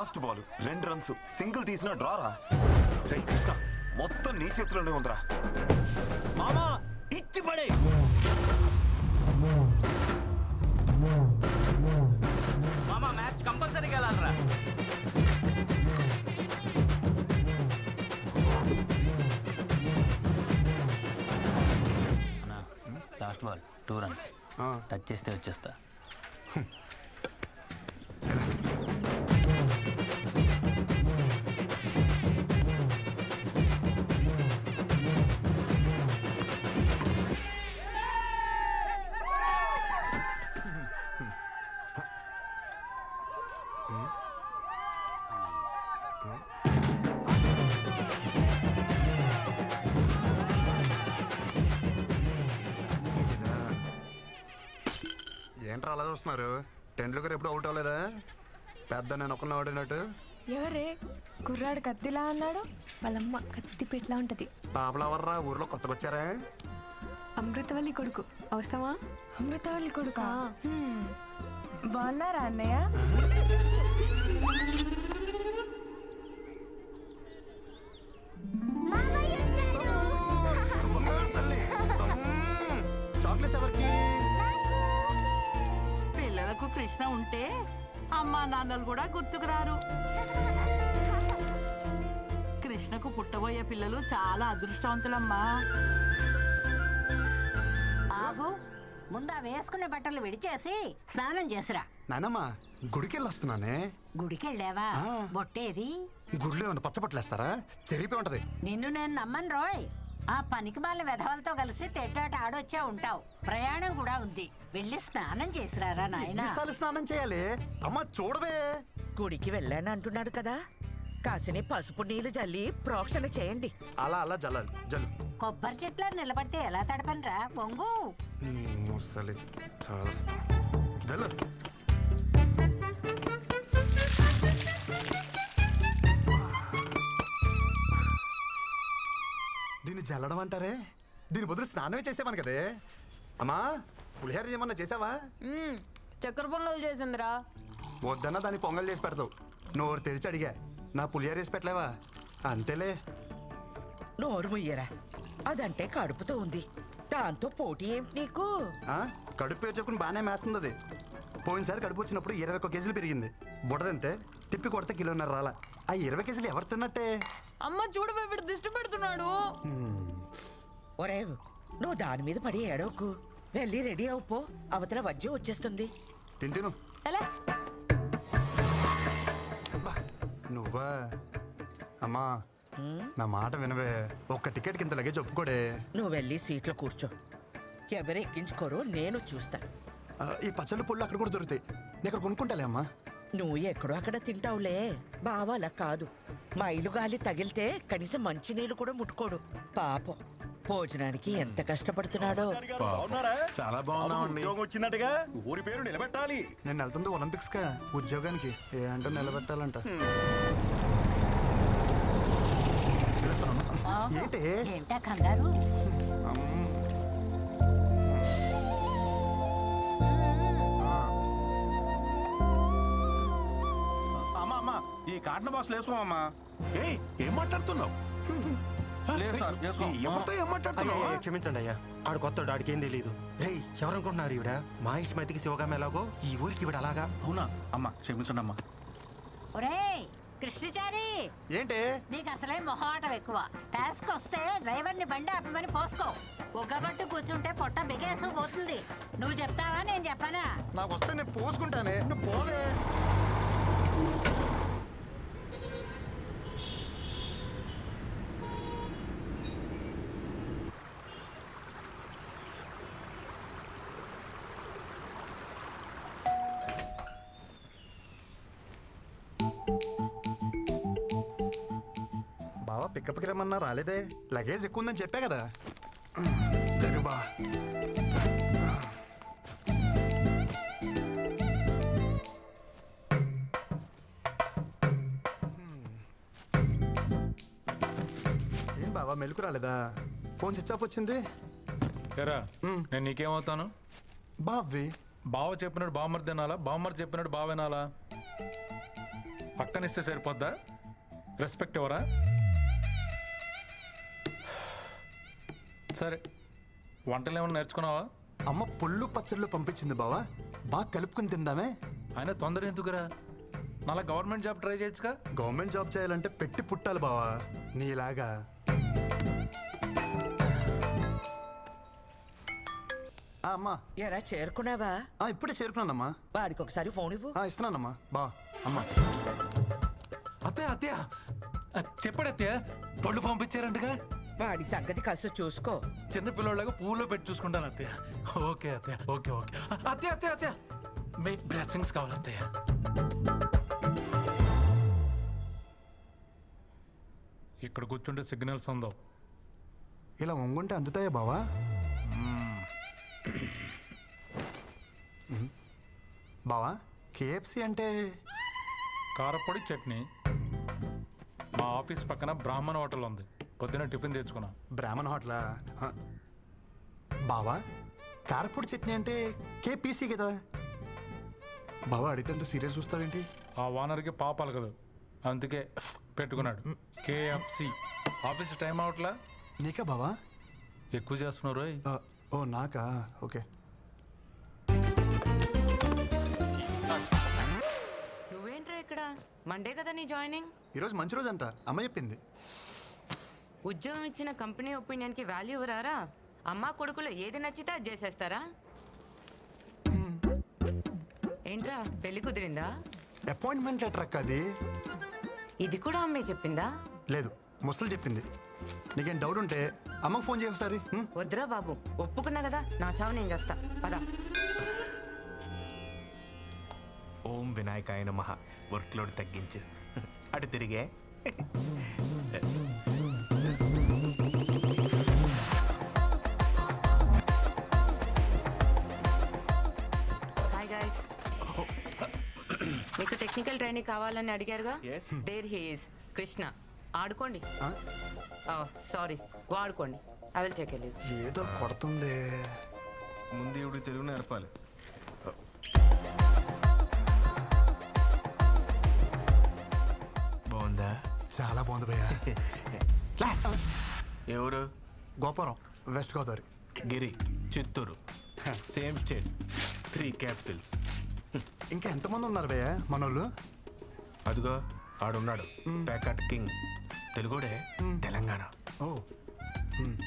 Last ball 2 runs single తీసిన డ్రారా. రే కృష్ణ మొత్తం నీ చేతిలోనే ఉందిరా. మామా ఇచ్చి పడే. మామా మ్యాచ్ కంపల్సరీగా వెళ్ళాలరా. Last ball 2 runs. టచ్ చేస్తే వచ్చేస్తా. ఏంట్రా అలా చూస్తున్నారు? టెండూల్కర్ ఎప్పుడు అవుట్ అవ్వలేదా? పెద్ద నేను ఒకరిని ఆడినట్టు. ఎవరే కుర్రాడు కత్తిలా అన్నాడు? వాళ్ళమ్మ కత్తి పెట్లా ఉంటది. పాపలు ఎవర్రా ఊర్లో కొత్తగా వచ్చారా? అమృతవల్లి కొడుకు. అవసరమా? అమృతవల్లి కొడుకా? బాగున్నారా అన్నయ్య? చాక్లెట్స్ ఎవరికి? పిల్లలకు కృష్ణ ఉంటే అమ్మా నాన్నలు కూడా గుర్తుకురారు. కృష్ణకు పుట్టబోయే పిల్లలు చాలా అదృష్టవంతులమ్మా. ఆగు, ముందా వేసుకునే బట్టలు విడిచేసి స్నానం చేసిరా. నానమ్మ గుడికెళ్ళి వస్తున్నానే. గుడికెళ్ళావా? బొట్టేది? గుడిలో ఏమన్నా పచ్చబట్టలేస్తారా? చెరిపి ఉంటది. నిన్ను నేను నమ్మను రోయ్. ఆ పనికి మాల వెధవలతో కలిసి తెడ్డాట ఆడొచ్చే ఉంటావు. ప్రయాణం కూడా ఉంది. వెళ్ళి స్నానం చేసిరారా నాయనా. ఎన్నిసార్లు స్నానం చేయాలి? అమ్మ చూడవే. గుడికి వెళ్ళాను అంటున్నాడు కదా, కాసిని పసుపు నీళ్లు జల్లి ప్రోక్షణ చేయండి. అలా అలా జల్లాలి. జల్లు. కొబ్బరి చెట్ల నిలబడితే ఎలా తడపనరా పొంగు. ముసలి చేస్తా. జల్లు. దీన్ని జల్లడం అంటారే? దీని బదులు స్నానమే చేసేవాను కదే. అమ్మా పులిహోర ఏమన్నా చేసావా? చక్కెర పొంగల్ చేసిందిరా. వద్దన్నా దాన్ని పొంగల్ చేసి పెడతావు. నోరు తెరిచి అడిగా, నా పులిహోర వేసి పెట్టలేవా? అంతేలే. నోరు ముయ్యరా, అదంటే కడుపుతో ఉంది, దాంతో పోటీ ఏమిటి నీకు? కడుపు పేరు చెప్పుకుని బాగానే మేస్తుంది అది. పోయినసారి కడుపు వచ్చినప్పుడు 21 కేజీలు పెరిగింది. బుడదంతే తిప్పి కొడితే 1.5 కిలో రాలా. ఆ 20 కేజీలు ఎవరు తిన్నట్టే? అమ్మ చూడు ఇప్పుడు దిష్టి పెడుతున్నాడు. ఒరే నువ్వు దాని మీద పడి ఏడవకు. వెళ్ళి రెడీ అవుపో, అవతల వజ్జం వచ్చేస్తుంది. తిను. నువ్వా? అమ్మా నా మాట వినవే. ఒక్క టికెట్ కింద లగేజ్ ఒప్పుకోడే. నువ్వు వెళ్ళి సీట్లో కూర్చో. ఎవరు ఎక్కించుకోరో నేను చూస్తా. ఈ పచ్చళ్ళు పుళ్ళు అక్కడ కూడా దొరుకుతాయి. నేను అక్కడ కొనుక్కుంటాలే అమ్మా. నువ్వు ఎక్కడో అక్కడ తింటావులే బావా, అలా కాదు. మైలు గాలి తగిలితే కనీసం మంచినీళ్ళు కూడా ముట్టుకోడు. పాపం భోజనానికి ఎంత కష్టపడుతున్నాడో. చాలా బాగున్నామండి. వచ్చినట్టుగా ఊరి పేరు నిలబెట్టాలి. నేను వెళ్తుంది ఒలింపిక్స్ కా ఉద్యోగానికి. ఏంటో నిలబెట్టాలంట. ఏంటి ఏంటా కంగారు? అమ్మా అమ్మా ఈ కాటన్ బాక్స్ వేసుకోమమ్మా. ఏం మాట్లాడుతున్నావు? లేదు సార్ ఎవరితో ఏం మాట్లాడుతున్నావు? క్షమించండి అయ్యా, ఆడు కొత్త ఆడికి ఏం తెలియదు. రేయ్ ఎవరనుకుంటున్నారు ఈవిడ? మా ఇష్టమైతికి శివగామ ఎలాగో ఈ ఊరికి ఈవిడ అలాగా. అవునా అమ్మా, క్షమించండి అమ్మా. ఒరేయ్ కృష్ణచారి, ఏంటి? నీకు అసలే మొహమాటం ఎక్కువ. టాస్క్ వస్తే డ్రైవర్ని బండి ఆపమని పోసుకో. ఒగ్గబట్టు కూర్చుంటే పొట్ట బిగేసు పోతుంది. నువ్వు చెప్తావా నేను చెప్పనా? నాకు వస్తే నేను పోసుకుంటానే, నువ్వు పోవే. బావా పికప్కి రమ్మన్నా రాలేదే. లగేజ్ ఎక్కువ ఉందని చెప్పా కదా. జరుబా ఏం బావా మెలకు రాలేదా? ఫోన్ స్విచ్ ఆఫ్ వచ్చింది. నేను నీకేమవుతాను? బావి బావ చెప్పినట్టు బావమర్ది వినాలా? బావమర్ది చెప్పినట్టు బావ వినాలా? పక్కనిస్తే సరిపోద్దా? రెస్పెక్ట్ ఎవరా? సరే, వంటలు ఏమైనా నేర్చుకున్నావా? అమ్మ పుల్లు పచ్చళ్ళు పంపించింది బావా, బాగా కలుపుకుని తిందామే. ఆయన తొందర ఎందుకురా? మళ్ళా గవర్నమెంట్ జాబ్ ట్రై చేయొచ్చుగా. గవర్నమెంట్ జాబ్ చేయాలంటే పెట్టి పుట్టాలి బావా, నీలాగా. అమ్మా ఎరా చేరుకున్నావా? ఇప్పుడే చేరుకున్నానమ్మా. వాడికి ఒకసారి ఫోన్ ఇవ్వు. ఇస్తున్నానమ్మా. బా అమ్మా. అత్తయ్య అత్తయ్య చెప్పాడు అత్తయ్య, పళ్ళు పంపించారంటగా. వాడి సంగతి కాస్త చూసుకో. చిన్న పిల్లలాగా పూలో పెట్టి చూసుకుంటాను అత్తయ్య. ఓకే అత్తయ్య, ఓకే ఓకే. అత్తయ్య అత్తయ్య అత్తయ్య మీ బ్లెస్సింగ్స్ కావాలి అత్తయ్య. ఇక్కడ కూర్చుంటే సిగ్నల్స్ ఉందో. ఇలా వంగుంటే అందుతాయా బావా? బావా కేఎఫ్సి అంటే? కారపొడి చట్నీ. మా ఆఫీస్ పక్కన బ్రాహ్మణ హోటల్ ఉంది, పొద్దున టిఫిన్ తెచ్చుకున్నా. బ్రాహ్మణ్ హోటలా? బావా కారపొడి చట్నీ అంటే కేపీసీ కదా బావా? అడిగితే అంత సీరియస్ చూస్తావేంటి? ఆ ఓనర్కి పాపాలు కదా, అందుకే పెట్టుకున్నాడు కేఎఫ్సి. Office time అవట్లా? నీకా బావా? ఎక్కువ చేస్తున్నారు. ఓ నాకా? ఓకే. నువ్వేంట్రా ఇక్కడ? మండే కదా నీ జాయినింగ్? ఈరోజు మంచి రోజు అంట, అమ్మ చెప్పింది. ఉద్యోగం ఇచ్చిన కంపెనీ ఒపీనియన్కి వాల్యూ ఇవ్వరారా? అమ్మా కొడుకులు ఏది నచ్చితే అది చేసేస్తారా? ఏంట్రా పెళ్లి కుదిరిందా? అపాయింట్మెంట్ లెటర్ అక్క అది. ఇది కూడా అమ్మే చెప్పిందా? లేదు, ముసలు చెప్పింది. నీకేం డౌట్ ఉంటే అమ్మకు ఫోన్ చేయ ఒకసారి. వద్దురా బాబు, ఒప్పుకున్నా కదా, నా చావు నేను చేస్తా. పదా. ఓం వినాయకాయ నమః. వర్క్ లోడ్ తగ్గించు. అటు తిరిగే. Hi guys. మీకు టెక్నికల్ ట్రైనింగ్ కావాలని అడిగారుగా? There he is Krishna. ఆడుకోండి. సారీ, వాడుకోండి. I will take leave. ఏదో కొడుతుంది. ముందు ఇవి తెలుగు నేర్పాలి. బాగుందా? చాలా బాగుంది భయ్యా. ఎవరు? Gopuram, west Godavari. Giri, Chittoor. Same state, 3 capitals. ఇంకా ఎంతమంది ఉన్నారు భయ్యా మనోళ్ళు? అదిగో ఆడున్నాడు, ప్యాకట్ కింగ్. తెలుగుడే, తెలంగాణ. ఓ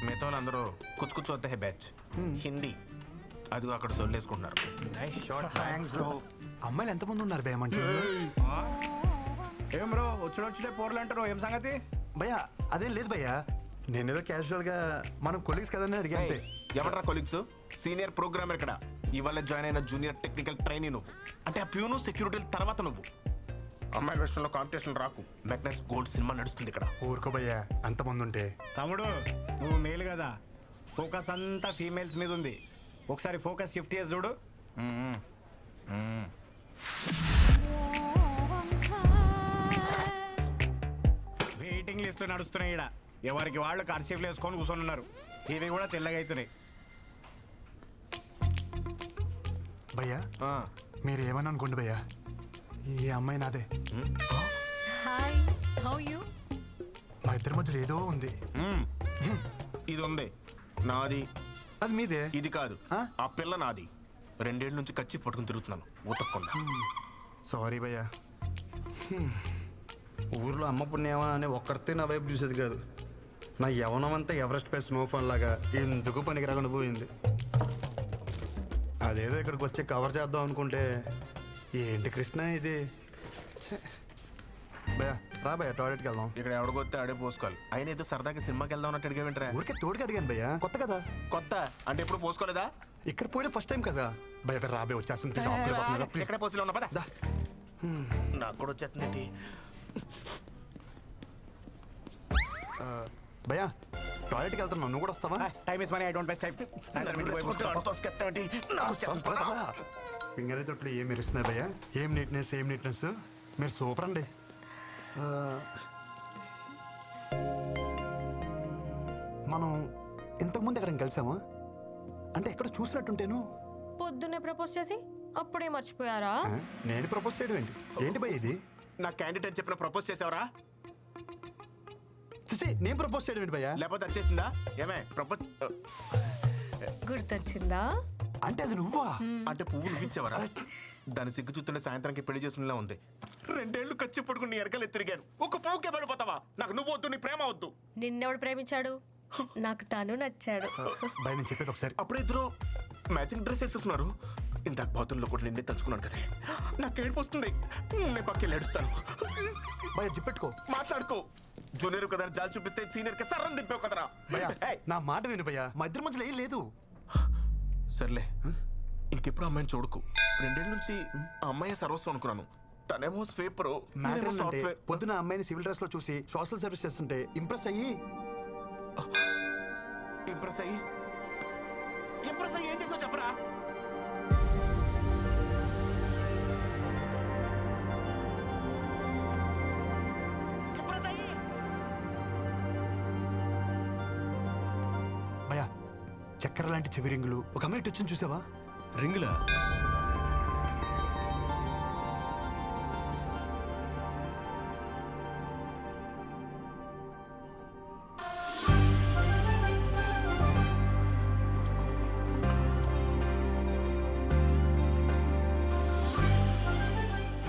మిగతా వాళ్ళందరూ కుచ్చు కుచ్చు వద్ద బ్యాచ్. హిందీ. అదిగో అక్కడ సొల్లేసుకుంటున్నారు. అమ్మాయిలు ఎంతమంది ఉన్నారు భయ్యా మంచి? ఏం బ్రో వచ్చిడే పోర్లు అంటారు, ఏం సంగతి? భయ్యా అదేం లేదు భయ్యా, నేనేదో క్యాజువల్ గా మనం కొలీగ్స్ కదని అడిగా అంతే. ఎవడరా కొలీగ్స్? సీనియర్ ప్రోగ్రామర్ ఇక్కడ. ఇవాళ జాయిన్ అయిన జూనియర్ టెక్నికల్ ట్రైనీ నువ్వు. అంటే ఆ ప్యూను సెక్యూరిటీ తర్వాత నువ్వు. అమ్మాయిల విషయంలో కాంపిటీషన్ రాకు. మ్యాగ్నస్ గోల్డ్ సినిమా నడుస్తుంది ఇక్కడ. ఊరుకో భయ్యా, అంతమంది ఉంటే. తమ్ముడు నువ్వు మేలు కదా, ఫోకస్ అంతా ఫీమేల్స్ మీద ఉంది. ఒకసారి ఫోకస్ షిఫ్ట్ చేసి చూడు. వెయిటింగ్ లిస్ట్ నడుస్తున్నాయి ఈడ. ఎవరికి వాళ్ళు కర్చీఫ్లు వేసుకొని కూర్చొని ఉన్నారు. ఇవి కూడా తెల్లగా అవుతున్నాయి. భయ్యా మీరు ఏమని అనుకోండి భయ్యా, ఈ అమ్మాయి నాదే. Hi, how you? మా ఇద్దరి మధ్యలో ఏదో ఉంది. ఇది ఉంది నాది. అది మీదే. ఇది కాదు, ఆ పిల్ల నాది. 2 ఏళ్ళ నుంచి కచ్చి పట్టుకుని తిరుగుతున్నాను ఊతకుండా. సారీ భయ్యా. ఊర్లో అమ్మ పుణ్యమా అని ఒక్కరితే నా వైపు చూసేది కాదు. నా యవనం అంతా ఎవరెస్ట్ పై స్నోఫాన్ లాగా ఎందుకు పనికి రాకుండా పోయింది. అదేదో ఇక్కడికి వచ్చి కవర్ చేద్దాం అనుకుంటే ఏంటి కృష్ణ ఇది. భయ్యా రా భయ్యా, టాయిలెట్కి వెళ్దాం. ఇక్కడ ఎవడికొస్తే ఆడే పోసుకోవాలి. అయినా ఏదో సరదాగా సినిమాకి వెళ్దాం అన్నట్టు అడిగా. ఊరికే తోడుకి అడిగాను భయ్యా, కొత్త కదా. కొత్త అంటే ఎప్పుడు పోసుకోలేదా? ఇక్కడ పోయిన ఫస్ట్ టైం కదా భయ్యా. రాబే వచ్చేస్తుంది ప్లీజ్. ఎక్కడ పోసిలో ఉన్నా పదా. నాకు కూడా వచ్చేస్తుంది. భయ్యా టాయిలెట్కి వెళ్తున్నావు, నువ్వు కూడా వస్తావా? Time is money, I don't waste time. Finger అయితే ఇప్పుడు ఏం మెరుస్తున్నాయి భయ్యా. ఏం నీట్నెస్, ఏం నీట్నెస్. మీరు సూపర్ అండి. మనం ఇంతకుముందు ఎక్కడ కలిసామా? అంటే ఎక్కడ చూసినట్టుంటేను. పొద్దున్నే ప్రపోజ్ చేసి అప్పుడే మర్చిపోయారా? నేను ప్రపోజ్ చేయడం ఏంటి? ఏంటి భయ్య ఇది? నా క్యాండిడేట్ అని చెప్పిన ప్రపోజ్ చేసావరా? చిచి నేను ప్రపోజ్ చేయడం ఏంటి భయ్యా? లేకపోతే వచ్చేసిందా? ఏమే ప్రపోజ్ గుర్తొచ్చిందా? అంటే అది నువ్వా? అంటే పువ్వు నువ్వు ఇచ్చావరా? దాని సిగ్గు చూస్తుంటే సాయంత్రానికి పెళ్లి చేసుకునేలా ఉంది. 2 ఏళ్ళు ఖర్చు పడుకుని నీ ఎరకలు తిరిగాను. ఒక పువ్వుకే పడిపోతావా? నాకు నువ్వు వద్దు, నీ ప్రేమ వద్దు. నిన్నెవడు ప్రేమించాడు? నాకు తను నచ్చాడు. భయ నేను చెప్పేది ఒకసారి. అప్పుడే ఇద్దరు మ్యాచింగ్ డ్రెస్ వేసేస్తున్నారు. ఇందాక బాతుల్లో కూడా నిన్నే తలుచుకున్నాను కదే. నాకు ఏడుపు వస్తుంది. నేను పక్కకి ఏడుస్తాను. భయ జిప్పెట్టుకో. మాట్లాడుకో. జూనియర్ కదా జాలి చూపిస్తే సీనియర్ కి సర్రం దింపావు కదరా. నా మాట విను భయ్యా, మా ఇద్దరి మధ్యలో ఏం లేదు. సర్లే, ఇంకెప్పుడు అమ్మాయిని చూడకు. 2 ఏళ్ళ నుంచి ఆ అమ్మాయి సర్వస్వం అనుకున్నాను. తనేమో స్వీపర్, మ్యాటర్ అంటే సాఫ్ట్వేర్. పొద్దున అమ్మాయిని సివిల్ డ్రెస్ లో చూసి సోషల్ సర్వీస్ చేస్తుంటే ఇంప్రెస్ అయ్యి ఇంప్రెస్ అయ్యి ఏం చేసావు చెప్పరా? భయ్యా చక్కెర లాంటి చెవి రింగులు ఒక అమ్మాయి ఇటు వచ్చింది చూసావా? రింగులా?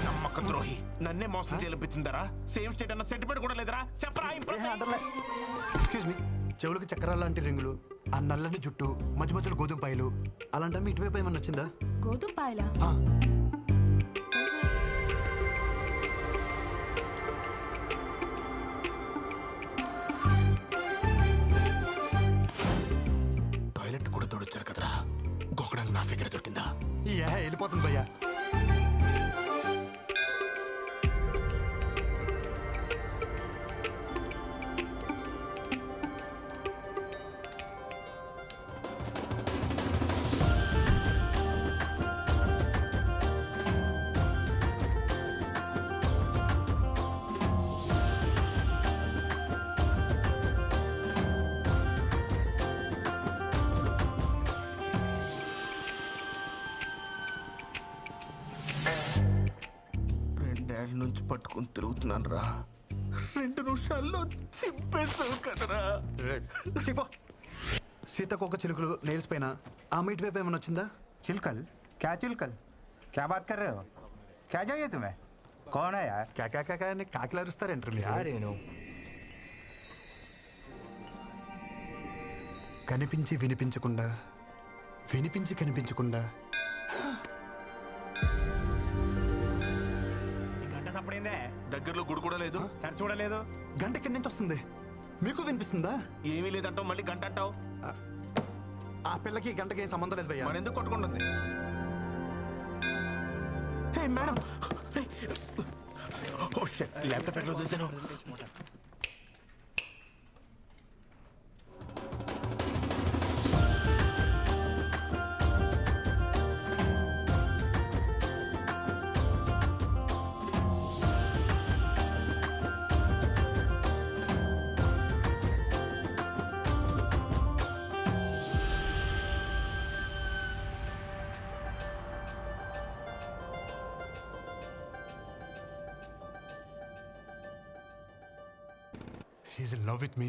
నమ్మక ద్రోహి, నన్నే మోసం చేయించిందరా? సేమ్ స్టేట్ అన్న సెంటిమెంట్ కూడా లేదరా? చెప్పరా? ఇంప్రెస్ ఎక్స్క్యూజ్ మీ, చెవులకు చక్కెర లాంటి రింగులు, ఆ నల్లని జుట్టు, మధ్య మధ్యలో గోధుమ పాయలు, అలాంటి అమ్మాయి ఇటువైపు ఏమన్నా వచ్చిందా? గోధుమ పాయలా? ఆ, టాయిలెట్ కూడా తోడొచ్చారు కదరా. గోకడానికి నా ఫిగర్ దొరికిందా? వెళ్ళిపోతుంది భయ్యా. రెండేళ్ల నుంచి పట్టుకుని తిరుగుతున్నాను రా. 2 నిమిషాల్లో చింపేసావు కదరా. చెప్పు. సీతకొక చిలుకలు నెయిల్స్ పైన ఆ అమ్మాయి ఇటువైపు ఏమన్నా వచ్చిందా? चिलकल? क्या चिलकल? क्या बात कर रहे हो? क्या चाहिए तुम्हें? कौन है यार? కాకా అని కాకిలు అరుస్తారంటారు మీరు. కనిపించి వినిపించకుండా, వినిపించి కనిపించకుండా. గంట సప్పుడైందే. దగ్గరలో గుడి కూడా లేదు. చర్చ చూడలేదు. గంట ఎక్కడి నుంచి వస్తుంది? మీకు వినిపిస్తుందా? ఏమీ లేదంటావు, మళ్ళీ గంట అంటావు. ఆ పిల్లకి గంటకి ఏం సంబంధం లేదు భయ్యా. మన ఎందుకు కొట్టుకుంటుంది? హే మేడం, ఓ షిట్, ల్యాప్టాప్ ఎక్కడ చూసాను? She's in love with me.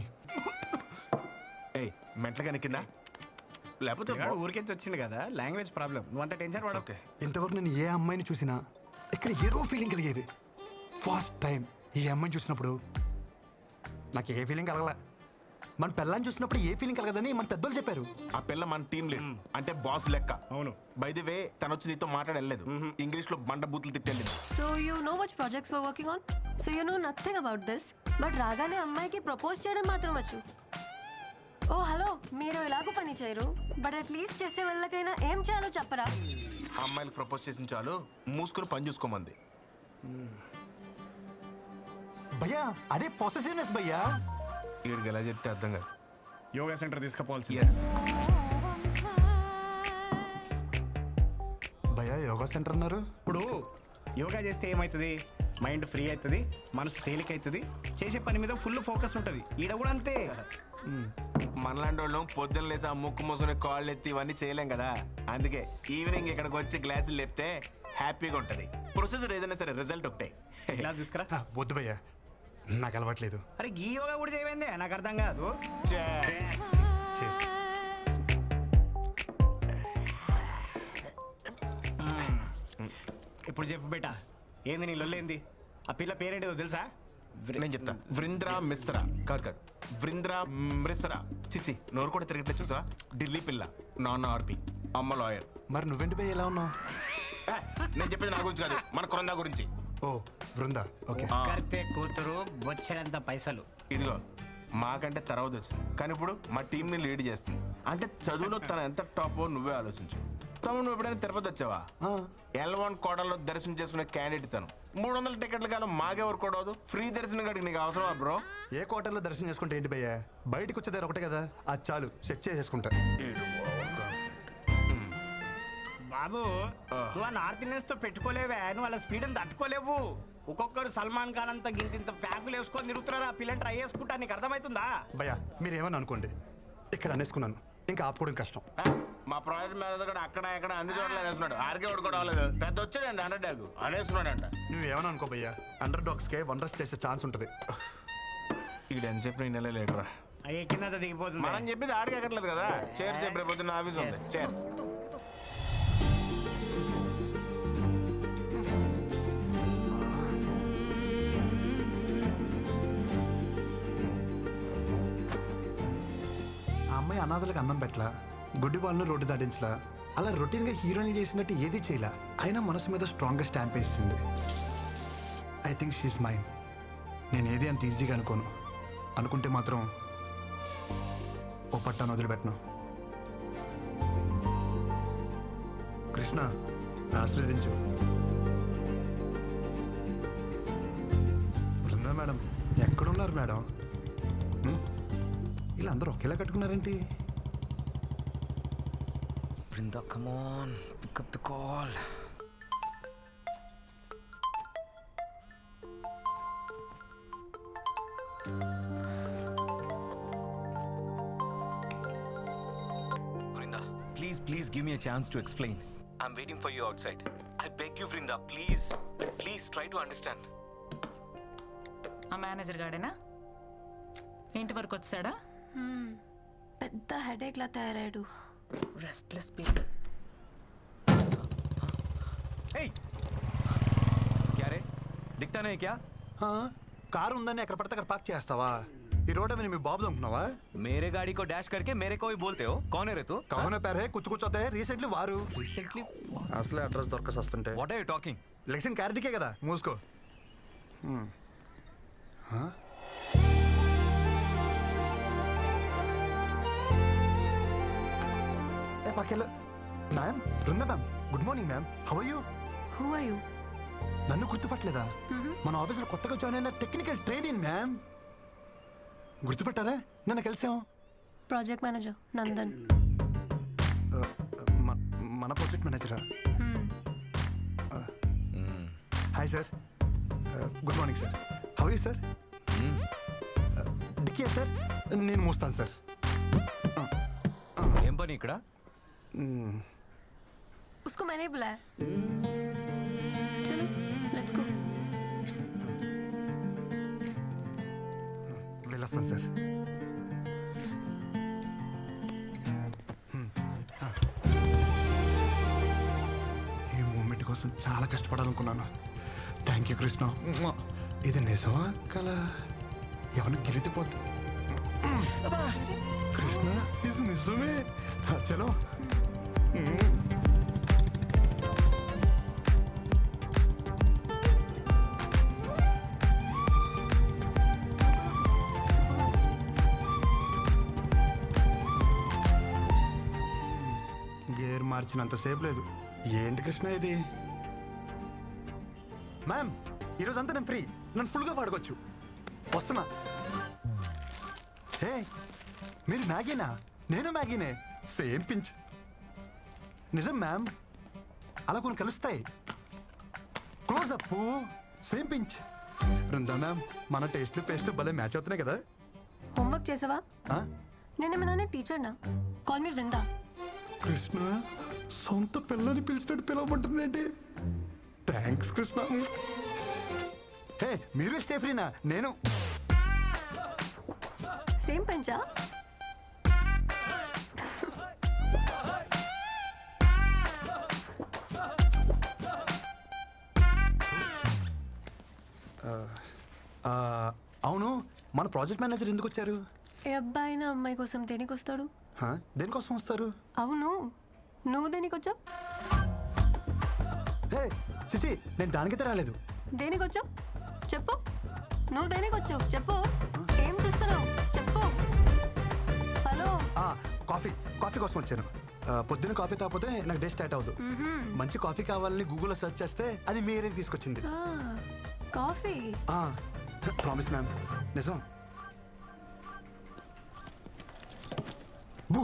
ఏయ్, మెంటల్గా నెక్కిందా? లేకపోతే ఊరికెంచి వచ్చింది కదా, లాంగ్వేజ్ ప్రాబ్లం. నువ్వు అంత టెన్షన్ పడవు. ఓకే. ఇంతవరకు నేను ఏ అమ్మాయిని చూసినా ఇక్కడ ఏదో ఫీలింగ్ కలిగేది. ఫస్ట్ టైం ఈ అమ్మాయిని చూసినప్పుడు నాకు ఏ ఫీలింగ్ కలగల. మన పిల్లని చూసినప్పుడు ఏ ఫీలింగ్ కలగదని మన పెద్దోళ్ళు చెప్పారు. ఆ పిల్ల మన టీం లీడ్, అంటే బాస్ లెక్క. అవును. బై ది వే, తను వచ్చి నీతో మాట్లాడలేదు. ఇంగ్లీష్ లో బండ బూతులు తిట్టెళ్ళింది. So you know which projects we're working on? So you know nothing about this. But రాగానే అమ్మాయికి ప్రపోజ్ చేయడం మాత్రం వచ్చు. ఓ హలో, మీరు ఎలాగో పని చేయరు, బట్ అట్లీస్ట్ చేసే వాళ్ళకైనా ఏం చేయాలో చెప్పరా? అమ్మాయిలకు ప్రపోజ్ చేసిన చాలు, మూసుకుని పని చూసుకోమంది. భయ్యా అదే పొసెసివ్నెస్ భయ్యా. వీడికి ఎలా చెప్తే అర్థం కాదు. Yoga centre తీసుకుపోవాల్సి. ఎస్. భయ్యా యోగా సెంటర్ అన్నారు. ఇప్పుడు యోగా చేస్తే ఏమవుతుంది? మైండ్ ఫ్రీ అవుతుంది, మనసు తేలిక అవుతుంది, చేసే పని మీద ఫుల్ ఫోకస్ ఉంటుంది. ఈడ కూడా అంతే. మనలాంటి వాళ్ళం పొద్దున్న లేసి ఆ ముక్కు మూసుకుని కాళ్ళు ఎత్తి ఇవన్నీ చేయలేం కదా. అందుకే ఈవినింగ్ ఇక్కడికి వచ్చి గ్లాసులు లేపితే హ్యాపీగా ఉంటది. ప్రొసీజర్ ఏదైనా సరే రిజల్ట్ ఒకటే. ఇలా తీసుకురా. వద్దు భయ్యా, నాకు అలవాట్లేదు. అరే గీ యోగా కూడా చేయమైందే నాకు అర్థం కాదు. చేసి ఇప్పుడు చెప్పు బేటా, ఏంది నీ లొల్లేంది? ఆ పిల్ల పేరేంటిదో తెలుసా? నేను చెప్తా. వృంద్రా మిశ్రా. కాదు, వృంద్రా మిశ్రా. చిచి, నోరు కూడా తిరగట్లేదు చూసా. ఢిల్లీ పిల్ల, నాన్న ఆర్పి, అమ్మ లాయర్. మరి నువ్వేంటి భయ్య ఎలా ఉన్నావు? నేను చెప్పేది నా గురించి కాదు, మన కొరందా గురించి. ఓ బృందా, ఓకే. కడితే కూతురు బొచ్చడంత పైసలు. ఇదిగో మాకంటే తర్వాత వచ్చింది, కానీ ఇప్పుడు మా టీంని లీడ్ చేస్తుంది. అంటే చదువులో తను ఎంత టాపో నువ్వే ఆలోచించు. తమ్ముడు, నువ్వు ఎప్పుడైనా తిరుపతి వచ్చావా? L1 కోటలో దర్శనం చేసుకునే క్యాండిడేట్ తను. 300 టికెట్ల కాలం మాకే వర్క్ అవదు. ఫ్రీ దర్శనం కాడికి నీకు అవసరమా బ్రో? ఏ కోటల్లో దర్శనం చేసుకుంటే ఏంటి భయ్యా, బయటకు వచ్చేదారు ఒకటే కదా, అది చాలు, సెట్ చేసేసుకుంటా. బాబు, నువ్వు ఆ నార్త్ ఇండియన్స్ తో పెట్టుకోలేవే, నువ్వు వాళ్ళ స్పీడ్ అని తట్టుకోలేవు. ఒక్కొక్కరు సల్మాన్ ఖాన్ అంతా గింత ప్యాకులు వేసుకొని తిరుగుతున్నారు. ఆ పిల్లని ట్రై చేసుకుంటా, నీకు అర్థమవుతుందా? భయ్యా మీరేమని అనుకోండి, ఇక్కడ అనేసుకున్నాను, ఇంకా ఆపుకోవడం కష్టం. మా ప్రాజెక్ట్ మేనేజర్ కూడా అక్కడ ఇక్కడ అన్ని చోట్ల అనేస్తున్నాడు. ఆర్కే కూడా అవ్వలేదు, పెద్ద వచ్చాడండి అండర్ డాగ్ అనేస్తున్నాడంట. నువ్వేమని అనుకో భయ్యా, అండర్ డాగ్స్కే వండర్స్ చేసే ఛాన్స్ ఉంటుంది. ఇక్కడ ఎంత చెప్పిన ఈ నెల లేటరా ఎక్కిందంతా దిగిపోతుంది. మనం చెప్పేది ఆడికి ఎక్కట్లేదు కదా. చేర్స్ చెప్పి రేపు ఆఫీస్ ఉంది. చేర్స్. ఆ అమ్మాయి అనాథలకు అన్నం పెట్టలా, గుడ్డి వాళ్ళను రోడ్డు దాటించలా, అలా రొటీన్గా హీరోయిన్ చేసినట్టు ఏది చేయలా, అయినా మనసు మీద స్ట్రాంగ్గా స్టాంప్ వేసింది. I think she's mind. నేను ఏది అంత ఈజీగా అనుకోను, అనుకుంటే మాత్రం ఓ పట్టాను వదిలిపెట్టను. కృష్ణ, ఆశీర్వదించు. బృందా మేడం ఎక్కడున్నారు మేడం? ఇలా అందరూ ఒకేలా కట్టుకున్నారేంటి? Brinda, come on, pick up the call. Vrinda, please give me a chance to explain. I'm waiting for you outside. I beg you, Vrinda, please try to understand. ఆ మేనేజర్ గాడేనా? ఇంటి వరకు వచ్చాడా? పెద్ద హెడేక్ లా తయారయ్యాడు. Restless people. Hey! क्या रे? दिखता नहीं क्या? కారు ఉందని ఎక్కడ పడితే అక్కడ పార్క్ చేస్తావా? ఈ రోడ్ మీద మీ బాబు అనుకున్నావా? मेरे गाड़ी को डैश करके मेरे को ही बोलते हो? कौन है रे तू? కౌన పేరే కుచ్చుకుచ్చోతే రీసెంట్లీ వారు Recently? అసలే అడ్రస్ దొరకసి వస్తుంటే. What are you talking? లెక్సిన్ క్యారెట్కే కదా, మూసుకో. ఏ పక్కెళ్ళు. Ma'am, Brinda ma'am, good morning ma'am, how are you? Who are you? నన్ను గుర్తుపట్టలేదా? మన ఆఫీస్లో కొత్తగా జాయిన్ అయిన టెక్నికల్ ట్రైనింగ్ మ్యామ్. గుర్తుపట్టారా? నన్ను కలిసాం. Project manager Nandan. మన ప్రాజెక్ట్ మేనేజరా? Hi sir, good morning sir, how you sir? Dicky sir, నేను మోస్తాను సార్. ఏం పని ఇక్కడ? उसको मैंने ही बुलाया. चलो लेट्स गो. వెళ్ళొస్తాను సార్. ఈ మూమెంట్ కోసం చాలా కష్టపడాలనుకున్నాను. Thank you Krishna. ఇది నిజమా కల? ఎవరిని గెలితిపోద్ది. కృష్ణ, ఇది నిజమే. చలో. గేర్ మార్చినంతసేపు లేదు. ఏంటి కృష్ణ ఇది? మ్యామ్, ఈరోజంతా నేను ఫ్రీ, నన్ను ఫుల్గా వాడుకోవచ్చు. వస్తున్నా. హే, మీరు మ్యాగీనా? నేను మ్యాగీనే, సేమ్ పించ్. నిజం మ్యామ్, అలా కొన్ని కలుస్తాయి. Close up, same pinch. Brinda ma'am, మన టేస్ట్లు పేస్ట్లు భలే మ్యాచ్ అవుతున్నాయి కదా. హోంవర్క్ చేసావా? నేనేమన్నా టీచర్ నా? Call me Vrinda. కృష్ణ, సొంత పిల్లని పిలిచినట్టు పిలవమంటుంది ఏంటి? థ్యాంక్స్ కృష్ణ. హే మీరు స్టే ఫ్రీనా? నేను సేమ్ పంచా? అవును, మన ప్రాజెక్ట్ మేనేజర్ ఎందుకు వచ్చారు? ఏ అబ్బాయి నా అమ్మాయి కోసం దేనికి వస్తాడు? దేనికోసం వస్తారు? అవును, నువ్వు దేనికి వచ్చావు? హే చిచి, నేను దానికైతే రాలేదు. దేనికి వచ్చావు చెప్పు. నువ్వు దేనికి వచ్చావు చెప్పు. ఏం చూస్తున్నావు చెప్పు. హలో. కాఫీ కోసం వచ్చాను. పొద్దున్న కాఫీ తాగిపోతే నాకు డే స్టార్ట్ అవ్వదు. మంచి కాఫీ కావాలని గూగుల్లో సెర్చ్ చేస్తే అది మీ ఏరియాకి తీసుకొచ్చింది. కాఫీ? ప్రామిస్ మ్యామ్, నిజం. బూ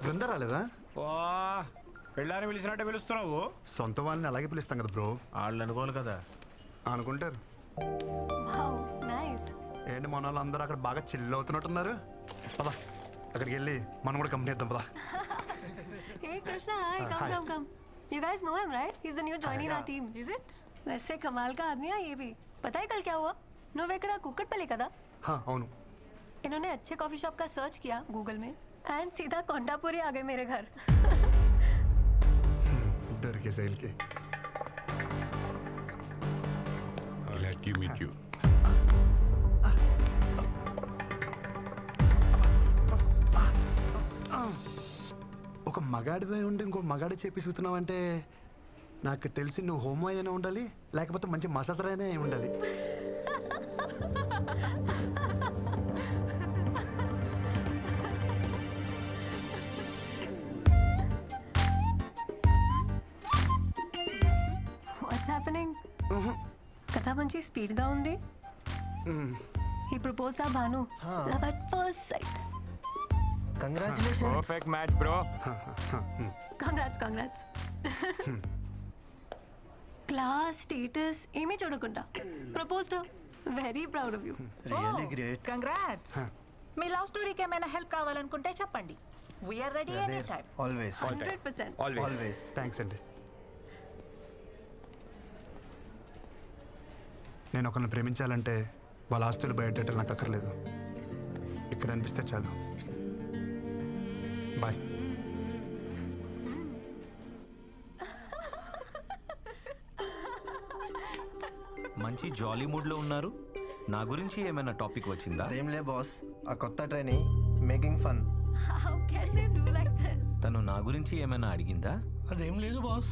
బృంద రాలేదా? పెళ్ళాన్ని పిలిచినట్టే పిలుస్తున్నావు. సొంత వాళ్ళని అలాగే పిలుస్తాం కదా బ్రో. వాళ్ళు అనుకోవాలి కదా. అనుకుంటారు. Wow nice. ఏంటి మన వాళ్ళు అందరూ అక్కడ బాగా చిల్ అవుతున్నట్టున్నారు. పదా అక్కడికి వెళ్ళి మనం కూడా కంపెనీ ఇద్దాం. పదా. Hey Krishna, hi. Come. You guys know him, right? He's the new joining our team. Is it? वैसे कमाल का आदमी है ये भी. पता है कल क्या हुआ? నువ్వెక్కడ కుక్కట్పల్లి కదా? అవును. इन्होंने अच्छे कॉफी शॉप का सर्च किया गूगल में एंड सीधा कोंडापुरी आ गए मेरे घर. डर के सेल के. Glad to meet you. ఒక మగాడివై ఉండి ఇంకో మగాడి చేపిస్తున్నావంటే నాకు తెలిసి నువ్వు హోమో అయినా ఉండాలి, లేకపోతే మంచి మసాజర్ అయినా ఉండాలి. What's happening? కథ మంచి స్పీడ్ గా ఉంది. He proposed to Bhanu. Love at first sight. Congratulations. Perfect match, bro. Congrats. Class, status, ఏమీ చూడకుండా proposed. Very proud of you. Really great. Congrats. మీ లవ్ స్టోరీకి ఏమైనా హెల్ప్ కావాలనుకుంటే చెప్పండి. We are ready any time. Always. 100%. Always. Thanks అండి. నేను ఒకరిని ప్రేమించాలంటే వాళ్ళ ఆస్తులు బయటెట్టాలి నాకు అక్కర్లేదు. ఇక్కడ అనిపిస్తే చాలు. బాయ్. మంచి జాలీ మూడ్లో ఉన్నారు. నా గురించి ఏమైనా టాపిక్ వచ్చిందా? అదేంలే బాస్, ఆ కొత్త training making fun. How can they do like this? తను నా గురించి ఏమైనా అడిగిందా? అదేం లేదు బాస్.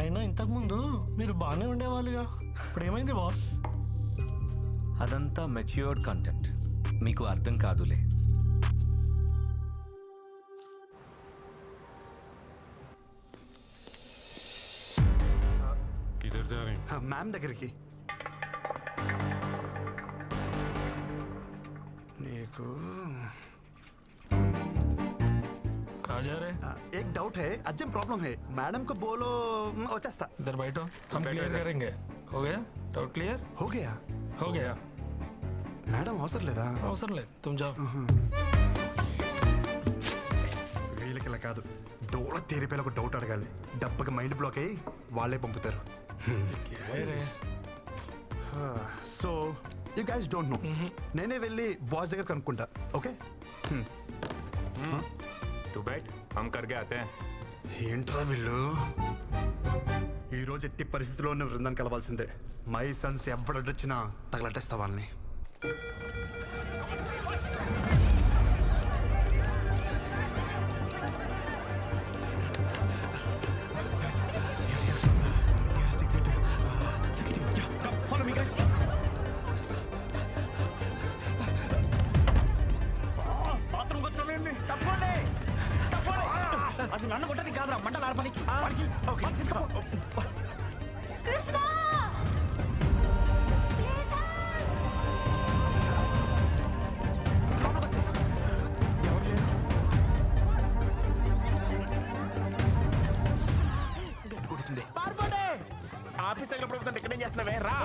అయినా ఇంతకుముందు మీరు బాగానే ఉండేవాళ్ళుగా, ఇప్పుడు ఏమైంది బాస్? అదంతా మెచ్యూర్డ్ కంటెంట్, మీకు అర్థం కాదులే. किधर जा रहे हैं? మ్యామ్ దగ్గరికి. నీకు कहाँ जा रहे? एक डाउट है, अर्जेंट प्रॉब्लम है. मैडम को बोलो వచ్చేస్తా. इधर बैठो, हम क्लियर करेंगे. हो गया? Doubt clear? हो गया. हो गया. మేడం అవసరం లేదా? అవసరం లేదు, तुम जाओ. వీళ్ళకి ఇలా కాదు, డోల తీరిపోయిన ఒక డౌట్ అడగాలి. డబ్బకి మైండ్ బ్లాక్ అయ్యి వాళ్ళే పంపుతారు. So you guys don't know. నేనే వెళ్ళి బాస్ దగ్గర కనుక్కుంటా. ఓకే? तू बैठ, हम करके आते हैं. ఏంట్రా వీళ్ళు? ఈరోజు ఎట్టి పరిస్థితిలో ఉన్న బృందాన్ని కలవాల్సిందే. మై సన్స్ ఎవడొచ్చినా తగలట్టేస్తా వాళ్ళని. అది నన్ను కొట్టది కాదురా, మంటలు ఆర్పనికి. కృష్ణ ఆఫీస్ దగ్గర పడుతుంటే ఇక్కడేం చేస్తున్నావే రా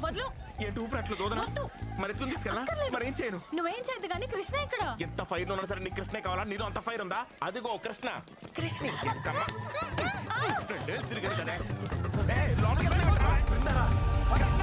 వదులు. ఏంటి ఊపిరి అట్లా దూదనా మరి ఎత్తుకుని తీసుకెళ్ళా మరి ఏం చేయను నువ్వేం చేయద్దు కానీ కృష్ణ ఇక్కడ. ఎంత ఫైర్ లో ఉన్నా సరే నీకు కృష్ణే కావాలా నీలో అంత ఫైర్ ఉందా అదిగో కృష్ణ కృష్ణ ఎంకమ్మా. రెండేళ్ళు తిరిగాడు కదా ఏయ్, లోపలికి వెళ్ళమంటావా? కృష్ణ,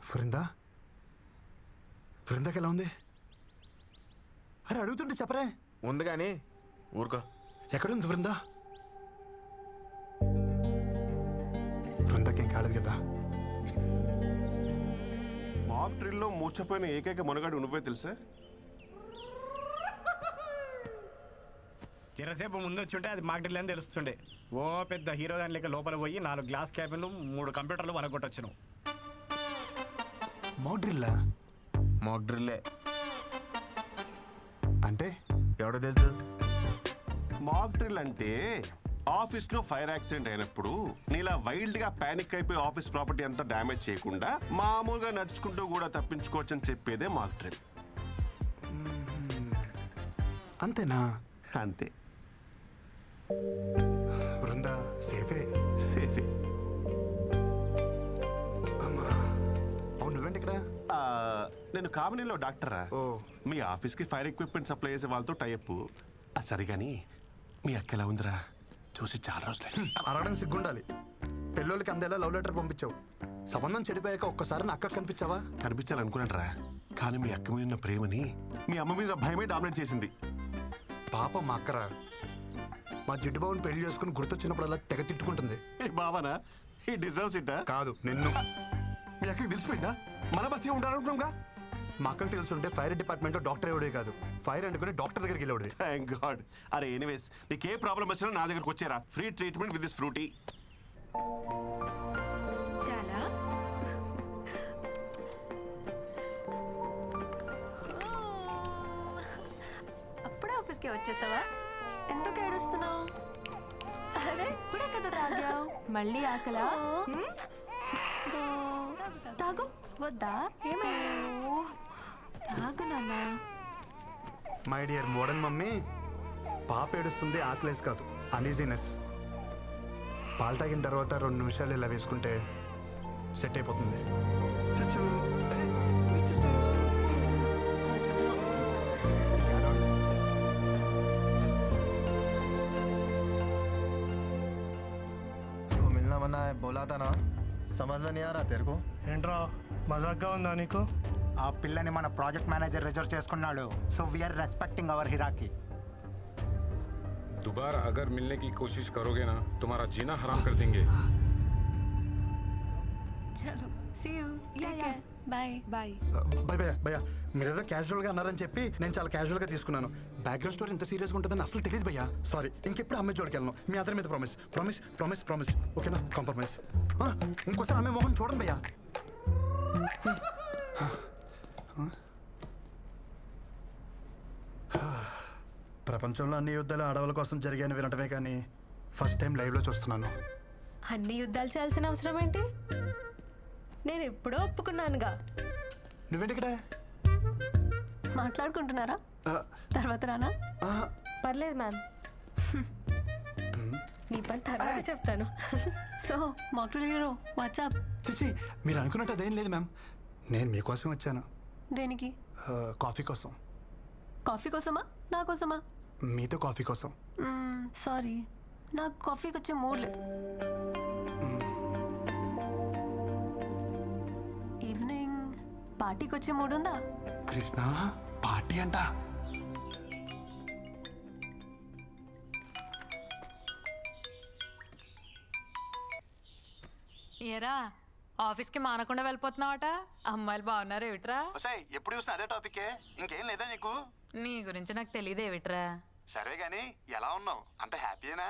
వృందా వృందాకి ఎలా ఉంది? అరే అడుగుతుంటే చెప్పరే. ఉంది కానీ ఊరుకో. ఎక్కడుంది వృందా? వృందాకేం కాలేదు కదా? మాక్ డ్రిల్లో మూర్చపోయిన ఏకైక మునగాడు నువ్వే తెలుసా? చిరసేపు ముందు వచ్చుంటే అది మాకు డ్రిల్ అని తెలుస్తుండే. ఓ పెద్ద హీరో గాని లెక్క లోపల పోయి 4 గ్లాస్ క్యాబిన్లు 3 కంప్యూటర్లు వరగొట్టొచ్చును. మాక్ డ్రిల్లా? మాక్ డ్రిల్లే అంటే ఎవడో తెలుసు. మాక్ డ్రిల్ అంటే ఆఫీస్ లో ఫైర్ యాక్సిడెంట్ అయినప్పుడు నీలా వైల్డ్ గా పానిక్ అయిపోయి ఆఫీస్ ప్రాపర్టీ అంతా డ్యామేజ్ చేయకుండా మామూలుగా నడుచుకుంటూ కూడా తప్పించుకోవచ్చని చెప్పేదే మాక్ డ్రిల్. అంతేనా? అంతే. వృందా సేఫే? సేఫే. అమ్మా అవును నువ్వేంటి ఇక్కడ? నేను కామినీలో డాక్టరా. మీ ఆఫీస్కి ఫైర్ ఎక్విప్మెంట్ సప్లై చేసే వాళ్ళతో టైప్. సరే కానీ మీ అక్క ఎలా ఉందిరా? చూసి చాలా రోజులు. అరగడం సిగ్గుండాలి. పెళ్ళోళ్ళకి అందేలా లవ్ లెటర్ పంపించావు. సంబంధం చెడిపోయాక ఒక్కసారి నా అక్క కనిపించావా? కనిపించాలనుకున్నానరా, కానీ మీ అక్క మీద ఉన్న ప్రేమని మీ అమ్మ మీద భయమే డామినేట్ చేసింది. పాప మా అక్కరా. మా జిడ్డు బాబుని పెళ్లి చేసుకుని గుర్తొచ్చినప్పుడు అలా తెగ తిట్టుకుంటుంది. బావనా ఈ డిజర్వ్స్ ఇట్? కాదు నిన్ను. మీ అక్కకి తెలిసిపోయిందా? మన బతిగా ఉండాలనుకున్నాంగా. మా అక్కకి తెలుసుంటే ఫైర్ డిపార్ట్మెంట్లో డాక్టర్ ఎవడే కాదు, ఫైర్ అంటుకుని డాక్టర్ దగ్గరికి వెళ్ళాడు. Thank God. అరే ఎనీవేస్ నీకు ఏ ప్రాబ్లం వచ్చినా నా దగ్గరకు వచ్చారా. Free treatment with this Frooti. చాలా అప్పుడే ఆఫీస్కి వచ్చేసావా? ఎందుకు ఏడుస్తున్నావు? అరే ఇప్పుడే కదా తాగావు, మళ్ళీ ఆకలా? తాగు. వద్దా? ఏమైంది? తాగు నాన్న. మై డియర్ మోడర్న్ మమ్మీ, పాప ఏడుస్తుంది ఆకలేసి కాదు, అనీజీనెస్. పాలు తాగిన తర్వాత 2 నిమిషాలు ఇలా వేసుకుంటే సెట్ అయిపోతుంది. इसको मिलना मना है बोला था ना, समझ में नहीं आ रहा तेरे को? ఏంట్రా మజాక్గా ఉందా నీకు? ఆ పిల్లని మన ప్రాజెక్ట్ మేనేజర్ రిజర్వ్ చేసుకున్నాడు. So we're respecting our hierarchy. दोबारा अगर मिलने की कोशिश करोगे ना तुम्हारा जीना हराम कर देंगे. చలో సీ యూ. Bye bye. భయ భయ భయ మీరేదో క్యాజువల్గా అన్నారని చెప్పి నేను చాలా క్యాజువల్గా తీసుకున్నాను. బ్యాక్గ్రౌండ్ స్టోరీ ఎంత సీరియస్గా ఉంటుందని అసలు తెలియదు భయ్యా. సారీ, ఇంకెప్పుడు అమ్మాయి జోడికి వెళ్ళను. మీ అందరి మీద ప్రామిస్ ప్రామిస్ ప్రామిస్ ప్రామిస్. ఓకేనా? కాంప్రమైజ్. ఇంకోసారి అమ్మాయి మొహం చూడండి భయ్యా. ప్రపంచంలో అన్ని యుద్ధాలు ఆడవాళ్ళ కోసం జరిగాయని వినటమే కానీ ఫస్ట్ టైం లైవ్లో చూస్తున్నాను. అన్ని యుద్ధాలు చేయాల్సిన అవసరం ఏంటి? నేను ఎప్పుడో ఒప్పుకున్నానుగా. నువ్వేంటి ఇక్కడ? మాట్లాడుకుంటున్నారా? తర్వాత రానా? పర్లేదు మ్యామ్, నీ పని తర్వాత చెప్తాను. సో మాక్ హీరో వాట్సాప్. చిచి మీరు అనుకున్నట్టు అదేం లేదు మ్యామ్. నేను మీకోసం వచ్చాను. దేనికి? కాఫీ కోసం. కాఫీ కోసమా? నా కోసమా? మీతో కాఫీ కోసం. సారీ, నాకు కాఫీకి వచ్చే మూడ్ లేదు. ఈవినింగ్ పార్టీకి వచ్చే మూడ్ ఉందా? కృష్ణ పార్టీ అంట. ఏరా ఆఫీస్కి మానకుండా వెళ్ళిపోతున్నావట? అమ్మాయిలు బాగున్నారు ఏమిట్రా? ఎప్పుడు చూసినా అదే టాపికే, ఇంకేం లేదా నీకు? నీ గురించి నాకు తెలియదు ఏమిట్రా. సరే గాని ఎలా ఉన్నావు? అంత హ్యాపీనా?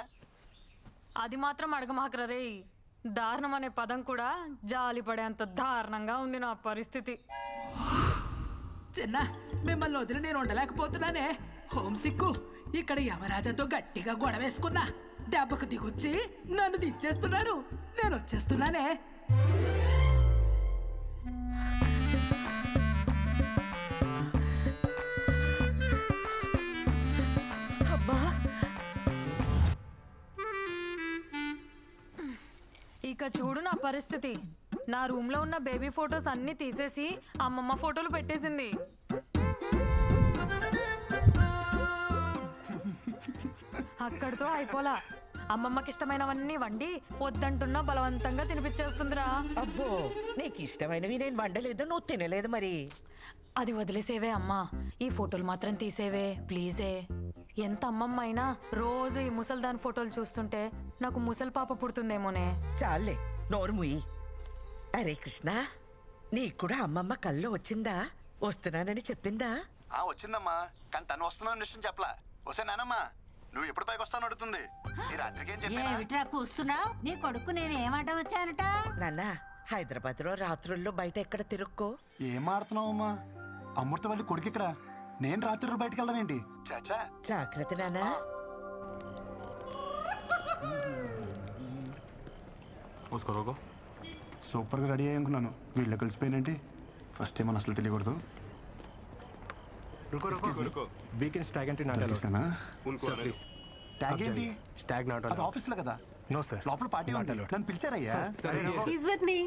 అది మాత్రం అడగమాకరా రే. దారుణం అనే పదం కూడా జాలి పడేంత దారుణంగా ఉంది నా పరిస్థితి. చిన్న మిమ్మల్ని వదిలి నేను ఉండలేకపోతున్నానే. హోమ్ సిక్కు ఇక్కడ యమరాజాతో గట్టిగా గొడవ వేసుకున్నా. దెబ్బకు దిగొచ్చి నన్ను దించేస్తున్నారు. నేను వచ్చేస్తున్నానే. ఇక చూడు నా పరిస్థితి. నా రూమ్ లో ఉన్న బేబీ ఫొటోస్ అన్ని తీసేసి అమ్మమ్మ ఫోటోలు పెట్టేసింది. అక్కడితో అయిపోలా. అమ్మమ్మకి ఇష్టమైనవన్నీ వండి వద్దంటున్నా బలవంతంగా తినిపించేస్తుందిరా. అబ్బో, నీకు ఇష్టమైనవి నేను వండలేదు, నువ్వు తినలేదు మరి. అది వదిలేసేవే అమ్మా, ఈ ఫోటోలు మాత్రం తీసేవే ప్లీజే. ఎంత అమ్మమ్మ అయినా రోజు ఈ ముసల్దాన్ ఫోటోలు చూస్తుంటే నాకు ముసలి పాప పుడుతుందేమోనే. చాలే, నోరు ముయ్యి. అరే కృష్ణ, నీకు కూడా అమ్మమ్మ కల్లో వచ్చిందా? వస్తున్నానని చెప్పిందా? వచ్చిందమ్మా, కానీ తను వస్తున్నాను విషయం చెప్పలా. వస్తే నానమ్మా, నువ్వు ఎప్పుడు పైకి వస్తాను అడుగుతుంది. ఈ రాత్రికి ఏం చెప్పానా? ఏమిట్రా కూస్తున్నావు? నీ కొడుకు నేను ఏమంటా వచ్చానట? నాన్న, హైదరాబాద్ లో రాత్రుల్లో బయట ఎక్కడ తిరుక్కో. ఏం ఆడుతున్నావు అమ్మా? అమృతవల్లి కొడుకు ఇక్కడ, నేను రాత్రులు బయటకు వెళ్దాం ఏంటి? చాచా జాగ్రత్త నాన్న. సూపర్గా రెడీ అయ్యి అనుకున్నాను, వీళ్ళు కలిసిపోయినండి. ఫస్ట్ టైం అసలు తెలియకూడదు. అది ఆఫీస్లో కదా. లోపల పార్టీ ఉంది, నన్ను పిలిచారయ్యా. She's with me.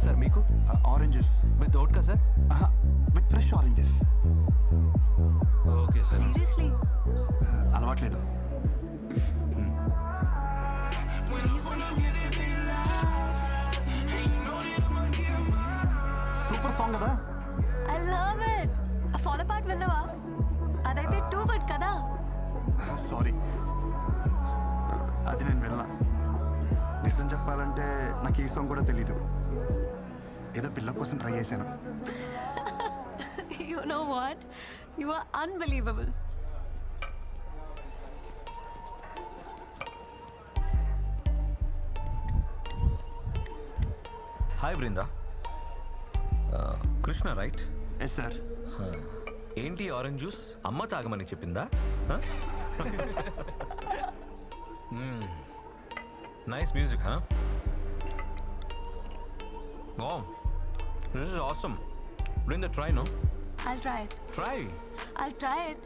సార్ మీకు oranges with vodka sir, with fresh oranges. Okay sir. Seriously? అలవాట్లేదు. సూపర్ సాంగ్ కదా. I love it. ఆ ఫాలో పార్ట్ విన్నావా? అదైతే టూ గుడ్ కదా. సారీ, అది నేను వెళ్ళా. నిజం చెప్పాలంటే నాకు ఈ సాంగ్ కూడా తెలీదు. ఏదో పిల్ల కోసం ట్రై చేశాను. You know what? You are unbelievable. Hi Brinda. Krishna right? Yes sir. ఏంటి ఆరెంజ్ జ్యూస్ అమ్మ తాగమని చెప్పిందా? నైస్ మ్యూజిక్, హా? Oh, this is awesome. Brinda, try, no? I'll try it. Try. I'll try it.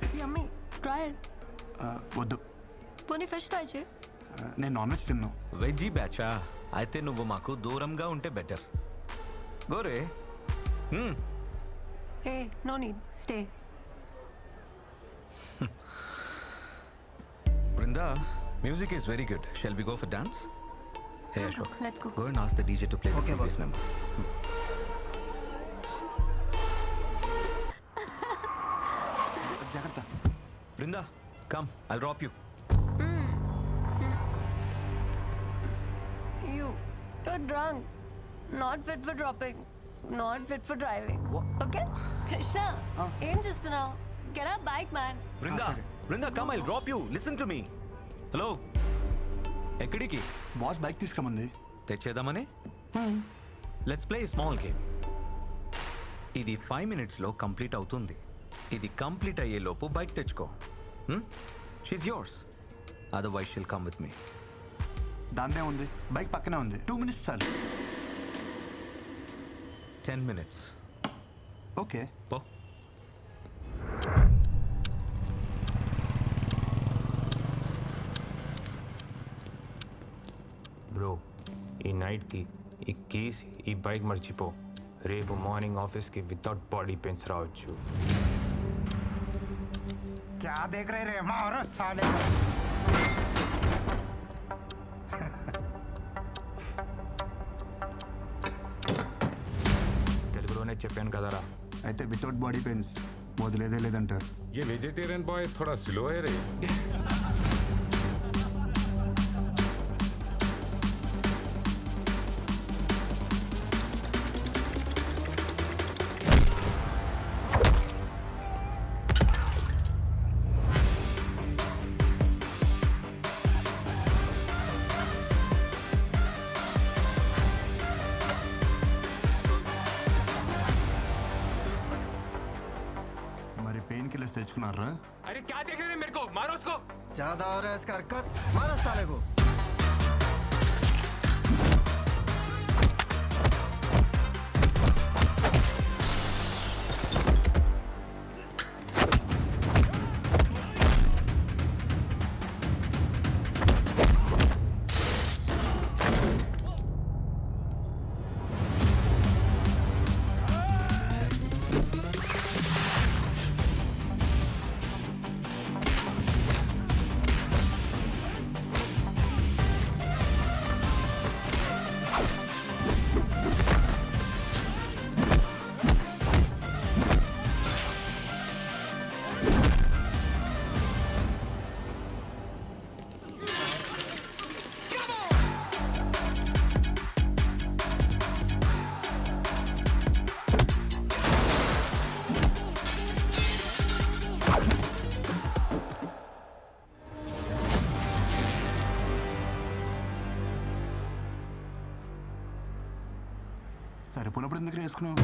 It's yummy. Try it. వద్దు, పోనీ fish try చేయి. నేను non veg తిన్నాను. వెజ్జీ బ్యాచా? అయితే నువ్వు మాకు దూరంగా ఉంటే better. Gore. Hey, no need. Stay. Brinda, music is very good. Shall we go for dance? Hey Ashok, Let's go. Go and ask the DJ to play the previous number. జాగ్రత్త. Brinda, come. I'll drop you. You're drunk. Not fit for dropping. Not fit for driving. Okay? Krishna, ఏం చూస్తున్నావు? Get a bike, man. Brinda, come. I'll drop you. Listen to me. Hello. ఎక్కడికి? Boss bike తీసుకురమంది. తెచ్చేద్దామని? Let's play small game. ఇది 5 minutesలో complete అవుతుంది. ఇది complete అయ్యేలోపు bike తెచ్చుకో. She's yours. Otherwise she'll come with me. దాందే ఉంది, బైక్ పక్కనే ఉంది. 2 minutes చాలు. 10 minutes. ఓకే, పో. ఈ నైట్కి ఈ కీస్ ఈ బైక్ మర్చిపో. రేపు మార్నింగ్ ఆఫీస్కి వితౌట్ బాడీ పెయిన్స్ రావచ్చు. क्या देख रहे रे मारो साले తెలుగులోనే చెప్పాను కదరా. అయితే వితౌట్ బాడీ పెయిన్స్ వదిలేదే లేదంటారు. ये वेजिटेरियन बॉय थोड़ा स्लो है रे. మరి పెయిన్ కిల్లర్స్ తెచ్చుకున్నారా? अरे क्या देख रहे हैं मेरे को? मारो उसको. ज्यादा हो रहा है इसका हरकत, मारो साले को. సరిపోయినప్పుడు ఎందుకు వేసుకున్నావు?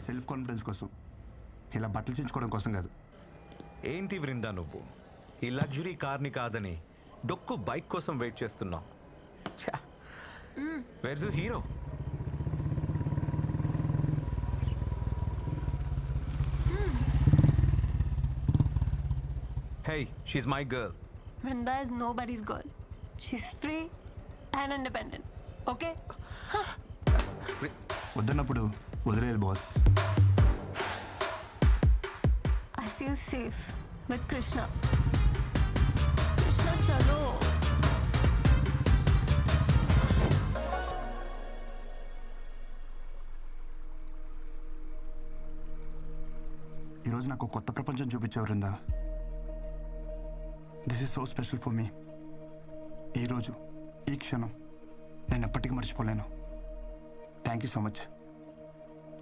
సెల్ఫ్ కాన్ఫిడెన్స్ కోసం, ఇలా బట్టలు చించుకోవడం కోసం కాదు. ఏంటి వృందా నువ్వు ఈ లగ్జరీ కార్ని కాదని డొక్కు బైక్ కోసం వెయిట్ చేస్తున్నావు? Where's you hero? Hey, she's my girl. Vrinda is nobody's girl. She's free and independent. Okay? వద్దన్నప్పుడు వదిలేదు boss. I feel safe with Krishna. Krishna, chalo. ఈరోజు నాకు కొత్త ప్రపంచం చూపించావు Vrinda. This is so special for me. ఈరోజు ఈ క్షణం నేను ఎప్పటికీ మర్చిపోలేను. Thank you so much.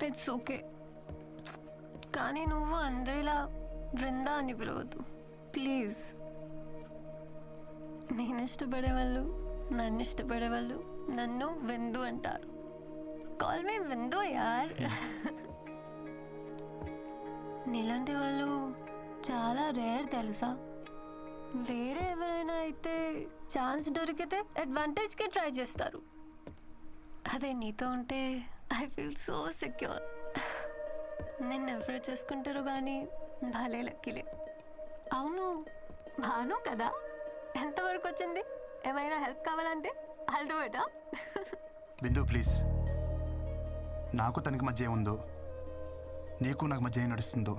It's okay, కానీ నువ్వు అందరిలా బృందా అని పిలవద్దు ప్లీజ్. నేను ఇష్టపడే వాళ్ళు, నన్ను ఇష్టపడే వాళ్ళు నన్ను విందు అంటారు. కాల్ మీ విందు యార్. నీలాంటి వాళ్ళు చాలా రేర్ తెలుసా. వేరే ఎవరైనా అయితే ఛాన్స్ దొరికితే అడ్వాంటేజ్కి ట్రై చేస్తారు. అదే నీతో ఉంటే ఐ ఫీల్ సో సెక్యూర్. నిన్ను ఎవరు చేసుకుంటారు కానీ భలే లక్కీలే. అవును, భాను కదా, ఎంతవరకు వచ్చింది? ఏమైనా హెల్ప్ కావాలంటే I'll do it. Bindu please, నాకు తనకి మధ్య ఏముందో, నీకు నాకు మధ్య ఏం నడుస్తుందో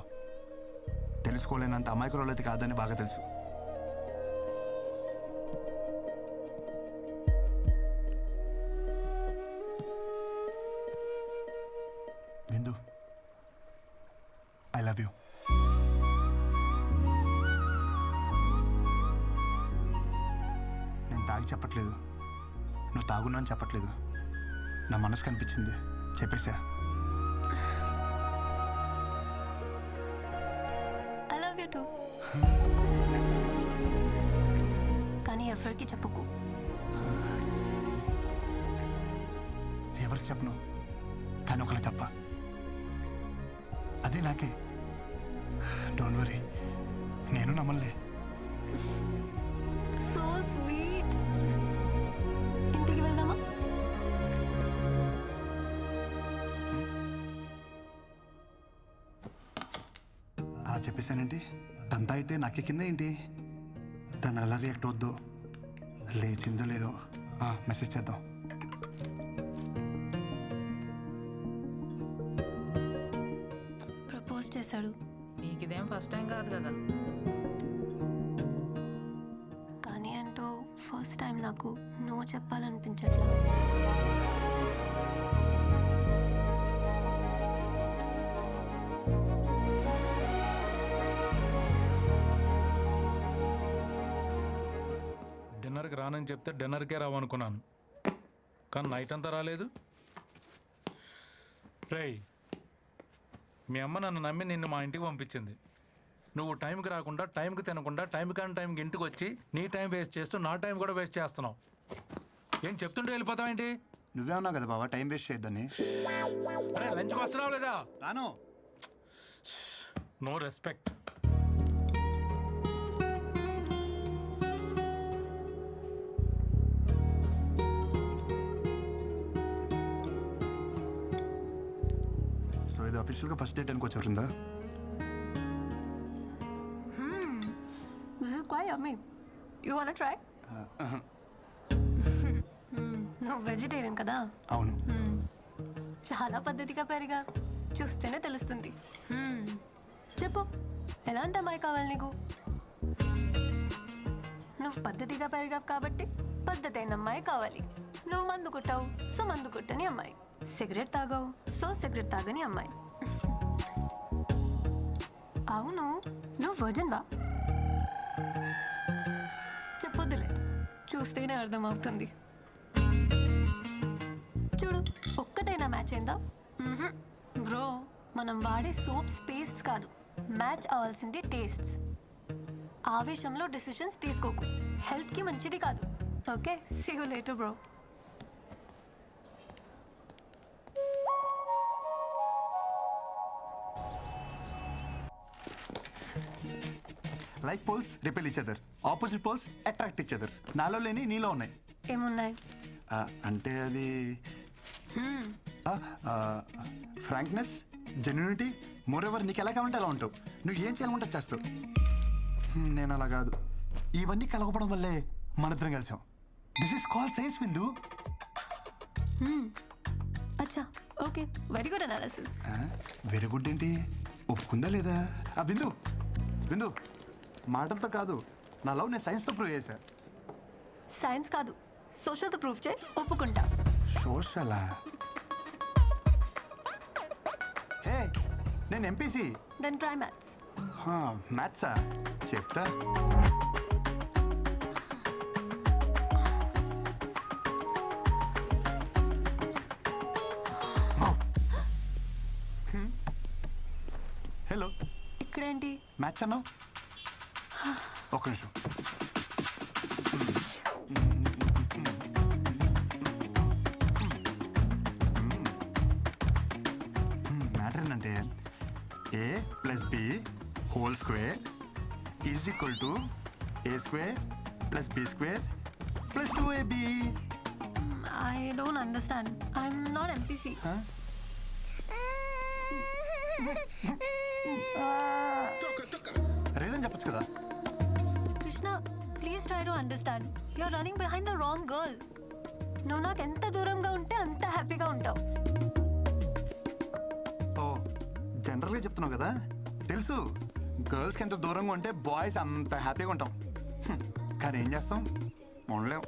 తెలుసుకోలేనంత అమాయకురాలైతే కాదని బాగా తెలుసు. బిందు, ఐ లవ్ యూ. నేను తాగి చెప్పట్లేదు, నువ్వు తాగున్నా అని చెప్పట్లేదు. నా మనసు కనిపించింది చెప్పేశా. టు. కానీ ఎవరికి చెప్పుకో. ఎవరికి చెప్పను, కానీ ఒకరికి తప్ప. అదే నాకే. డోంట్ వరీ, నేను నమ్మలే. So sweet. ఇంటికి వెళ్దామా? అలా చెప్పేశానండి. తంతా అయితే నాకే కింద ఏంటి? తను ఎలా రియాక్ట్ అవద్దు, లేచిందో లేదో మెసేజ్ చేద్దాం. ప్రపోజ్ చేశాడు. నీకు ఇదేం ఫస్ట్ టైం కాదు కదా. కానీ అంటూ ఫస్ట్ టైం నాకు నో చెప్పాలనిపించట్లా. డిన్నర్కి రానని చెప్తే డిన్నర్కే రావనుకున్నాను, కానీ నైట్ అంతా రాలేదు. రేయ్, మీ అమ్మ నన్ను నమ్మి నిన్ను మా ఇంటికి పంపించింది. నువ్వు టైంకి రాకుండా, టైంకి తినకుండా, టైం కానీ టైంకి ఇంటికి వచ్చి నీ టైం వేస్ట్ చేస్తూ నా టైం కూడా వేస్ట్ చేస్తున్నావు. ఏం చెప్తుంటే వెళ్ళిపోతావేంటి? నువ్వే ఉన్నావు కదా బాబా టైం వేస్ట్ చేయొద్దని. అరే లంచ్కి వస్తున్నావు లేదా? రాను. No respect. సో ఇది అఫీషియల్గా ఫస్ట్ డేట్ అనుకోవచ్చు వరిందా? This is quite yummy. You wanna try? నువ్వు వెజిటేరియన్ కదా? అవును. చాలా పద్ధతిగా పెరిగా, చూస్తేనే తెలుస్తుంది. చెప్పు, ఎలాంటి అమ్మాయి కావాలి నీకు? నువ్వు పద్ధతిగా పెరిగావు కాబట్టి పద్ధతి అయిన అమ్మాయి కావాలి. నువ్వు మందు కొట్టావు, సో మందు కొట్టని అమ్మాయి. సిగరెట్ తాగావు, సో సిగరెట్ తాగని అమ్మాయి. అవును, నువ్వు వర్జిన్ వా? చెప్పొద్దులే, చూస్తేనే అర్థమవుతుంది. చూడు, ఒక్కటైనా మ్యాచ్ అయిందా? బ్రో, మనం వాడే సోప్స్ పేస్ట్స్ కాదు, మ్యాచ్ అవ్వాల్సింది టేస్ట్స్. ఆవేశంలో డెసిషన్స్ తీసుకోకు, హెల్త్కి మంచిది కాదు. Okay, see you later bro. Like poles repel each other, opposite poles attract each other. నాలో లేని నీలో ఉన్నాయి. ఏమున్నాయి? అంటే అది ఫ్రాంక్నెస్, జెన్యూనిటీ. మోర్ ఎవర్ నీకు ఎలా కావాలంటే అలా ఉంటావు. నువ్వు ఏం చేయాలంటే చేస్తావు. నేను అలా కాదు. ఇవన్నీ కలగపడం వల్లే మనిద్దరం కలిసాం. దిస్ ఈస్ కాల్ సైన్స్ విందు. అచ్చా, okay, very good analysis. Very good ఏంటి, ఒప్పుకుందా లేదా? విందు విందు, మాటలతో కాదు, నా లవ్ నేను సైన్స్తో ప్రూవ్ చేశా. సైన్స్ కాదు, సోషల్తో ప్రూవ్ చేయి, ఒప్పుకుంటా. సోషలా? హే, నేను ఎంపీసీ. Then try maths. మ్యాథ్సా? చెప్తా. హలో, ఇక్కడేంటి? మ్యాథ్స్ అన్నావు? ఒక్క నిమిషం. మ్యాటర్ ఏంటంటే a plus b whole square is equal to a square plus b square plus 2ab. I don't understand. I'm not MPC. Reason చెప్పొచ్చు కదా. Krishna, please try to understand. You're running behind the wrong girl. నువ్వు నాకు ఎంత దూరంగా ఉంటే అంత హ్యాపీగా ఉంటావు. ఓ, జనరల్గా చెప్తున్నావు కదా. తెలుసు, గర్ల్స్కి ఎంత దూరంగా ఉంటే బాయ్స్ అంత హ్యాపీగా ఉంటాం. కానీ ఏం చేస్తాం, ఉండలేం.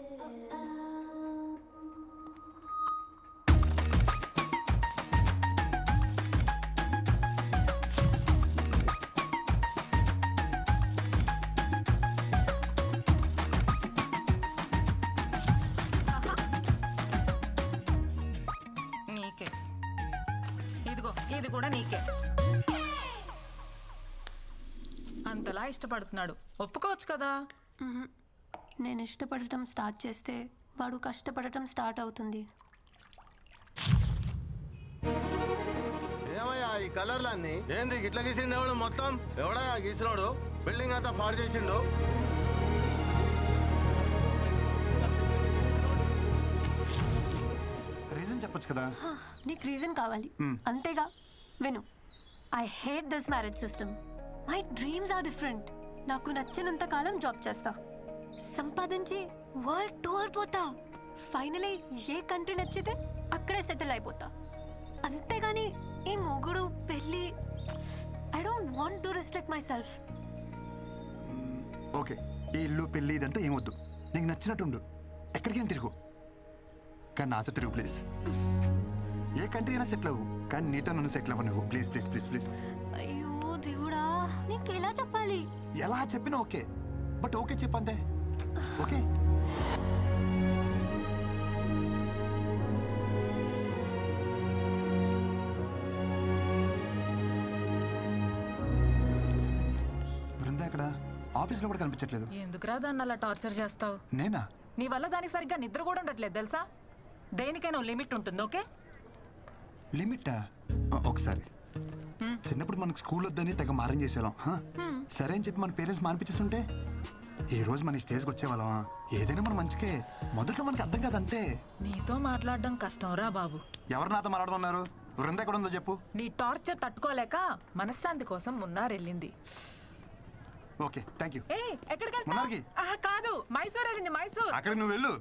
నీకే, ఇదిగో ఇది కూడా నీకే. అంతలా ఇష్టపడుతున్నాడు, ఒప్పుకోవచ్చు కదా. నేను ఇష్టపడటం స్టార్ట్ చేస్తే వాడు కష్టపడటం స్టార్ట్ అవుతుంది. ఏమయ్యా ఈ కలర్లన్నీ ఏంది ఇట్లా గీసిండు? ఎవడు మొత్తం ఎవడా గీసినోడు? బిల్డింగ్ అంతా పాడు చేసిండు. రీజన్ చెప్పొచ్చు కదా. నీకు రీజన్ కావాలి అంతేగా. విను, I hate this marriage system. My dreams are different. నాకు నచ్చినంత కాలం జాబ్ చేస్తా, సంపాదించి వరల్డ్ టూర్ పోతా, ఫైనలీ ఏ కంట్రీ నచ్చితే అక్కడే సెటిల్ అయిపోతా. అంతేగాని ఈ మొగుడు పెళ్ళి, I don't want to restrict myself. Okay, ఈ ఇల్లు పెళ్ళి ఇదంతా ఏమొద్దు. నీకు నచ్చినట్టుండు, ఎక్కడికేం తిరుగు, కానీ నాతో తిరుగు ప్లీజ్. ఏ కంట్రీ అయినా సెటిల్ అవ్వు, కానీ నీతో నన్ను సెటిల్ అవ్వ నువ్వు ప్లీజ్ ప్లీజ్ ప్లీజ్ ప్లీజ్. అయ్యో దేవుడా, నీకు ఎలా చెప్పాలి? ఎలా చెప్పినా ఓకే, బట్ ఓకే చెప్పంతే. ఓకే బృందా అక్కడ ఆఫీస్లో కూడా కనిపించట్లేదు. ఎందుకురా దాన్ని అలా టార్చర్ చేస్తావు? నేనా? నీ వల్ల దానికి సరిగ్గా నిద్ర కూడా ఉండట్లేదు తెలుసా. దేనికైనా లిమిట్ ఉంటుంది. ఓకే, లిమిటా? ఒకసారి చిన్నప్పుడు మనకు స్కూల్ వద్దని తెగ మారం చేసేవాళ్ళం. సరే అని చెప్పి మన పేరెంట్స్ మానిపించేస్తుంటే ఈ రోజు మన స్టేజ్కి వచ్చేవాళ్ళమా? ఏదైనా మన మంచికే. మొదట్లో మనకి అర్థం కాదంటే. నీతో మాట్లాడడం కష్టం రా బాబు. ఎవరు నాతో మాట్లాడమన్నారు? బృంద ఎక్కడ ఉందో చెప్పు. నీ టార్చర్ తట్టుకోలేక మనశ్శాంతి కోసం మున్నార్ వెళ్ళింది. Okay thank you. ఎక్కడికి మున్నార్కి? కాదు, మైసూర్ వెళ్ళింది. మైసూర్. అక్కడికి నువ్వు వెళ్ళు.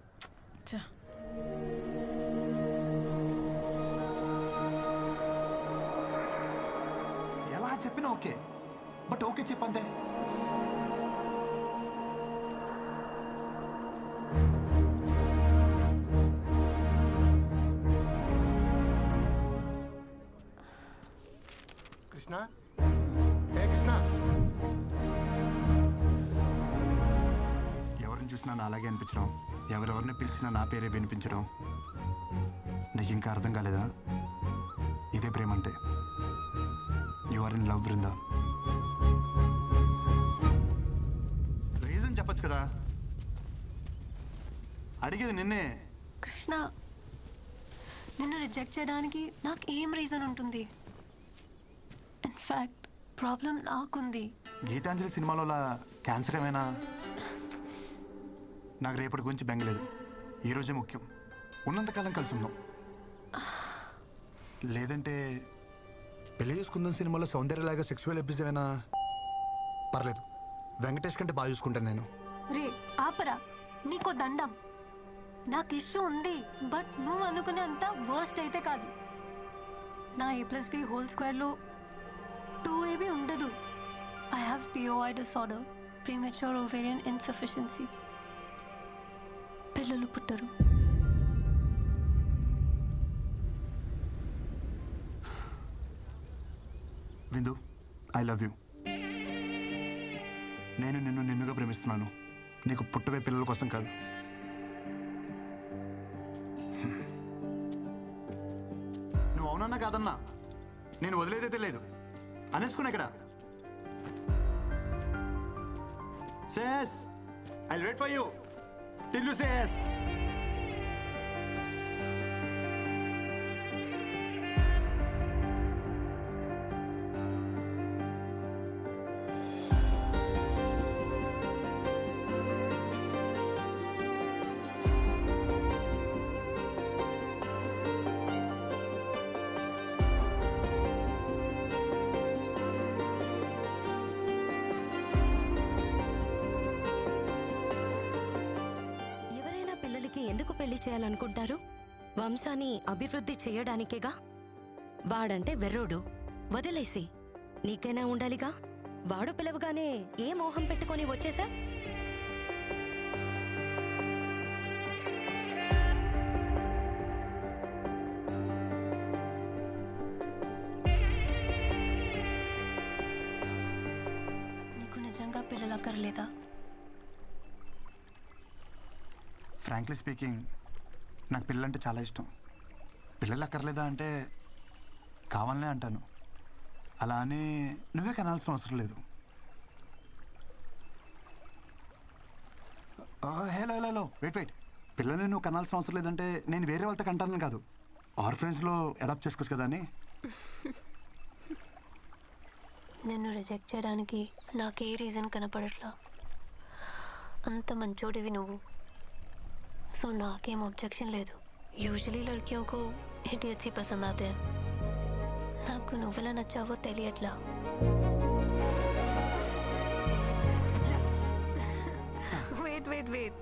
ఎలా చెప్పినా ఓకే, బట్ ఓకే చెప్పంతే. కృష్ణ, ఏ కృష్ణ, ఎవరిని చూసినా నా అలాగే అనిపించడం, ఎవరెవరిని పిలిచినా నా పేరే వినిపించడం. నీకు ఇంకా అర్థం కాలేదా? ఇదే ప్రేమ అంటే. You are in love Brinda. Reason చెప్పచ్చు కదా. అడిగేది నిన్నే. కృష్ణ, నిన్ను రిజెక్ట్ చేయడానికి నాకు ఏం రీజన్ ఉంటుంది? ఇన్ఫ్యాక్ట్ ప్రాబ్లం నాకుంది. గీతాంజలి సినిమాలో క్యాన్సర్ ఏమైనా? నాకు రేపటి గురించి బెంగలేదు. ఈరోజే ముఖ్యం. ఉన్నంతకాలం కలిసి ఉందాం. లేదంటే పెళ్లి చేసుకుందాం సినిమాలో సౌందర్యలాగా సెక్సువల్ అబ్యూస్ ఏమైనా? పర్లేదు, వెంకటేష్ కంటే బాగా చూసుకుంటాను నేను. రే ఆపరా, నీకో దండం. నాకు ఇష్యూ ఉంది, బట్ నువ్వు అనుకునే అంత వర్స్ట్ అయితే కాదు. నా A+B² 2AB ఉండదు. I have POI disorder, premature ovarian insufficiency. పిల్లలు పుట్టరు. విందు, ఐ లవ్ యూ. నేను నిన్నుగా ప్రేమిస్తున్నాను. నీకు పుట్టబే పిల్లల కోసం కాదు. నువ్వు అవునన్నా కాదన్నా నేను వదిలేదైతే లేదు. అనేసుకున్నా ఇక్కడ. Says I will wait for you till you says. ఎందుకు పెళ్లి చేయాలనుకుంటారు? వంశాన్ని అభివృద్ధి చేయడానికేగా. వాడంటే వెర్రోడు, వదిలేసి నీకైనా ఉండాలిగా. వాడు పిలవగానే ఏ మోహం పెట్టుకొని వచ్చేసా? నీకు నిజంగా పిల్లలు అక్కర్లేదా? ఫ్రాంక్లీ స్పీకింగ్, నాకు పిల్లలంటే చాలా ఇష్టం. పిల్లలు అక్కర్లేదా అంటే కావాలనే అంటాను. అలా అని నువ్వే కనాల్సిన అవసరం లేదు. హలో హలో హలో వెయిట్ పిల్లల్ని నువ్వు కనాల్సిన అవసరం లేదంటే నేను వేరే వాళ్ళతో కంటాను కాదు. ఆర్ఫరెన్స్లో అడాప్ట్ చేసుకోవచ్చు కదా అని. నిన్ను రిజెక్ట్ చేయడానికి నాకే రీజన్ కనపడట్లా. అంత మంచోడివి నువ్వు, సో నాకేం ఆబ్జెక్షన్ లేదు. యూజువలీ లడ్కియోं को इडियट्स ही पसंद आते हैं. నాకు నువ్వెలా నచ్చావో తెలియట్లా. వెయిట్ వెయిట్ వెయిట్,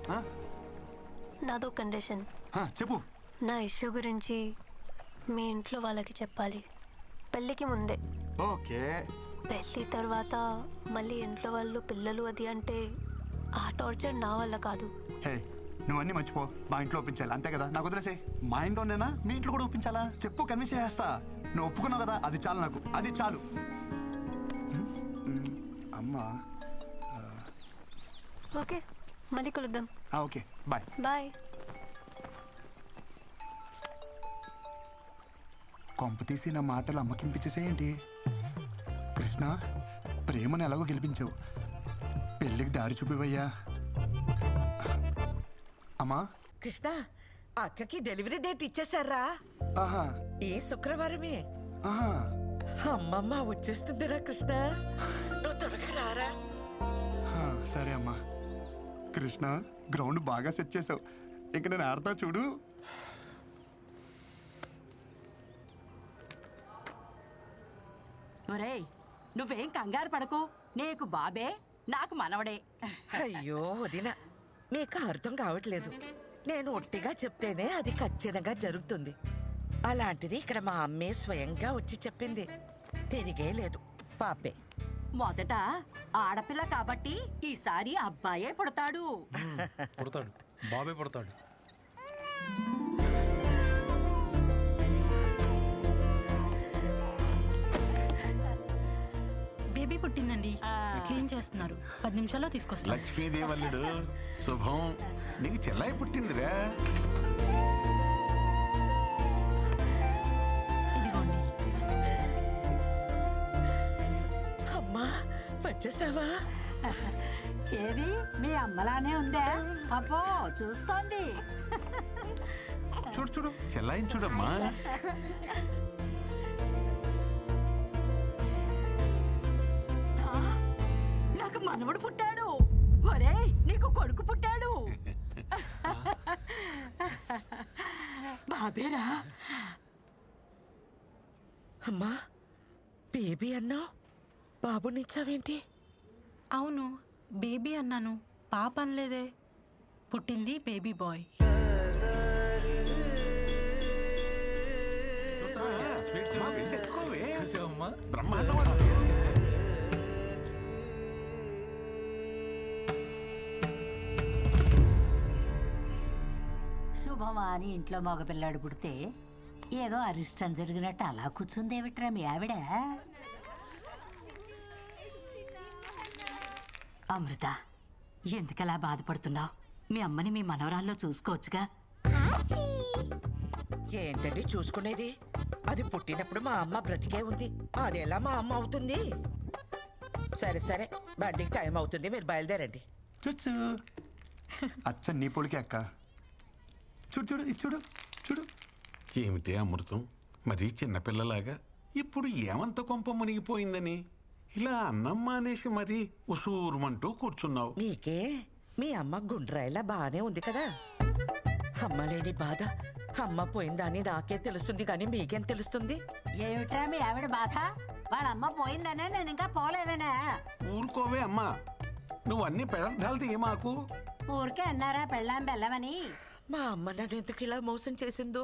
నాదో కండిషన్. చెప్పు. నా ఇష్యూ గురించి మీ ఇంట్లో వాళ్ళకి చెప్పాలి, పెళ్ళికి ముందే. ఓకే. పెళ్ళి తర్వాత మళ్ళీ ఇంట్లో వాళ్ళు పిల్లలు అది అంటే ఆ టార్చర్ నా వల్ల కాదు. హే నువ్వన్నీ మర్చిపో, మా ఇంట్లో ఒప్పించాలి అంతే కదా. నాకు వదిలేసే. మా ఇంట్లోనేనా మీ ఇంట్లో కూడా ఒప్పించాలా? చెప్పు, కన్విన్స్ చేస్తా. నువ్వు ఒప్పుకున్నావు కదా, అది చాలు నాకు, అది చాలు. అమ్మా ఓకే, మళ్ళీ కలుద్దాం. Okay bye. బాయ్. కొంప తీసి నా మాటలు అమ్మకింపించేసేయండి. కృష్ణ, ప్రేమను ఎలాగో గెలిపించావు, పెళ్ళికి దారి చూపివయ్యా. అమ్మా కృష్ణ, అక్కకి డెలివరీ డేట్ ఇచ్చేసారా? ఈ శుక్రవారమే. అమ్మమ్మ వచ్చేస్తుందిరా కృష్ణ, నువ్వు త్వరగా రారా. సరే అమ్మా. కృష్ణ, గ్రౌండ్ బాగా సెట్ చేసావు, ఇంక నేను ఆడతా చూడు. ఒరేయ్, నువ్వేం కంగారు పడకు, నీకు బాబే నాకు మనవడే. అయ్యో వదిన, మీకు అర్థం కావట్లేదు. నేను ఒట్టిగా చెప్తేనే అది ఖచ్చితంగా జరుగుతుంది. అలాంటిది ఇక్కడ మా అమ్మే స్వయంగా వచ్చి చెప్పింది. తిరిగే లేదు, పాపే. మొదట ఆడపిల్ల కాబట్టి ఈసారి అబ్బాయే పుడతాడు. పుడతాడు, బాబే పుడతాడు. బేబీ పుట్టిందండి, క్లీన్ చేస్తున్నారు. 10 నిమిషాల్లో తీసుకొస్తారు. లక్ష్మీదేవల్లుడు శుభం, నీకు చెల్లాయి పుట్టిందిరా. అమ్మా వచ్చేసావా? ఏది మీ అమ్మలానే ఉందా? అబ్బో చూస్తోంది. చూడు చూడు, చెల్లాయిని చూడమ్మా. నాకు మనవడు పుట్టాడు. ఒరేయ్, నీకు కొడుకు పుట్టాడు. బాబేరా. అమ్మా, బేబీ అన్నావు, బాబునిచ్చావేంటి? అవును, బేబీ అన్నాను, పాప అనలేదే. పుట్టింది బేబీ బాయ్. చూసావమ్మా, శుభమా అని ఇంట్లో మగపిల్లాడు పుడితే ఏదో అరిష్టం జరిగినట్టు అలా కూర్చుందేమిట్రా మీ ఆవిడ? అమృత, ఎందుకలా బాధపడుతున్నావు? మీ అమ్మని మీ మనవరాల్లో చూసుకోవచ్చుగా. ఏంటండి చూసుకునేది? అది పుట్టినప్పుడు మా అమ్మ బ్రతికే ఉంది, అదెలా మా అమ్మ అవుతుంది? సరే సరే, బండికి టైం అవుతుంది, మీరు బయలుదేరండి. చూచు, అచ్చ నీ పొడికి అక్క. చూడు చూడు, ఇది చూడు చూడు. ఏమిటి అమృతం, మరీ చిన్నపిల్లలాగా ఇప్పుడు ఏమంత కొంప మునిగిపోయిందని ఇలా అన్నమ్మ అనేసి మరీ ఉసూరుమంటూ కూర్చున్నావు. మీకే మీ అమ్మ గుండ్రాయిలా బాగానే ఉంది కదా. అమ్మ లేని బాధ అమ్మ పోయిందని నాకే తెలుస్తుంది, కానీ మీకేం తెలుస్తుంది? ఏమిట్రా మీ ఆవిడ బాధ? వాళ్ళ అమ్మ పోయిందనే, నేను ఇంకా పోలేదనే. ఊరుకోవే అమ్మా, నువ్వు అన్ని పెడర్థాలు తీయమాకు. ఊరికే అన్నారా పెళ్ళాం బెల్లమని. మా అమ్మ నన్ను ఎందుకు ఇలా మోసం చేసిందో.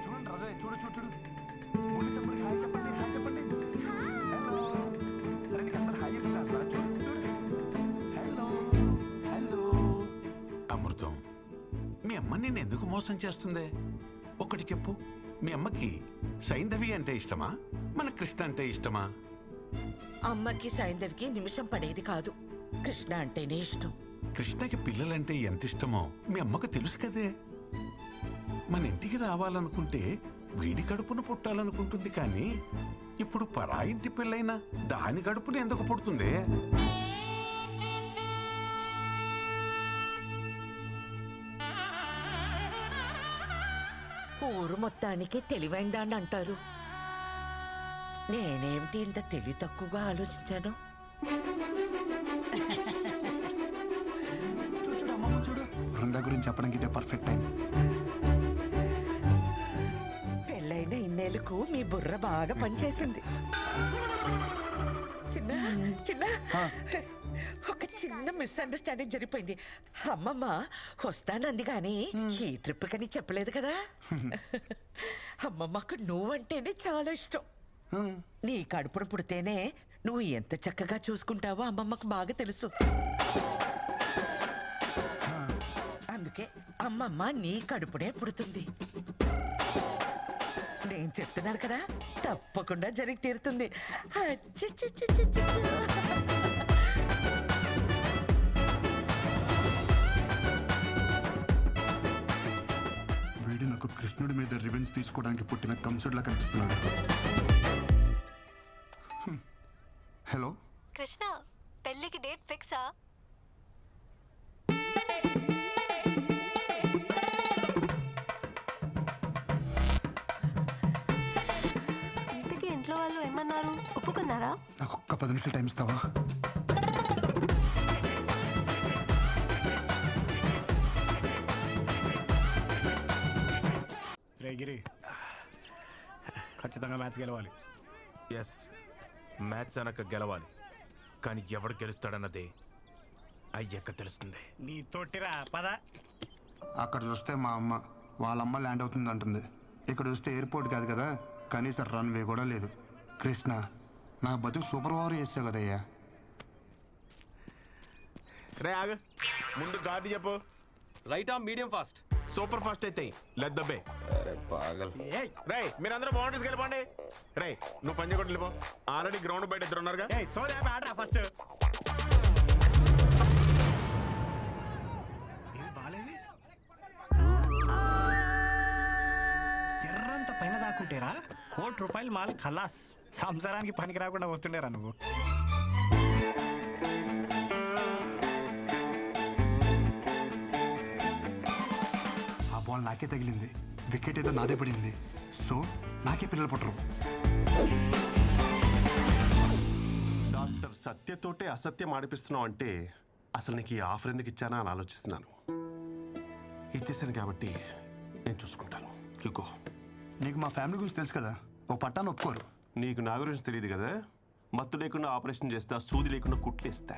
చూడండి రా, చూడు చూడు చూడు. మురళి తమ్ముడికి హాయ్ చెప్పండి, హాయ్ చెప్పండి. హలో. అరే నీకు అందరు హాయ్ చెప్తున్నారా? చూడు చూడు. Hello hello. అమృతం, మీ అమ్మ నిన్ను ఎందుకు మోసం చేస్తుందే? ఒకటి చెప్పు, మీ అమ్మకి సైంధవి అంటే ఇష్టమా, మన కృష్ణ అంటే ఇష్టమా? అమ్మకి సైంధవికి నిమిషం పడేది కాదు, కృష్ణ అంటేనే ఇష్టం. కృష్ణకి పిల్లలంటే ఎంత ఇష్టమో మీ అమ్మకు తెలుసు కదే. మన ఇంటికి రావాలనుకుంటే వీడి కడుపున పుట్టాలనుకుంటుంది, కానీ ఇప్పుడు పరాయింటి పిల్లైనా దాని గడుపుని ఎందుకు పుడుతుంది? ఊరు మొత్తానికి తెలివైందాన్ని అంటారు. నేనేమిటి ఇంత తెలివి తక్కువగా ఆలోచించాను? చూడు అమ్మమ్మ చూడు, బృందా గురించి చెప్పడానికి ఇదే పర్ఫెక్ట్ టైం. పెళ్ళైన ఇన్నేళ్ళకు మీ బుర్ర బాగా పనిచేసింది. చిన్న చిన్న ఒక చిన్న మిస్అండర్స్టాండింగ్ జరిగిపోయింది. అమ్మమ్మ వస్తానంది కానీ ఈ ట్రిప్ కని చెప్పలేదు కదా. అమ్మమ్మకు నువ్వంటేనే చాలా ఇష్టం. నీ కడుపున పుడితేనే నువ్వు ఎంత చక్కగా చూసుకుంటావో అమ్మమ్మకు బాగా తెలుసు. అందుకే అమ్మమ్మ నీ కడుపునే పుడుతుంది. నేను చెప్తున్నాను కదా, తప్పకుండా జరిగి తీరుతుంది. వీడు నాకు కృష్ణుడి మీద రివెంజ్ తీసుకోవడానికి పుట్టిన కంసుడిలా కనిపిస్తున్నాడు. హలో కృష్ణ, పెళ్ళికి డేట్ ఫిక్సా? ఇంతకీ ఇంట్లో వాళ్ళు ఏమన్నారు? ఒప్పుకున్నారా? నాకు ఒక్క 10 నిమిషాలు టైం ఇస్తావా? గిరి, ఖచ్చితంగా మ్యాచ్ గెలవాలి. ఎస్, మ్యాచ్ అనక గెలవాలి. కానీ ఎవడు గెలుస్తాడన్నదే అయ్యక్క తెలుస్తుంది. నీ తోటిరా పద. అక్కడ చూస్తే మా అమ్మ వాళ్ళమ్మ ల్యాండ్ అవుతుంది అంటుంది. ఇక్కడ చూస్తే ఎయిర్పోర్ట్ కాదు కదా, కనీసం రన్వే కూడా లేదు. కృష్ణ, నా బతుకు సూపర్ ఓవర్ చేసావు కదయ్యా. రే ఆగ, ముందు గార్డు చెప్పు. Right arm medium fast. Super fast అయితే లెట్ దబ్బే. రే మీరందరూ బౌండరీస్ వెళ్ళిపోండి. రే నువ్వు పంజ కొట్టి వెళ్ళిపో. ఆల్రెడీ గ్రౌండ్ బయట ఇద్దరు ఉన్నారుగా. ఫస్ట్ చెర్రంత పైన దాక్కుంటేరా ₹1,00,00,000 మాల్ ఖలాస్. సంసారానికి పనికి రాకుండా పోతుండేరా నువ్వు. ఆ బాల్ నాకే తగిలింది, వికెట్ ఏదో నాదే పడింది. సో నాకే పిల్లలు పుట్టరు. డాక్టర్ సత్యతోటే అసత్యం ఆడిపిస్తున్నావు అంటే అసలు నీకు ఈ ఆఫర్ ఎందుకు ఇచ్చానా అని ఆలోచిస్తున్నాను. ఇచ్చేసాను కాబట్టి నేను చూసుకుంటాను. ఇగో, నీకు మా ఫ్యామిలీ గురించి తెలుసు కదా, ఓ పట్టాను ఒప్పుకోరు. నీకు నా గురించి తెలియదు కదా. మత్తు లేకుండా ఆపరేషన్ చేస్తా, సూది లేకుండా కుట్లేస్తా.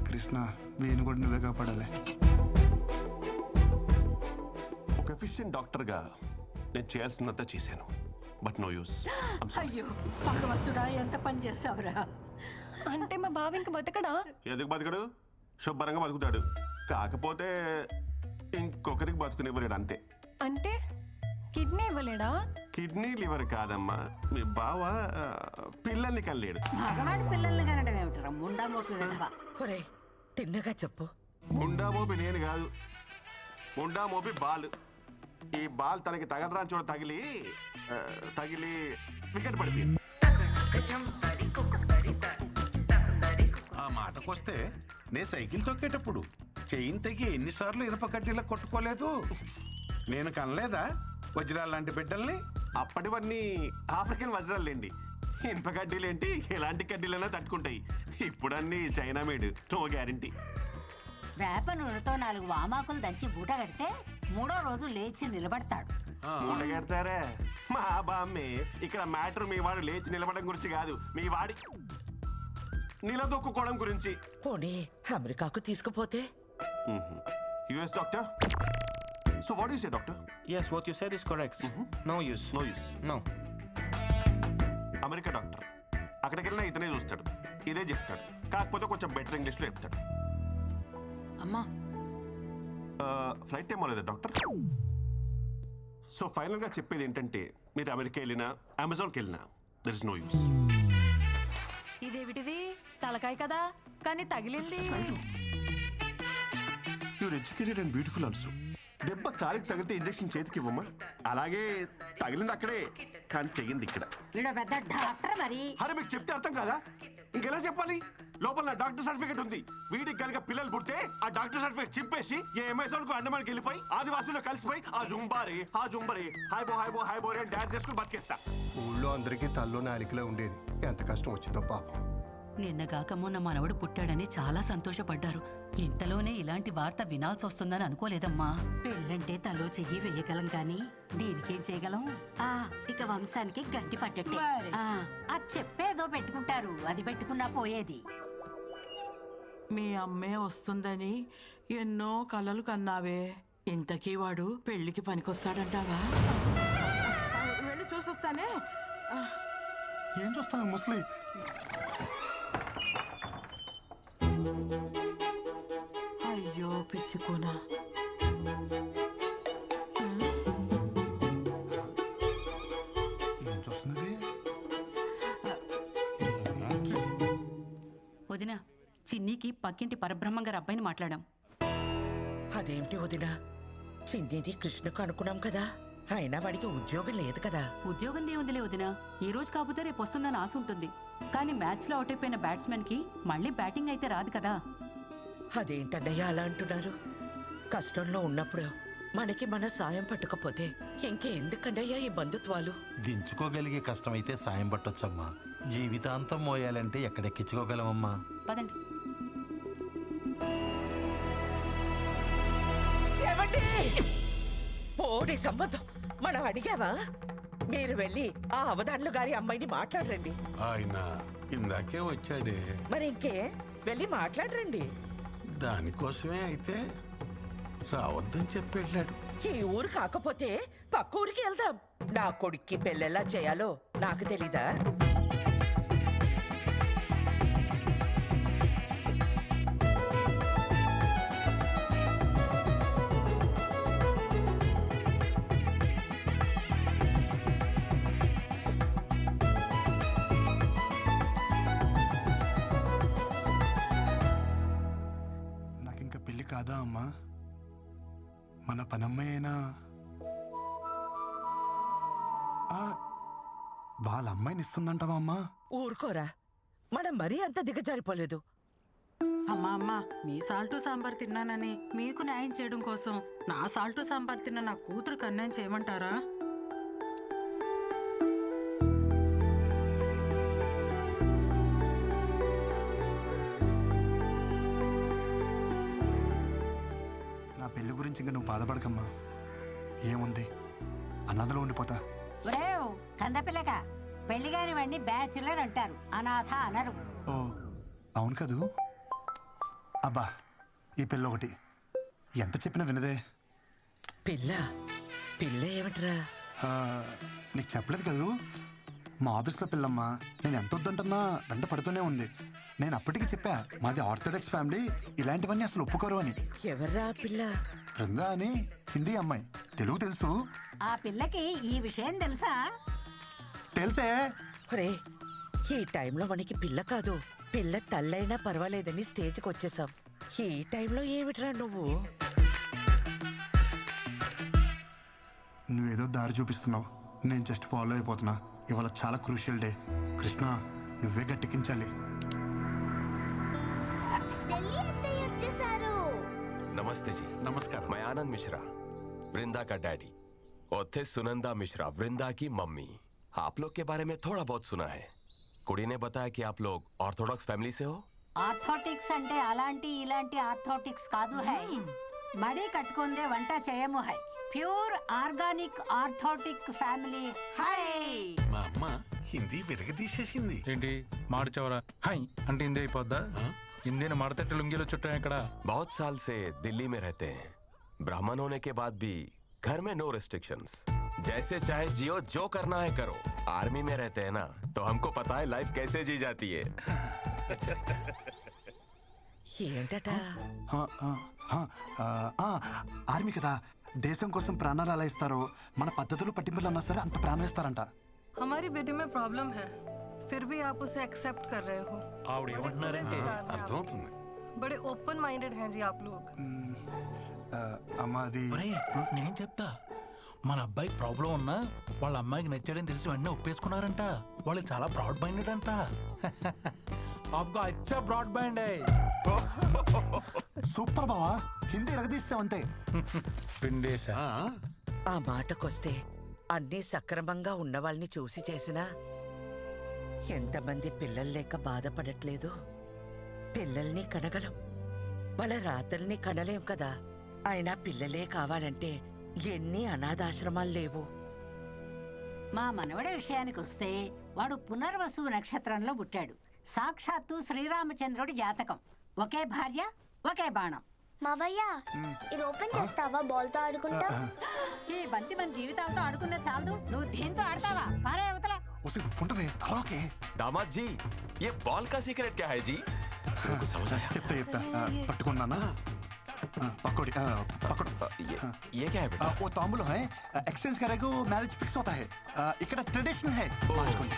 కృష్ణ, వీణు కూడా నువ్వే కాపాడాలి. ఒక ఎఫిషియెంట్ డాక్టర్గా నేను చేయాల్సినంత చేశాను. But no use. అయ్యో భగవంతుడా, ఎంత పని చేసావురా. అంటే మా బావ ఇంక బతకడా? ఎందుకు బతకడు? శుభ్రంగా బతుకుతాడు. కాకపోతే ఇంకొకరికి బతుకునివ్వలేడు అంతే. అంటే కిడ్నీ ఇవ్వలేడా? కిడ్నీ లివర్ కాదమ్మా, మీ బావ పిల్లల్ని కల్లేడు. మగవాడి పిల్లల్ని కనడం ఏమిటరా ముండా మోట్లు వెధవా. ఒరే తిన్నగా చెప్పు. ముండా మోపి నేను కాదు, ముండా మోపి బాల్. ఈ బాల్ తనకి తగలరాని చూడ తగిలి వికెట్ పడిపోయింది. ఆ మాటకొస్తే నేను సైకిల్ తొక్కేటప్పుడు చెయ్యిని తెగి ఎన్నిసార్లు ఇనప కడ్డీలా కొట్టుకోలేదు. నేను కనలేదా వజ్రాలు లాంటి బిడ్డల్ని? అప్పటివన్నీ ఆఫ్రికన్ వజ్రాలేండి. ఇనుప కడ్డీలేంటి, ఎలాంటి కడ్డీలైనా తట్టుకుంటాయి. ఇప్పుడన్నీ చైనా మేడ్, నో గ్యారంటీ. వేప నూనెతో 4 వామాకులు దంచి బూట కడితే 3వ రోజు లేచి నిలబడతాడు. బూట కడతారా? మా బామ్మే. ఇక్కడ మ్యాటర్ మీ వాడు లేచి నిలబడడం గురించి కాదు, మీ వాడి నిలదొక్కుకోవడం గురించి. పోనీ అమెరికాకు తీసుకుపోతే? US doctor. So what you say doctor? Yes, what you said is correct. No use. No use. No. America doctor, అక్కడికి వెళ్ళినా ఇతనే చూస్తాడు, ఇదే చెప్తాడు. కాకపోతే కొంచెం బెటర్ ఇంగ్లీష్లో చెప్తాడు. అమ్మా, ఫ్లైట్ టైం అవ్వలేదా డాక్టర్? సో ఫైనల్గా చెప్పేది ఏంటంటే, మీరు అమెరికా వెళ్ళినా అమెజాన్కి వెళ్ళినా దర్ ఇస్ నో యూస్. ఇదేమిటిది? తలకాయ కదా, కానీ తగిలింది. You're educated and beautiful also. దెబ్బ కాలికి తగిలితే ఇంజెక్షన్ చేతికి ఇవ్వమ్మా. అలాగే తగిలింది అక్కడే కానీ తెగింది ఇక్కడ. వీడు పెద్ద డాక్టర్ మరి. అరే మీకు చెప్తే అర్థం కాదా? ఇంకెలా చెప్పాలి? లోపల నా డాక్టర్ సర్టిఫికేట్ ఉంది. వీడికి కనుక పిల్లలు పుడితే ఆ డాక్టర్ సర్టిఫికేట్ చింపేసి ఏ ఎంఎస్ఆర్ కు అండమానికి వెళ్ళిపోయి ఆదివాసుల్లో కలిసిపోయి ఆ జుంబారే హాయ్ బో అని డాన్స్ చేసుకుని బతికేస్తా. ఊళ్ళో అందరికీ తల్లో నాలికలో ఉండేది. ఎంత కష్టం వచ్చిందో పాపం. నిన్నగాక మొన్న మనవడు పుట్టాడని చాలా సంతోషపడ్డారు. ఇంతలోనే ఇలాంటి వార్త వినాల్సి వస్తుందని అనుకోలేదమ్మా. పెళ్ళంటే తలో చెయ్యి వేయగలం కానీ దీనికేం చేయగలం? ఇక వంశానికి గంటి పట్టట్టే. అది చెప్పేదో పెట్టుకుంటారు, అది పెట్టుకున్నా పోయేది. మీ అమ్మే వస్తుందని ఎన్నో కలలు కన్నావే. ఇంతకీ వాడు పెళ్లికి పనికొస్తాడంటావా? వెళ్ళి చూసొస్తానే. ఏం చూస్తావు ముసలి? అయ్యో పిచ్చుకోనా. ఏం చూస్తున్నది? వదిన, చిన్నీకి పక్కింటి పరబ్రహ్మం గారి అబ్బాయిని మాట్లాడాం. అదేమిటి వదినా? చిన్నిది కృష్ణకు అనుకున్నాం కదా, అయినా వాడికి ఉద్యోగం లేదు కదా. ఉద్యోగం దేవుందిలే వదిన, ఈ రోజు కాకపోతే రేపు వస్తుందని ఆశ ఉంటుంది. కానీ మ్యాచ్ లో అవుట్ అయిపోయిన బ్యాట్స్మెన్ కి మళ్ళీ బ్యాటింగ్ అయితే రాదు కదా. అదేంటన్నయ్య అలా అంటున్నారు? కష్టంలో ఉన్నప్పుడు మనకి మన సాయం పట్టకపోతే ఇంకెందుకన్నయ్యా ఈ బంధుత్వాలు? దించుకోగలిగే కష్టమైతే సాయం పట్టొచ్చమ్మా. జీవితాంతం మోయాలంటే ఎక్కడెక్కించుకోగలమమ్మా. పదండి. ఏమండి? పోనీ సంబంధం మనం అడిగావా? మీరు వెళ్ళి ఆ అవధానులు గారి అమ్మాయిని మాట్లాడరండి. ఆయన ఇందాకే వచ్చాడే. మరి ఇంకే వెళ్ళి మాట్లాడరండి. దానికోసమే అయితే రావద్దని చెప్పి వెళ్ళాడు. ఈ ఊరు కాకపోతే పక్క ఊరికి వెళ్దాం. నా కొడుక్కి పెళ్ళెలా చేయాలో నాకు తెలీదా? నాకింక పెళ్లి కాదా అమ్మా? మన పనమ్మాయి అయినా వాళ్ళ అమ్మాయిని ఇస్తుందంటావా అమ్మా? ఊరుకోరా, మనం మరీ అంత దిగజారిపోలేదు. అమ్మా మీ సాల్టు సాంబార్ తిన్నానని మీకు న్యాయం చేయడం కోసం నా సాల్టు సాంబార్ తిన్న నా కూతురుకు అన్యాయం చేయమంటారా? నా పెళ్లి గురించి ఇంకా నువ్వు బాధపడకమ్మా. ఏముంది, అన్నదలో ఉండిపోతా. ఒరేవ్ కందపిల్లక, పెళ్లి కాని వాడిని బ్యాచులర్ అంటారు, అనాథ అనరు. ఓ అవును కదూ. అబ్బా ఈ పిల్ల ఒకటి ఎంత చెప్పినా వినదే. పిల్ల పిల్ల ఏమిట్రా? నీకు చెప్పలేదు కదూ, మా ఆఫీస్లో పిల్లమ్మా. నేను ఎంత వద్దంటున్నా వెంట పడుతూనే ఉంది. నేను అప్పటికి చెప్పా, మాది ఆర్థోడాక్స్ ఫ్యామిలీ, ఇలాంటివన్నీ అసలు ఒప్పుకోరు అని. ఎవర్రా పిల్ల? బృందా అని హిందీ అమ్మాయి. తెలుగు తెలుసు. ఆ పిల్లకి ఈ విషయం తెలుసా? తెలుసే. ఒరే, ఈ టైంలో మనకి పిల్ల కాదు, పిల్ల తల్లైనా పర్వాలేదని స్టేజ్కి వచ్చేసాం. ఈ టైంలో ఏమిట్రా నువ్వు? నువ్వేదో దారి చూపిస్తున్నావు, నేను జస్ట్ ఫాలో అయిపోతున్నా. ఇవాళ చాలా క్రూషియల్ డే. కృష్ణ, నువ్వే గట్టెక్కించాలి. नमस्ते जी। नमस्कार। मैं आनंद मिश्रा, वृंदा का डैडी, और थे सुनंदा मिश्रा, वृंदा की मम्मी। आप लोग के बारे में थोड़ा बहुत सुना है। कुड़ी ने बताया कि आप लोग ऑर्थोडॉक्स फैमिली से हो। ఆర్థోటిక్స్ అంటే అలాంటి ఇలాంటి ఆర్థోటిక్స్ కాదు హై. మడి కట్టుకుందే వంట చేయము high. Pure organic orthodox family high. మా అమ్మ హిందీ విరగదీసేసింది. ఏంటి మాడిచవరా హై అంటే హిందీ అయిపోద్దా? హిందీని మడతట్టి లుంగిలో చుట్టాం ఇక్కడ. बहुत साल से दिल्ली में रहते हैं। ब्राह्मण होने के बाद भी घर में नो रिस्ट्रिक्शंस, जैसे चाहे जियो, जो करना है करो। आर्मी में रहते हैं ना, तो हमको पता है लाइफ कैसे जी जाती है। ఏంటట? ఆర్మీ కదా, దేశం కోసం ప్రాణాలు ఎలా ఇస్తారో మన పద్ధతులు పట్టింపులు అన్నా సరే అంత ప్రాణం ఇస్తారంట. हमारी बेटी में प्रॉब्लम है, फिर भी आप उसे एक्सेप्ट कर रहे हो. అర్థమవుతుంది. बड़े ओपन माइंडेड हैं जी आप लोग. అమ్మా అది నేను చెప్తా మన అబ్బాయికి ప్రాబ్లం ఉన్నా వాళ్ళ అమ్మాయికి నచ్చాడని తెలిసి వెంటనే ఒప్పేసుకున్నారంట. వాళ్ళు చాలా బ్రాడ్ మైండెడ్ అంట. అబ్బా అచ్చా బ్రాడ్ మైండ్. సూపర్ బావా, హిందీ ఎరగదీస్తావంతే. పిండేశా. ఆ మాటకొస్తే అన్నీ సక్రమంగా ఉన్న వాళ్ళని చూసి చేసినా ఎంతమంది పిల్లలు లేక బాధపడట్లేదు. పిల్లల్ని కనగలం, వాళ్ళ రాతల్ని కనలేం కదా. అయినా పిల్లలే కావాలంటే ఎన్ని అనాథాశ్రమాలు లేవు. మా మనవడి విషయానికి వస్తే వాడు పునర్వసు నక్షత్రంలో పుట్టాడు. సాక్షాత్తు శ్రీరామచంద్రుడి జాతకం. ఒకే భార్య, ఒకే బాణం. మావయ్య ఇది ఓపెన్ చేస్తావా? బాల్ తో ఆడుకుంటా. ఈ బంతి మన జీవితాలతో ఆడుకునే చాలదు, నువ్వు దీంతో ఆడతావా? పారే అవతల. दामाद जी ये बॉल का सीक्रेट क्या है जी? समझ आया? చెప్తా పట్టుకున్నానా? पकड़ पकड़ ये क्या है बेटा? वो तांबूल है, एक्सचेंज करेगा मैरिज फिक्स होता है. ఇక్కడ ట్రెడిషన్ है. మార్చుకోండి.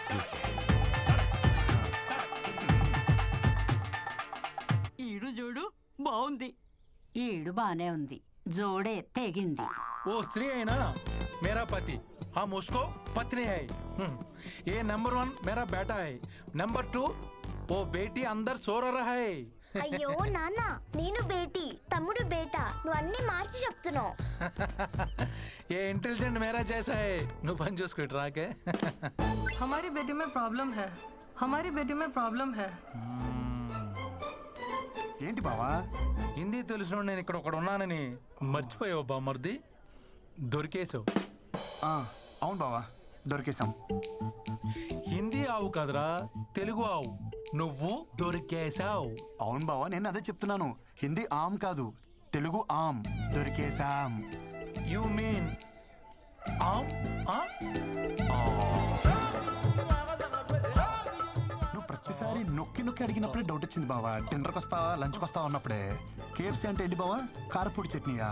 ఈడు చూడు బాగుంది. ఈడు బానే ఉంది, జోడే తెగింది. ఓ స్త్రీ అయినా मेरा पति, हम उसको पत्नी है. ये नंबर 1 मेरा बेटा है. नंबर 2 वो बेटी अंदर सो रहा है. అయ్యో నాన్న, నేను బేటీ, తమ్ముడు బేటా, నువ్వు అన్ని మార్చి చెప్తున్నావు. ये इंटेलिजेंट मेरा जैसा है. నువ్వు పని చూసుకో ఇటు రాకే. हमारी बेटी में प्रॉब्लम है, हमारी बेटी में प्रॉब्लम है. ఏంటి బావా? హిందీ తెలిసిన నేను ఇక్కడ ఒకడు ఉన్నానని మర్చిపోయావు బామ్మర్ది. దొరికేసావు. అవును బావా, దొరికేసాం. హిందీ ఆవు కదరా, తెలుగు ఆవు. నువ్వు దొరికేసావు. అవును బావా, నేను అదే చెప్తున్నాను. హిందీ ఆమ్ కాదు, తెలుగు ఆమ్. దొరికేసాం. యు మీన్ ఆమ్? నువ్వు ప్రతిసారి నొక్కి నొక్కి అడిగినప్పుడే డౌట్ వచ్చింది బావా. డిన్నర్కి వస్తావా, లంచ్కి వస్తావా అన్నప్పుడే. కేఎఫ్సీ అంటే ఏంటి బావా? కారపూడి చట్నీయా?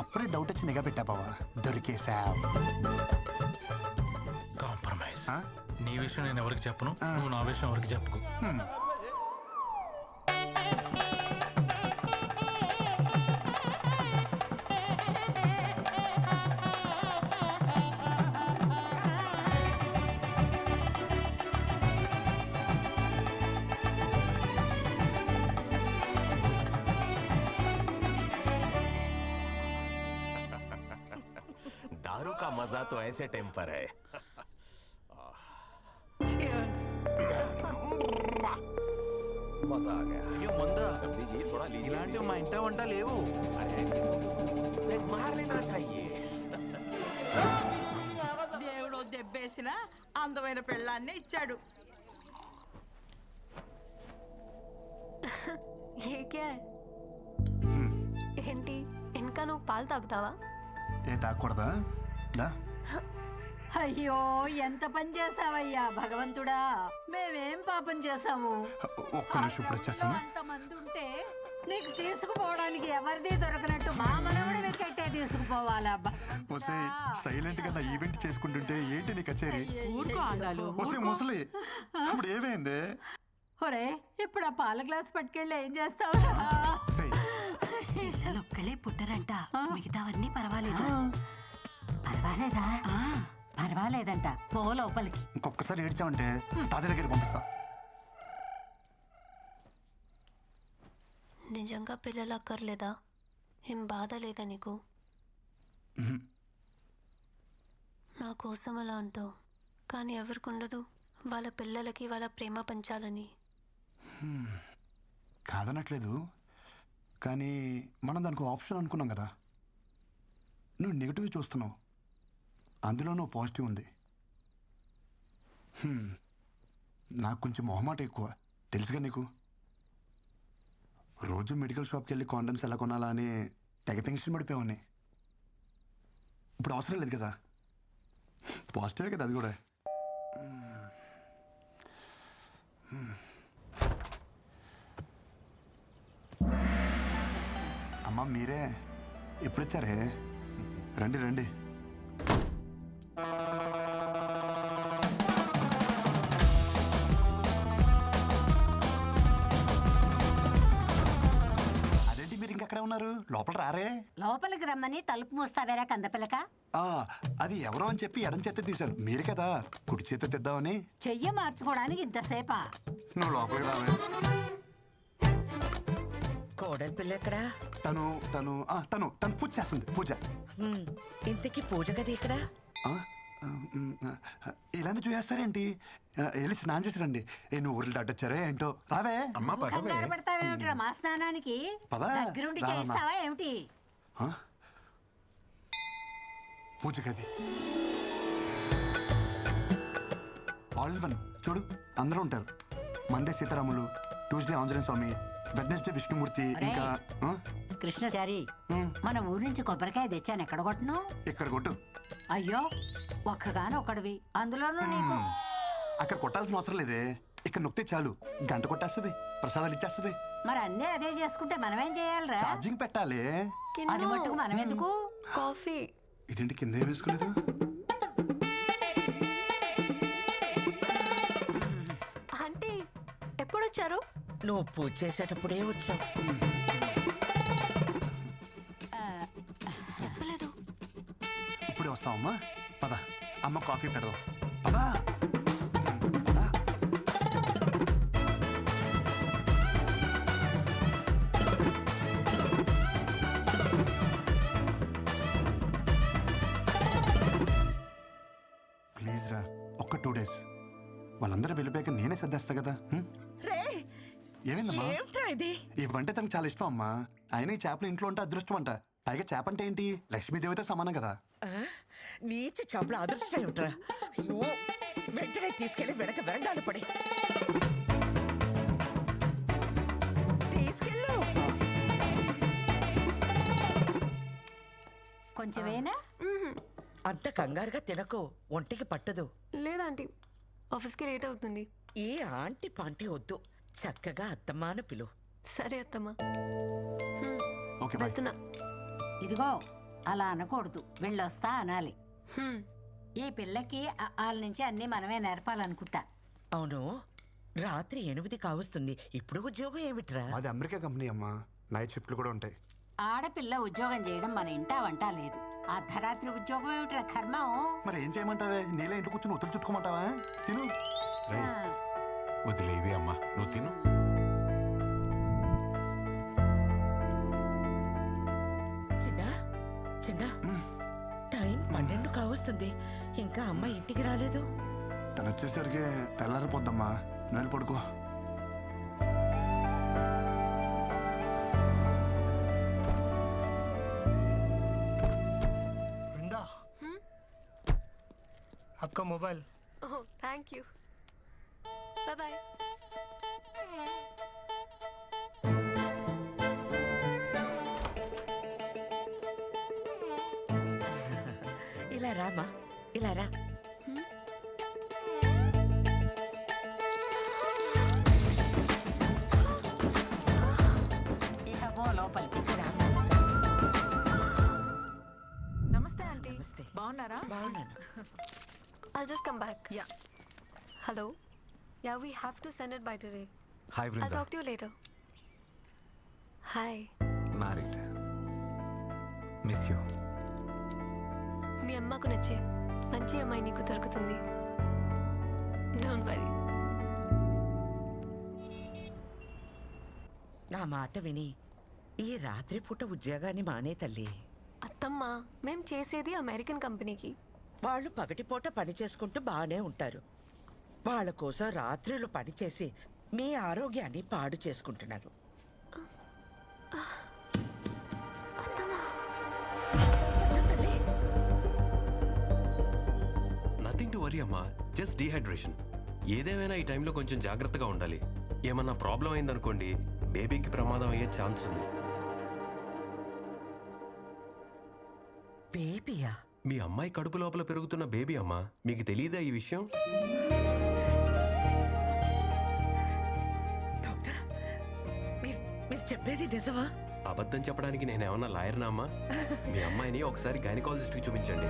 అప్పుడే డౌట్ వచ్చి నిఘా పెట్టా బావా. దొరికేసాం. కాంప్రమైజ్. నీ విషయం నేను ఎవరికి చెప్పను, నువ్వు నా విషయం ఎవరికి చెప్పుకో. दारू का मजा तो ऐसे टाइम पर है. मजा आ गया. అయ్యో మందా, सब लीजिए, थोड़ा लीजिए. ఇలాంటివి మా ఇంట వంట లేవు. एक मार लेना चाहिए. దేవుడు దెబ్బేసిన అందమైన పెళ్ళాన్ని ఇచ్చాడు. ఏ క్యా ఏంటి ఇంకా నువ్వు పాలు తాగుతావా? ఏ తాగకూడదా? దా. అయ్యో ఎంత పని చేసావయ్యా భగవంతుడా. మేమేం పాపం చేసాము? ఒక్క నిమిషం ఇప్పుడు వచ్చేస్తాను. అంతమంది ఉంటే నీకు తీసుకుపోవడానికి ఎవరిది దొరకనట్టు మా మనవడి వెకెట్టే తీసుకుపోవాలా? సైలెంట్ గా నా ఈవెంట్ చేసుకుంటుంటే ఏంటి నీ కచేరీ? ఊరుకో ఆండాలు. ముసలి ఇప్పుడు ఏమైంది? ఒరే, ఇప్పుడు ఆ పాల గ్లాస్ పట్టుకెళ్ళి ఏం చేస్తావు? ఒక్కలే పుట్టరంట, మిగతావన్నీ పర్వాలేదు. పర్వాలేదా? పర్వాలేదంట. పో లోపలికి. ఇంకొకసారి ఏడ్చామంటే తాత దగ్గరికి పంపిస్తా. నిజంగా పిల్లలు అక్కర్లేదా? ఏం బాధ లేదా నీకు? నా కోసం అలా అంటావు, కానీ ఎవరికి ఉండదు వాళ్ళ పిల్లలకి వాళ్ళ ప్రేమ పంచాలని. కాదనట్లేదు, కానీ మనం దానికి ఆప్షన్ అనుకున్నాం కదా. నువ్వు నెగిటివ్ చూస్తున్నావు, అందులో నువ్వు పాజిటివ్ ఉంది. నాకు కొంచెం మొహమాట ఎక్కువ, తెలుసుగా నీకు. రోజు మెడికల్ షాప్కి వెళ్ళి కాండమ్స్ ఎలా కొనాలా అని తెగ టెన్షన్ పడిపోయావని. ఇప్పుడు అవసరం లేదు కదా, పాజిటివే కదా అది కూడా. అమ్మ మీరే ఎప్పుడు వచ్చారే? రండి రండి. అదేంటి మీరు ఇంకెక్కడే ఉన్నారు? లోపల రారే లోపలికి రమ్మని తలుపు మూస్తావేరా కందపిల్లక. ఆ, అది ఎవరో అని చెప్పి ఎడం చేత తీశాను. మీరు కదా కుడి చేత తెద్దామని. చెయ్యి మార్చుకోవడానికి ఇంతసేపా? నువ్వు లోపలికి రావే. కోడలి పిల్ల ఎక్కడా? తను తను ఆ, తను తను పూజ చేస్తుంది. పూజ. ఇంతకీ పూజ గది ఇక్కడ? ఇలానే చూసేస్తారేంటి? వెళ్ళి స్నానం చేసి రండి. నువ్వు ఊర్లు దాటొచ్చారే ఏంటో. రావే. కంగారు పడతావేమిట్రా మా స్నానానికి? పద. దగ్గరుండి రా, చేస్తావా ఏమిటి? పూజ గది ఆల్ వన్. చూడు అందరూ ఉంటారు. మండే సీతారాములు, ట్యూస్డే ఆంజనేయ స్వామి, వెడ్నెస్డే విష్ణుమూర్తి, ఇంకా కృష్ణచారి మన ఊరి నుంచి కొబ్బరికాయ తెచ్చాను. ఎక్కడ కొట్టను? ఇక్కడ కొట్టు. అయ్యో ఒక్కగానొక్కడివి, అందులోనూ నీకు. అక్కడ కొట్టాల్సిన అవసరం లేదే. ఇక్కడ నొక్కితే చాలు, గంట కొట్టేస్తుంది, ప్రసాదాలు ఇచ్చేస్తుంది. మరి అన్నీ అదే చేసుకుంటే మనమేం చేయాలిరా? ఛార్జింగ్ పెట్టాలి. అది మట్టుకు మనం ఎందుకు? కాఫీ. ఇదేంటి కింద ఏం వేసుకోలేదు? ఆంటీ ఎప్పుడు వచ్చారు? నువ్వు పూజ చేసేటప్పుడే వచ్చావు. చెప్పలేదు. ఇప్పుడే వస్తామమ్మా. పద అమ్మ కాఫీ పెడదాం. పదా. ప్లీజ్ రా, ఒక్క 2 days. వాళ్ళందరూ వెళ్ళిపోయాక నేనే సర్దేస్తా కదా. ఏమైందమ్మా? ఇవంటే తనకు చాలా ఇష్టం అమ్మా. ఆయన ఈ చేపలు ఇంట్లో ఉంటే అదృష్టం అంట. పైగా చేప అంటే ఏంటి, లక్ష్మీదేవితో సమానం కదా. నీచ చేపల అదృష్టం ఏమిట్రా? వెంటనే తీసుకెళ్లి వెనక వెరండాలు పడి తీసుకెళ్ళు. కొంచెమేనా? అంత కంగారుగా తినకు, ఒంటికి పట్టదు. లేదాంటీ, ఆఫీస్కి లేట్ అవుతుంది. ఈ ఆంటీ పాంటీ వద్దు, చక్కగా అత్తమ్మాను పిలు. సరే అత్తమ్మా. వెళ్తున్నా. ఇదిగో అలా అనకూడదు, వెళ్ళొస్తా అనాలి. ఈ పిల్లకి వాళ్ళ నుంచి అన్ని మనమే నేర్పాలనుకుంటా. అవును, రాత్రి 8 కావస్తుంది. ఇప్పుడు ఉద్యోగం ఏమిట్రా? అది అమెరికా కంపెనీ అమ్మా, నైట్ షిఫ్ట్లు కూడా ఉంటాయి. ఆడపిల్ల ఉద్యోగం చేయడం మన ఇంటా వంట లేదు. అర్ధరాత్రి ఉద్యోగం ఏమిట్రా కర్మం? మరి ఏం చేయమంటావే? నీళ్ళ ఇంటి కూర్చొని ఉత్తలు చుట్టుకోమంటావా? తిను. వదిలేవి అమ్మా, నువ్వు తిను. చిన్న చిన్న టైం 12 కావస్తుంది, ఇంకా అమ్మ ఇంటికి రాలేదు. తను వచ్చేసరికి తెల్లారిపోద్దమ్మా. నువ్వు పడుకో. वृंदा, आपका mobile. Oh thank you. Bye bye. ఇలా రామా, ఇలా రా. ఇక పో లోపలికి. నమస్తే ఆంటీ. బాగున్నారా? బాగున్నాను. I'll just come back. Yeah. Hello? Yeah, we have to send it by today. Hi, Vrinda. I'll talk to you later. Hi. Married. Miss you. మీ అమ్మకు నచ్చే మంచి అమ్మాయి నీకు దొరుకుతుంది. Don't worry. నా మాట విని ఈ రాత్రి పూట ఉద్యోగాన్ని మానే తల్లి. అత్తమ్మ, మేం చేసేది అమెరికన్ కంపెనీకి. వాళ్ళు పగటిపూట పని చేసుకుంటూ బాగానే ఉంటారు. వాళ్ళ కోసం రాత్రులు పనిచేసి మీ ఆరోగ్యాన్ని పాడు చేసుకుంటున్నారు. నథింగ్ టు వరీ అమ్మా, జస్ట్ డీహైడ్రేషన్. ఏదేమైనా ఈ టైంలో కొంచెం జాగ్రత్తగా ఉండాలి. ఏమన్నా ప్రాబ్లం అయిందనుకోండి, బేబీకి ప్రమాదం అయ్యే ఛాన్స్ ఉంది. బేబీయా? మీ అమ్మాయి కడుపు లోపల పెరుగుతున్న బేబీ అమ్మా. మీకు తెలియదా ఈ విషయం? డాక్టర్, మీరు చెప్పేది నిజమా? అబద్ధం చెప్పడానికి నేనేమన్నా లాయర్నా అమ్మా? మీ అమ్మాయిని ఒకసారి గైనకాలజిస్ట్కి చూపించండి.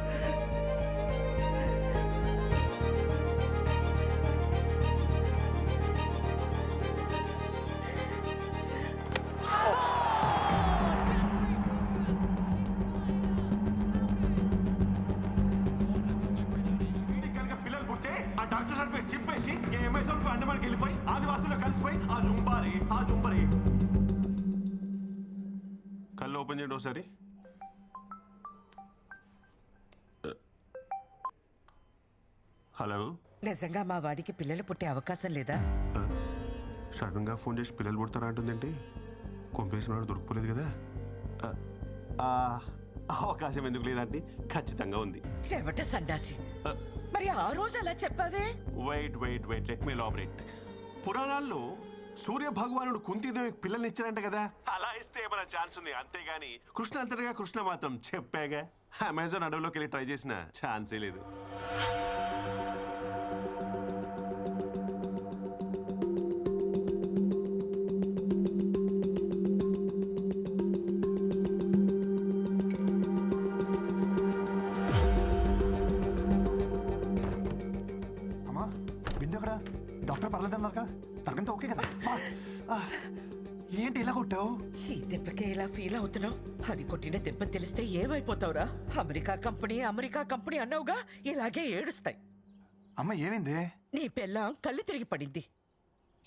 వదిలేసి ఈ అమెజాన్ అండమానికి వెళ్ళిపోయి ఆదివాసుల్లో కలిసిపోయి ఆ జుంబరి కళ్ళు ఓపెన్ చేయండి ఒకసారి. హలో, నిజంగా మా వాడికి పిల్లలు పుట్టే అవకాశం లేదా? సడన్ గా ఫోన్ చేసి పిల్లలు పుడతారా అంటుందేంటి? కొంపేసిన వాడు దొరికిపోలేదు కదా. అవకాశం ఎందుకు లేదంటే ఖచ్చితంగా ఉంది. చెవట సండాసి, మరి ఆ రోజు అలా చెప్పావే? Wait let me elaborate. పురాణాల్లో సూర్య భగవానుడు కుంతీదేవికి పిల్లల్ని ఇచ్చారంట కదా, అలా ఇస్తే ఏమైనా ఛాన్స్ ఉంది. అంతేగాని కృష్ణ అంతటిగా కృష్ణ మాత్రం చెప్పాగా. అమెజాన్ అడవిలోకి వెళ్ళి ట్రై చేసిన ఛాన్సే లేదు. అమ్మా బిందు ఎక్కడ? డాక్టర్ పర్లేదన్నారుగా, తనకంతా ఓకే కదా? ఏంటి ఇలా కొట్టావు? ఈ దెబ్బకే ఇలా ఫీల్ అవుతున్నావు? అది కొట్టిన దెబ్బ తెలిస్తే ఏమైపోతావురా? అమెరికా కంపెనీ అన్నావుగా, ఇలాగే ఏడుస్తాయి. అమ్మ ఏమైంది? నీ పెళ్ళాం కళ్ళు తిరిగి పడింది.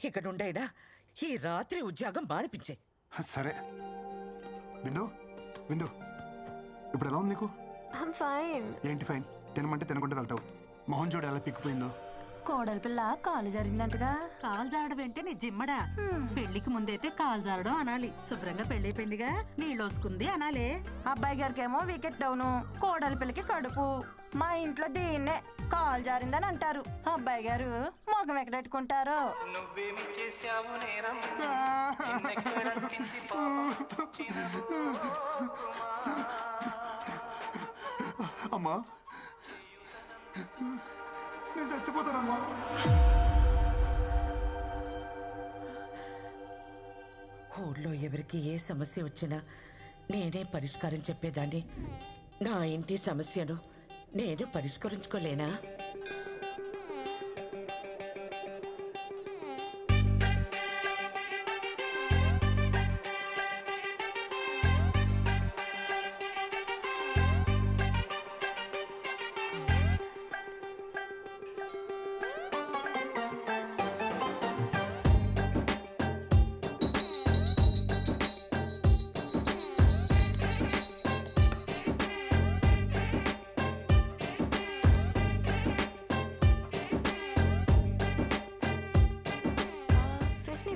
ఇక నుండైనా ఈ రాత్రి ఉద్యోగం మానిపించే. సరే బిందు ఇప్పుడు ఎలా ఉంది నీకు? ఫైన్. ఏంటి ఫైన్? తినమంటే తినకుండా వెళ్తావు. మొహం చూడు ఎలా పిక్కిపోయిందో. కోడలి పిల్ల కాలు జారిందంటగా. కాలు జారడం ఏంటే నీ జిమ్మడా? పెళ్లికి ముందైతే కాలు జారడం అనాలి. శుభ్రంగా పెళ్ళైపోయిందిగా, నీళ్ళోసుకుంది అనాలే. అబ్బాయి గారికి ఏమో వికెట్ డౌను, కోడలి పిల్లకి కడుపు. మా ఇంట్లో దీన్నే కాలు జారిందని అంటారు. అబ్బాయి గారు మొగం ఎక్కడెట్టుకుంటారో. నువ్వేమి చేశావు నేరం? అమ్మా నేను చచ్చిపోతానమ్మా. ఊళ్ళో ఎవరికి ఏ సమస్య వచ్చినా నేనే పరిష్కారం చెప్పేదాన్ని. నా ఇంటి సమస్యను నేను పరిష్కరించుకోలేనా?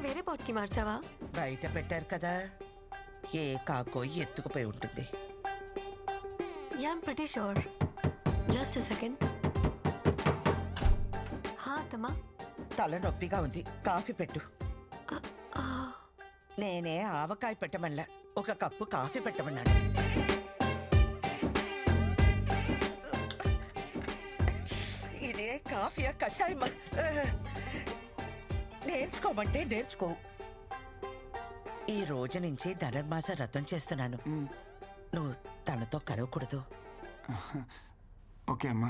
వేరే బాట్కి మార్చావా? బయట పెట్టారు కదా, ఏ కాకో ఎత్తుకుపోయి ఉంటుంది. Yeah, I'm pretty sure. Just a second. అత్తమ్మా, తల నొప్పిగా ఉంది, కాఫీ పెట్టు. నేనే ఆవకాయ పెట్టమల్లా, ఒక కప్పు కాఫీ పెట్టమన్నాను. ఇదే కాఫీయా కషాయమా? నేర్చుకోమంటే నేర్చుకో. ఈ రోజు నుంచి ధనుర్మాస వ్రతం చేస్తున్నాను. నువ్వు తనతో కలవకూడదు. ఓకే అమ్మా.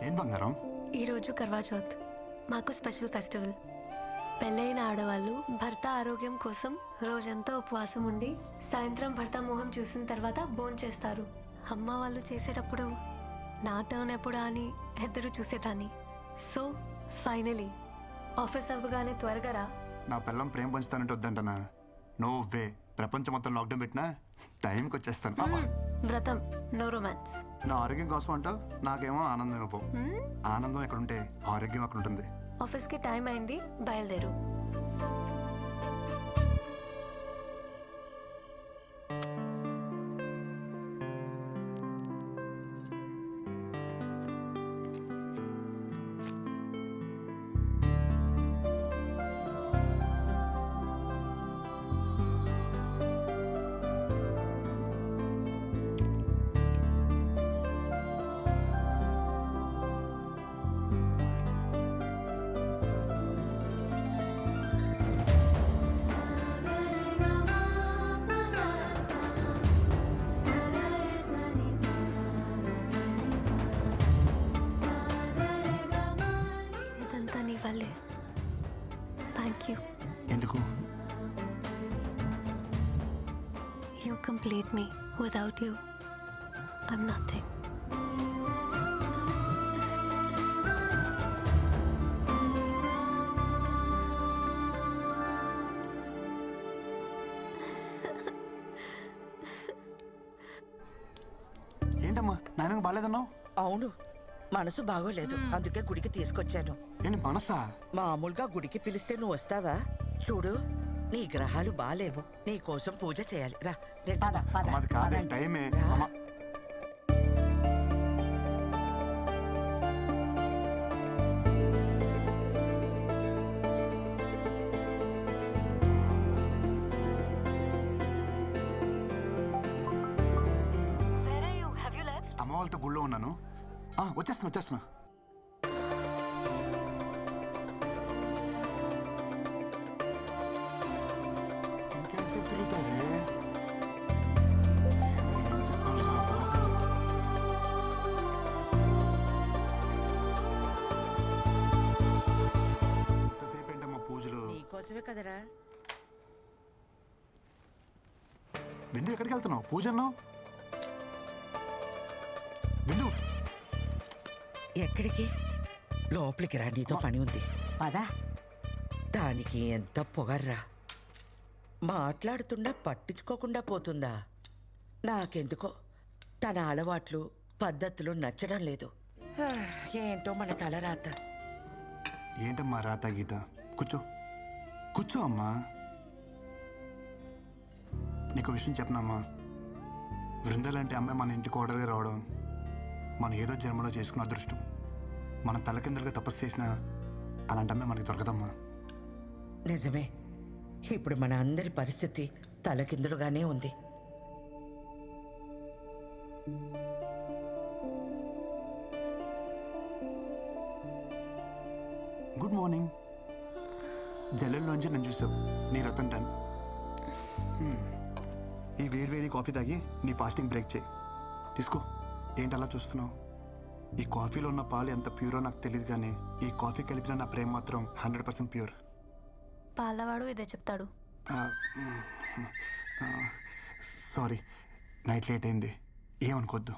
ఏం బంగారం? ఈరోజు కర్వా చౌత్, మాకు స్పెషల్ ఫెస్టివల్. పెళ్ళైన ఆడవాళ్ళు భర్త ఆరోగ్యం కోసం రోజంతా ఉపవాసం ఉండి సాయంత్రం భర్త మొహం చూసిన తర్వాత భోంచేస్తారు. అమ్మ వాళ్ళు చేసేటప్పుడు నా టర్న్ ఎప్పుడా అని ఎదురు చూసేదాన్ని. సో ఫైనలీ ఆఫీస్ అవ్వగానే త్వరగా రా. నా పిల్లం ప్రేమ పంచుతానంటే వద్దంటనా? No way. ప్రపంచం మొత్తం లాక్డౌన్ పెట్టినా టైంకి వచ్చేస్తాను. వ్రతం, నో రొమాన్స్. నా ఆరోగ్యం కోసం అంటావు, నాకేమో ఆనందం ఇవ్వవు. ఆనందం ఎక్కడుంటే ఆరోగ్యం అక్కడ ఉంటుంది. ఆఫీస్కి టైం అయింది, బయలుదేరు. complete me. Without you, I'm nothing. ఏంటమ్మా నాయనకు బాగాలేదన్నావు? అవును, మనసు బాగోలేదు, అందుకే గుడికి తీసుకొచ్చాను. ఏంటి మనసా? మామూలుగా గుడికి పిలిస్తే నువ్వు వస్తావా? చూడు, నీ గ్రహాలు బాలేవు, నీ కోసం పూజ చేయాలి. రా మాది కాదే టైమే. అమ్మా Where are you? Have you left? అమ్మ వాళ్ళతో గుళ్ళో ఉన్నాను. వచ్చేస్తున్నా. ఇంకెంతసేపు తిరుగుతారే? ఏం చెప్పాలిరా బాబు? ఎంతసేపు ఏంటమ్మా పూజలు? నీకోసమే కదరా. బిందు ఎక్కడికి వెళ్తున్నావు? పూజ అన్నావు. బిందు ఎక్కడికి? లోపలికి రా, నీతో పని ఉంది. పదా. దానికి ఎంత పొగర్రా, మాట్లాడుతున్నా పట్టించుకోకుండా పోతుందా? నాకెందుకో తన అలవాట్లు పద్ధతులు నచ్చడం లేదు. ఏంటో మన తలరాత. ఏంటమ్మా రాత గీత? కూర్చో అమ్మా. నీకు విషయం చెప్పనమ్మా, బృందాలంటే అమ్మాయి మన ఇంటికి ఓడర్గా రావడం మనం ఏదో జన్మలో చేసుకున్న అదృష్టం. మనం తలకిందులుగా తపస్సు చేసినా అలాంటి అమ్మాయి మనకి దొరకదమ్మా. నిజమే, ఇప్పుడు మన అందరి పరిస్థితి తలకిందులుగానే ఉంది. Good morning. జల్లెల్లోంచి నన్ను చూసావు, నీ రతన్ టన్. ఈ వేడి కాఫీ తాగి నీ ఫాస్టింగ్ బ్రేక్ చేయి. తీసుకో. ఏంటి అలా చూస్తున్నావు? ఈ కాఫీలో ఉన్న పాలు ఎంత ప్యూరో నాకు తెలియదు, కానీ ఈ కాఫీ కలిపిన నా ప్రేమ మాత్రం 100% ప్యూర్. పాలవాడు ఇదే చెప్తాడు. సారీ, నైట్ లేట్ అయింది, ఏమనుకోద్దు.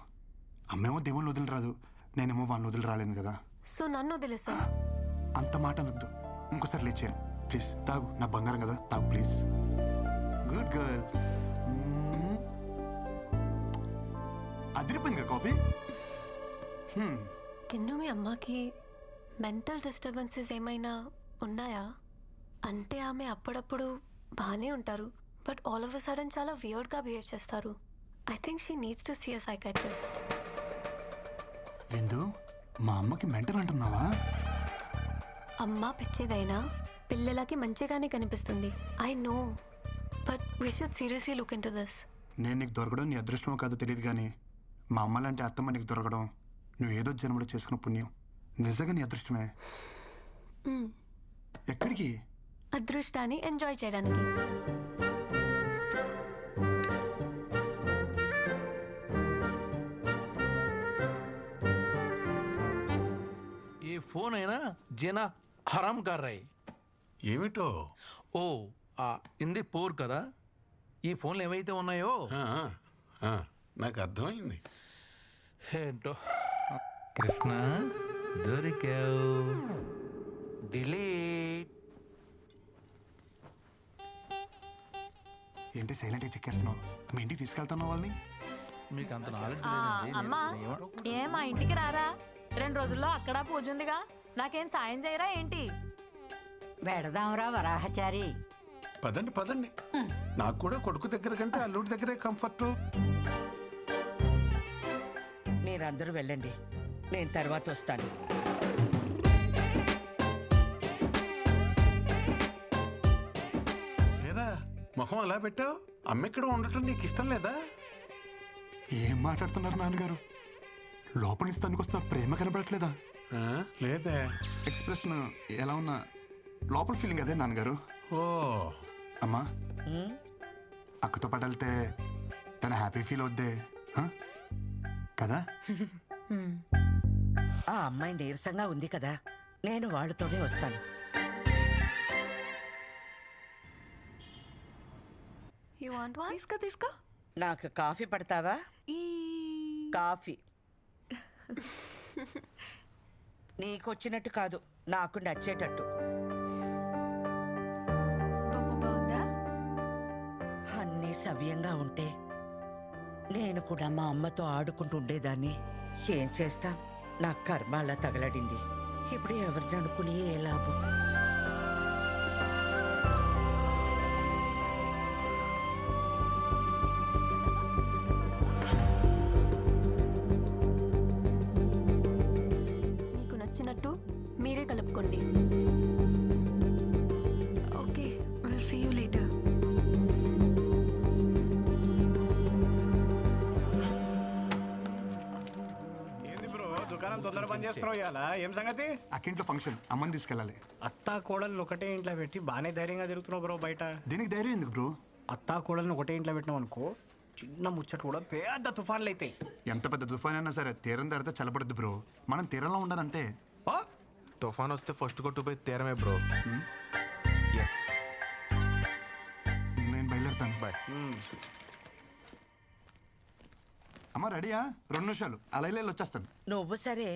అమ్మేమో దేవుళ్ళు వదిలిరాదు, నేనేమో వాళ్ళని వదిలి రాలేను కదా. సో నన్ను వదిలేసా? అంత మాట అనొద్దు. ఇంకోసారి లేచాను ప్లీజ్. తాగు, నా బంగారం కదా, తాగు ప్లీజ్. Good girl. అదిరిపోయింది కాఫీ. కిన్ను, మీ అమ్మకి మెంటల్ డిస్టర్బెన్సెస్ ఏమైనా ఉన్నాయా? అంటే ఆమె అప్పుడప్పుడు బాగానే ఉంటారు, but all of a sudden చాలా వియర్డ్గా బిహేవ్ చేస్తారు. I think she needs to see a psychiatrist. విందు, మా అమ్మకి మెంటల్ అంటున్నావా? అమ్మ పిచ్చిదైనా పిల్లలకి మంచిగానే కనిపిస్తుంది. I know, but we should seriously look in to this. నేను నీకు దొరకడం నీ అదృష్టమో కాదో తెలియదు, కానీ మా అమ్మ లాంటి అత్తమ్మ నీకు దొరకడం నువ్వు ఏదో జన్మలో చేసుకున్న పుణ్యం. నిజంగా నీ అదృష్టమే. ఎక్కడికి? అదృష్టాన్ని ఎంజాయ్ చేయడానికి. ఏ ఫోన్ అయినా జీనా హరాం కర్ రహీ. ఏమిటో? ఓ ఇంది పోర్ కదా. ఈ ఫోన్లు ఏవైతే ఉన్నాయో నాకు అర్థమైంది. ఏంటో కృష్ణ దొరికావు. డిలీట్. ఏంటి సైలెంట్గా చెక్కేస్తున్నావు? మీ ఇంటికి తీసుకెళ్తున్నావు వాళ్ళని? మీకు అంత నాలెడ్జ్ అమ్మా, ఏం మా ఇంటికి రారా? 2 రోజుల్లో అక్కడ పూజ ఉందిగా, నాకేం సాయం చేయరా ఏంటి? వెడదాంరా వరాహచారి. పదండి. నాకు కూడా కొడుకు దగ్గర కంటే అల్లుడి దగ్గరే కంఫర్ట్. మీరందరూ వెళ్ళండి, నేను తర్వాత వస్తాను. ఏరా మొహం అలా పెట్టావు? అమ్మ ఇక్కడ ఉండటం నీకు ఇష్టం లేదా? ఏం మాట్లాడుతున్నారు నాన్నగారు? లోపల నుంచి తనకు వస్తున్న ప్రేమ కనబడట్లేదా? లేదే. ఎక్స్ప్రెషన్ ఎలా ఉన్నా లోపల ఫీలింగ్ అదే నాన్నగారు. ఓ అమ్మా, అక్కతో పాటు వెళ్తే తన హ్యాపీ ఫీల్ అవుద్దే కదా? ఆ అమ్మాయి నీరసంగా ఉంది కదా, నేను వాళ్ళతోనే వస్తాను. You want one? తీసుకో. నాకు కాఫీ పడతావా? కాఫీ నీకొచ్చినట్టు కాదు, నాకు నచ్చేటట్టు. అన్నీ సవ్యంగా ఉంటే నేను కూడా మా అమ్మతో ఆడుకుంటూ ఉండేదాన్ని. ఏం చేస్తా, నా కర్మ అలా తగలడింది. ఇప్పుడు ఎవరిని అనుకుని ఏ లాభం? మీకు నచ్చినట్టు మీరే కలుపుకోండి. Okay, will see you later. దుకాణం తొందర పని చేస్తున్నావు ఇవాళ. ఏం సంగతి? అక్కింట్లో ఫంక్షన్, అమ్మని తీసుకెళ్ళాలి. అత్తా కోడల్ని ఒకటే ఇంట్లో పెట్టి బాగానే ధైర్యంగా తిరుగుతున్నావు బ్రో బయట. దీనికి ధైర్యం ఎందుకు బ్రో? అత్తా కోడల్ని ఒకటే ఇంట్లో పెట్టినావు అనుకో, చిన్న ముచ్చట కూడా పెద్ద తుఫాన్లు అవుతాయి. ఎంత పెద్ద తుఫాన్ అయినా సరే తీరం దాడితే చల్లబడద్దు బ్రో. మనం తీరంలో ఉండాలంతే. తుఫాన్ వస్తే ఫస్ట్ కొట్టుపోయి తీరమే బ్రో. ఎస్, నేను బయలుదేరుతాను. బాయ్. అమ్మ రెడీయా? 2 నిమిషాలు అలా వచ్చేస్తాను. నువ్వు సరే,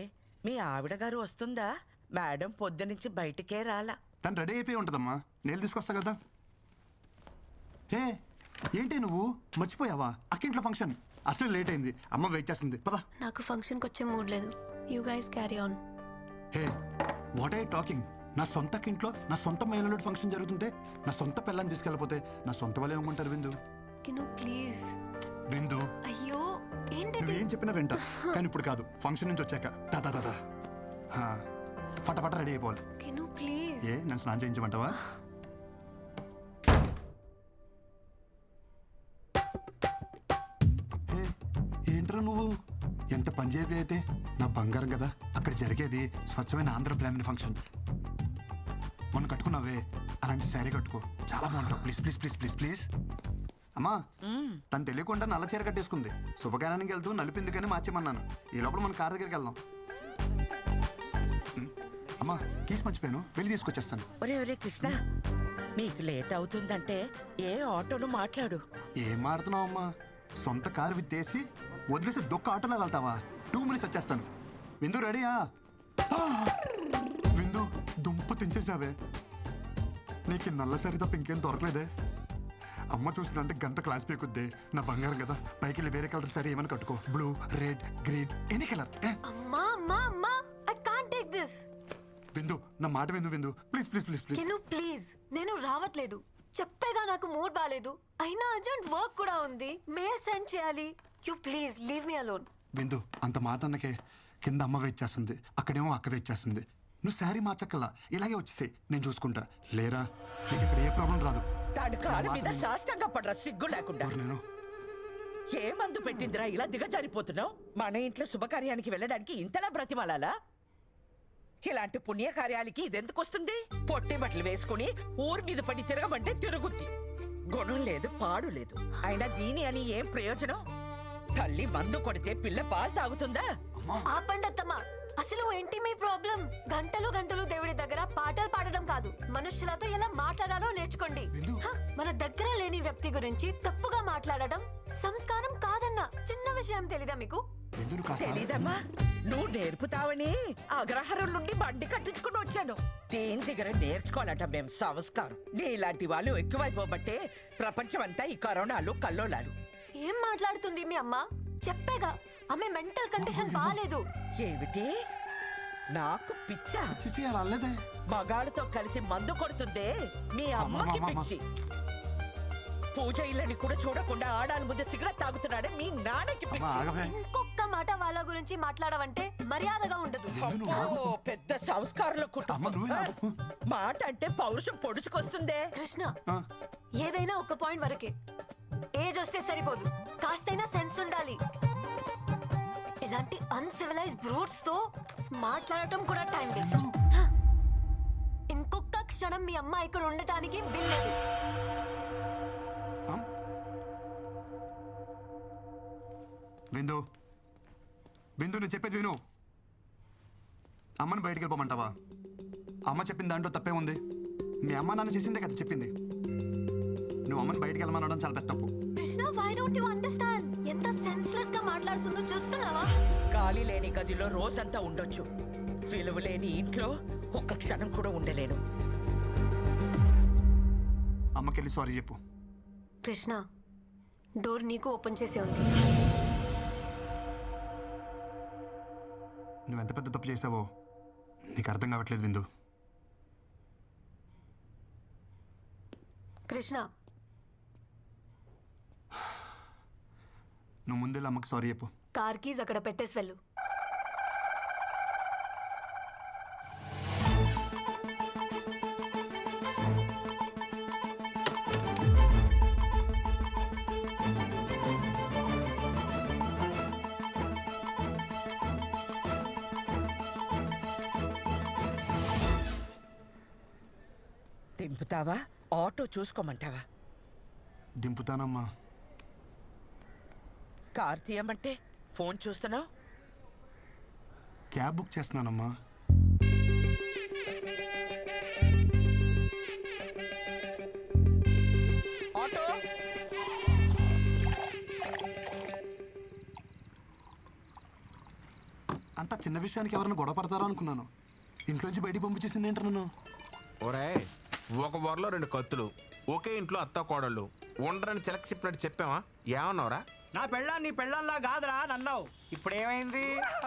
మీ ఆవిడ గారు వస్తుందా? మేడం పొద్దునుంచి బయటికే రాలా. తను రెడీ అయిపోయి ఉంటుందమ్మా, నేను తీసుకొస్తా కదా. హే ఏంటి నువ్వు మర్చిపోయావా? అక్కింట్లో ఫంక్షన్ అసలు లేట్ అయింది, అమ్మ వెయిట్ చేస్తుంది. పదా. నాకు ఫంక్షన్కి వచ్చే మూడ్ లేదు. You guys carry on. Hey what I talking? నా సొంత ఇంట్లో నా సొంత మహిళలో ఫంక్షన్ జరుగుతుంటే నా సొంత పిల్లని తీసుకెళ్ళిపోతే నా సొంత వాళ్ళు ఏమనుకుంటారు? విందు కిను ప్లీజ్. విందు అయ్యో ఏంటి? నువ్వేం చెప్పినా వింటా, కానీ ఇప్పుడు కాదు. ఫంక్షన్ నుంచి వచ్చాక దాదా దాదా ఫటాఫట రెడీ అయిపోవాలి. కిను ప్లీజ్. ఏ నన్ను స్నానం చేయించమంటావా? ఏంట్రా నువ్వు ఎంత పంజాబీ అయితే నా బంగారం కదా. అక్కడ జరిగేది స్వచ్ఛమైన ఆంధ్ర బ్రాహ్మణ ఫంక్షన్. మొన్న కట్టుకున్నావే అలాంటి శారీ కట్టుకో, చాలా బాగుంటావు. Please please please please please. అమ్మా తను తెలియకుండా నల్ల చీర కట్టేసుకుంది. శుభకార్యానికి వెళ్తూ నలిపిందుకని మార్చేమన్నాను. ఈ లోపల మన కార్ దగ్గరికి వెళ్దాం. అమ్మా కీస్ మర్చిపోయాను, వెళ్ళి తీసుకొచ్చేస్తాను. ఒరే ఒరే కృష్ణ, మీకు లేట్ అవుతుందంటే ఏ ఆటోను మాట్లాడు. ఏం మాడుతున్నావు అమ్మా? సొంత కారు విత్తేసి వదిలేసి దొక్క ఆటోలో వెళ్తావా? 2 మినిట్స్ వచ్చేస్తాను. విందు రెడీయా? విందు దుంప తెంచేసావే. నీకు నల్ల సరి తప్ప ఇంకేం దొరకలేదే. అమ్మ చూసినంటే గంట క్లాస్ పీకుద్దే. నా బంగారం కదా, పైకి వెళ్ళి వేరే కలర్ సరే ఏమైనా కట్టుకో. Blue, red, green, any colour. అమ్మా అమ్మా అమ్మా, ఐ కాంట్ టేక్ దిస్. విందు నా మాట విందు. విందు ప్లీజ్ ప్లీజ్ ప్లీజ్ ప్లీజ్. కిను ప్లీజ్, నేను రావట్లేదు. చెప్పేగా నాకు మూడ్ బాలేదు. అయినా అర్జెంట్ వర్క్ కూడా ఉంది, మెయిల్ సెండ్ చేయాలి. You please leave me alone. విందు అంత మాట అన్నకే కింద అమ్మ వెయిట్ చేస్తుంది, అక్కడేమో అక్క వెయిట్ చేస్తుంది. నువ్వు శారీ మార్చక్కల్లా, ఇలాగే వచ్చేసాయి, నేను చూసుకుంటా. లేరా నీకు ఇక్కడ ఏ ప్రాబ్లం రాదు. తాడు కారు మీద సాష్టంగా పడరా సిగ్గు లేకుండా. ఏ మందు పెట్టిందిరా ఇలా దిగజారిపోతున్నావు? మన ఇంట్లో శుభకార్యానికి వెళ్ళడానికి ఇంతలా బ్రతిమాలాలా? ఇలాంటి పుణ్యకార్యాలకి ఇదెందుకు వస్తుంది? పొట్టి బట్టలు వేసుకుని ఊరి మీద పడి తిరగమంటే తిరుగుద్ది. గుణం లేదు, పాడు లేదు. అయినా దీని అని ఏం ప్రయోజనం? తల్లి మందు కొడితే పిల్ల పాలు తాగుతుందా? ఆపండి అత్తమ్మ, అసలు ఏంటి మీ ప్రాబ్లం? గంటలు గంటలు దేవుడి దగ్గర పాటలు పాడడం కాదు, మనుషులతో ఎలా మాట్లాడాలో నేర్చుకోండి. మన దగ్గర లేని వ్యక్తి గురించి తప్పుగా మాట్లాడడం సంస్కారం కాదన్న చిన్న విషయం తెలీదా మీకు? తెలీదమ్మా, నువ్వు నేర్పుతావని అగ్రహారం నుండి బండి కట్టించుకుని వచ్చాను. దేని దగ్గర నేర్చుకోవాలంట మేము సంస్కారం. నీలాంటి వాళ్ళు ఎక్కువైపోబట్టే ప్రపంచమంతా ఈ కరోనాలు కల్లోలాలు. ఏం మాట్లాడుతుంది మీ అమ్మ? చెప్పేగా ఆమె మెంటల్ కండిషన్ బాలేదు. ఏమిటి నాకు పిచ్చా? చిచి అలా అల్లదే. మగాళ్ళతో కలిసి మందు కొడుతుందే మీ అమ్మకి పిచ్చి. పూజ ఇళ్ళని కూడా చూడకుండా ఆడాల ముందు సిగరెట్ తాగుతున్నాడే మీ నాన్నకి పిచ్చి. ఇంకొక మాట వాళ్ళ గురించి మాట్లాడవంటే మర్యాదగా ఉండదు. అబ్బో, పెద్ద సంస్కారంలో కుటుంబం. మాట అంటే పౌరుషం పొడుచుకొస్తుందే. కృష్ణ, ఏదైనా ఒక పాయింట్ వరకే. ఏజ్ వస్తే సరిపోదు, కాస్తైనా సెన్స్ ఉండాలి. ఇలాంటి అన్సివిలైజ్ బ్రూట్స్ తో మాట్లాడటం కూడా టైం వేస్ట్. ఇంకొక క్షణం మీ అమ్మ ఇక్కడ ఉండటానికి వీల్లేదు. విందు విందు నువ్వు చెప్పేది విను. అమ్మని బయటికి వెళ్ళిపోమంటావా? అమ్మ చెప్పిన దాంట్లో తప్పే ఉంది. మీ అమ్మ నాన్న చేసిందే కదా చెప్పింది. నువ్వు అమ్మని బయటికి వెళ్ళమనడం చాలా పెద్ద తప్పు. Krishna why don't you understand? ఎంత సెన్స్లెస్ గా మాట్లాడుతుందో చూస్తున్నావా? గాలి లేని గదిలో రోజంతా ఉండొచ్చు, విలువ లేని ఇంట్లో ఒక్క క్షణం కూడా ఉండలేను. అమ్మకెళ్ళి సారీ చెప్పు. కృష్ణ డోర్ నీకు ఓపెన్ చేసి ఉంది. నువ్వెంత పెద్ద తప్పు చేసావో నీకు అర్థం కావట్లేదు విందు. కృష్ణ నువ్వు ముందే అమ్మకి సారీ చెప్పు. కార్ కీస్ అక్కడ పెట్టేసి వెళ్ళు. దింపుతావా? ఆటో చూసుకోమంటావా? దింపుతానమ్మా. కార్ తీయమంటే ఫోన్ చూస్తున్నావు? క్యాబ్ బుక్ చేస్తున్నానమ్మా. ఆటో అంత చిన్న విషయానికి ఎవరైనా గొడవ పడతారా అనుకున్నాను. ఇంట్లోంచి బయటికి పంపించేసింది ఏంటి నన్ను? ఒరే, ఒక వరలో 2 కత్తులు, ఒకే ఇంట్లో అత్త కోడళ్ళు ఉండరని చిలక చెప్పినట్టు చెప్పావా? ఏమన్నావురా? నా పెళ్ళాం నీ పెళ్ళంలా కాదురా నన్నావు. ఇప్పుడు ఏమైంది?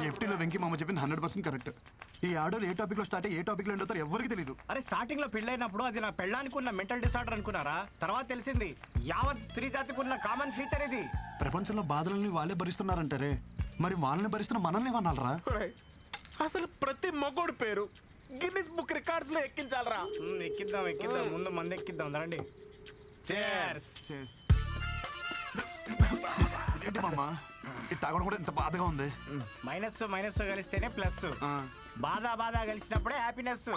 ఎఫ్టీలో వెంకీ మామ చెప్పింది 100% కరెక్ట్. ఈ ఆడోలు ఏ టాపిక్లో స్టార్ట్ అయ్యి ఏ టాపిక్లో ఎండ్ అవుతారో ఎవరికి తెలియదు. అరే స్టార్టింగ్ లో పెళ్ళైనప్పుడు అది నా పెళ్ళానికి ఉన్న మెంటల్ డిసార్డర్ అనుకున్నారా? తర్వాత తెలిసింది యావత్ స్త్రీ జాతికి ఉన్న కామన్ ఫీచర్ ఇది. ప్రపంచంలో బాధలని వాళ్ళే భరిస్తున్నారంటారే, మరి వాళ్ళని భరిస్తున్న మనల్ని ఏమన్నారా? అసలు ప్రతి మగోడు పేరు గిన్నిస్ బుక్ రికార్డ్స్ లో ఎక్కించాలరా. ఎక్కిద్దాం ముందు మంది ఎక్కిద్దాం రండి. ఏంటి మామ ఇది తాగడం కూడా ఇంత బాధగా ఉంది? మైనస్ కలిస్తేనే ప్లస్. బాధ కలిసినప్పుడే హ్యాపీనెస్.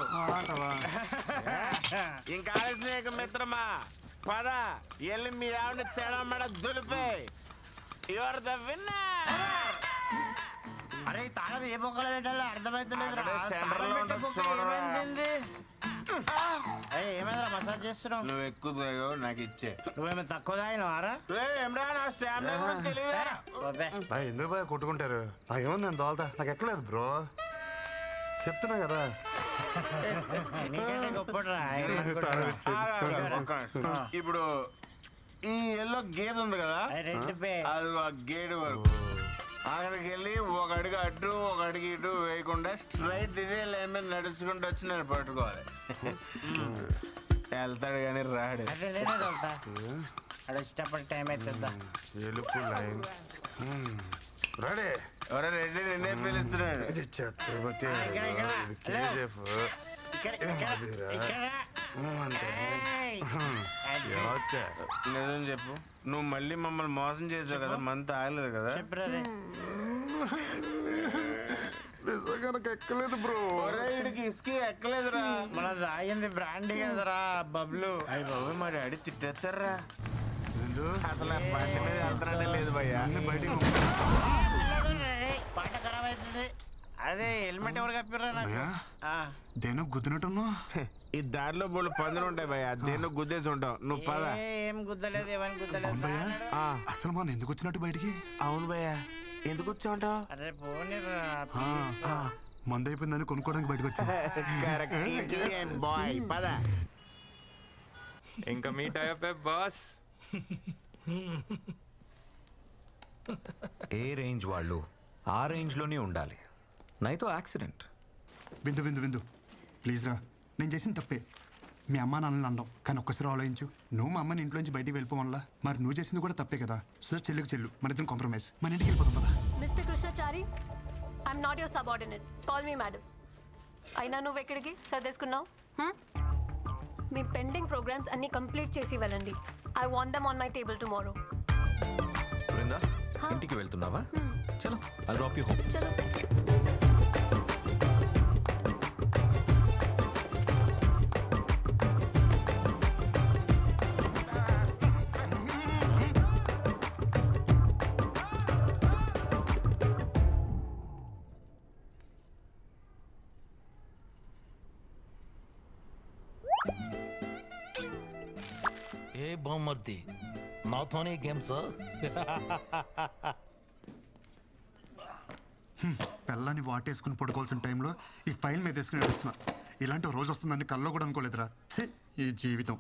ఇంకా ఆలస్యం మిత్రమా, పద ఎల్లి మీ ఆవిడ చెడమడ దులిపే. You're the winner. అరే తాళం ఏ బొక్కలు పెట్టాలో అర్థమైతలేదు. ఏమైందిరా మసాజ్ చేస్తున్నావు? నువ్వు ఎక్కువ తాగావు, నాకు ఇచ్చే. నువ్వేమో తక్కువ తాగినవారా? ఎందుకు బాయ్ కొట్టుకుంటారు? నాకేముంది నేను దోల్తా, నాకు ఎక్కలేదు బ్రో, చెప్తున్నా కదా. ఇప్పుడు ఈ ఎల్లో గేదె ఉంది కదా, అది ఆ గేడు వరకు అక్కడికి వెళ్ళి ఒక అడుగు అటు ఒక అడుగు ఇటు వేయకుండా స్ట్రైట్ ఇదే లైన్ మీద నడుచుకుంటూ వచ్చి నేను పట్టుకోవాలి. వెళ్తాడు కానీ రాడు. ఇష్టపడి టైం అవుతుందా? ఎలుపు లైన్ రెడీ. ఎవరో రెడ్డి నిన్నే పిలుస్తున్నాడు. ఛత్రపతి నిజం చెప్పు, నువ్వు మళ్ళీ మమ్మల్ని మోసం చేసావు కదా, మంత్ ఆగలేదు కదా? నిజంగా నాకు ఎక్కలేదు బ్రో. వీడికి ఇసుకి ఎక్కలేదురా. మన తాగింది బ్రాండీ కదరా బబ్లు. అయ్యి బాబు మా డాడీ తిట్టేస్తారా? అసలు బండి మీద వెళ్తానంటే లేదు భయ్యా. పాట ఖరాబ్ అవుతుంది. అదే హెల్మెట్ ఎవరు కప్పిర్రా నాకు? దేనో గుద్దినట్టున్నా. ఈ దారిలో బోళ్ళు పందులు ఉంటాయి భయ్యా, దేనో గుద్దేసి ఉంటావు. నువ్వు పద. ఏం గుద్దలేదు, ఏమని గుద్దలేదు. అసలు మనం ఎందుకు వచ్చినట్టు బయటికి? అవును భయ్యా, ఎందుకు వచ్చావుంటావు? అరే పోనీరా. మందు అయిపోయిందని కొనుక్కోవడానికి బయటకు వచ్చా. పద. ఇంకా మీట్ అయ్యే బాస్. ఏ రేంజ్ వాళ్ళు ఆ రేంజ్లోనే ఉండాలి, నైతో యాక్సిడెంట్. విందు ప్లీజ్ రా, నేను చేసిన తప్పే. మీ అమ్మ నాన్నని అనడం, కానీ ఒక్కసారి ఆలోచించు. నువ్వు మా అమ్మని ఇంట్లోంచి బయటికి వెళ్ళిపోవాలా, మరి నువ్వు చేసింది కూడా తప్పే కదా. సో చెల్లుకు చెల్లు, మన ఇద్దరం కాంప్రమైజ్, మన ఇంటికి వెళ్ళిపోతాం కదా. Mister Krishnachari, I'm not your subordinate, call me madam. అయినా నువ్వు ఎక్కడికి సర్దేసుకున్నావు? మీ పెండింగ్ ప్రోగ్రామ్స్ అన్ని కంప్లీట్ చేసి వెళ్ళండి. I want them on my table tomorrow. Brinda, ఇంటికి వెళ్తున్నావా? చలో, ఐల్ డ్రాప్ యూ హోమ్. చలో. ఏ బామ్మర్ది, నాతోనే గేమ్స్. పిల్లని వాటేసుకుని పడుకోవాల్సిన టైంలో ఈ ఫైల్ మీద వేసుకుని నడుస్తున్నా. ఇలాంటి రోజు వస్తుందని కల్లో కూడా అనుకోలేదురా. ఛీ, ఈ జీవితం.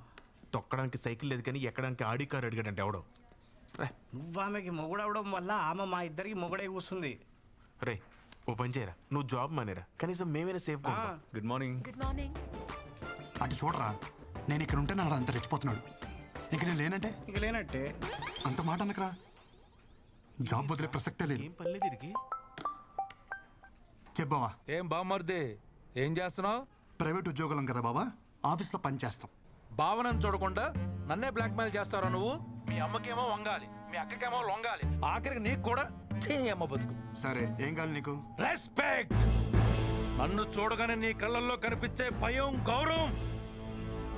తొక్కడానికి సైకిల్ లేదు కానీ ఎక్కడానికి ఆడి కారు అడిగాడంటే ఎవడో. నువ్వు ఆమెకి మొగుడవడం వల్ల ఆమె మా ఇద్దరికి మొగుడే కూస్తుంది. రే ఓ పని చేయరా, నువ్వు జాబ్ మానేరా, కనీసం మేమైనా safe. Good morning. Good morning. అటు చూడరా, నేను ఇక్కడ ఉంటే నాడు అంత రెచ్చిపోతున్నాడు. ఇంక నేను లేనంటే ఇక లేనట్టే. అంత మాట అనకరా. జాబ్ వదిలే ప్రసక్తే లేదు. ఏం పర్లేదు ఇడికి. చెప్పావా? ఏం బామ్మర్ది, ఏం చేస్తున్నావు? ప్రైవేట్ ఉద్యోగులం కదా బాబా, ఆఫీస్లో పని చేస్తాం. భావనను చూడకుండా నన్నే బ్లాక్మెయిల్ చేస్తారా నువ్వు? మీ అమ్మకేమో వంగాలి, మీ అక్కకేమో లొంగాలి, ఆఖరికి నీకు కూడా చేయి అమ్మ బతుకు. సరే, ఏం కావాలి నీకు? రెస్పెక్ట్. నన్ను చూడగానే నీ కళ్ళల్లో కనిపించే భయం, గౌరవం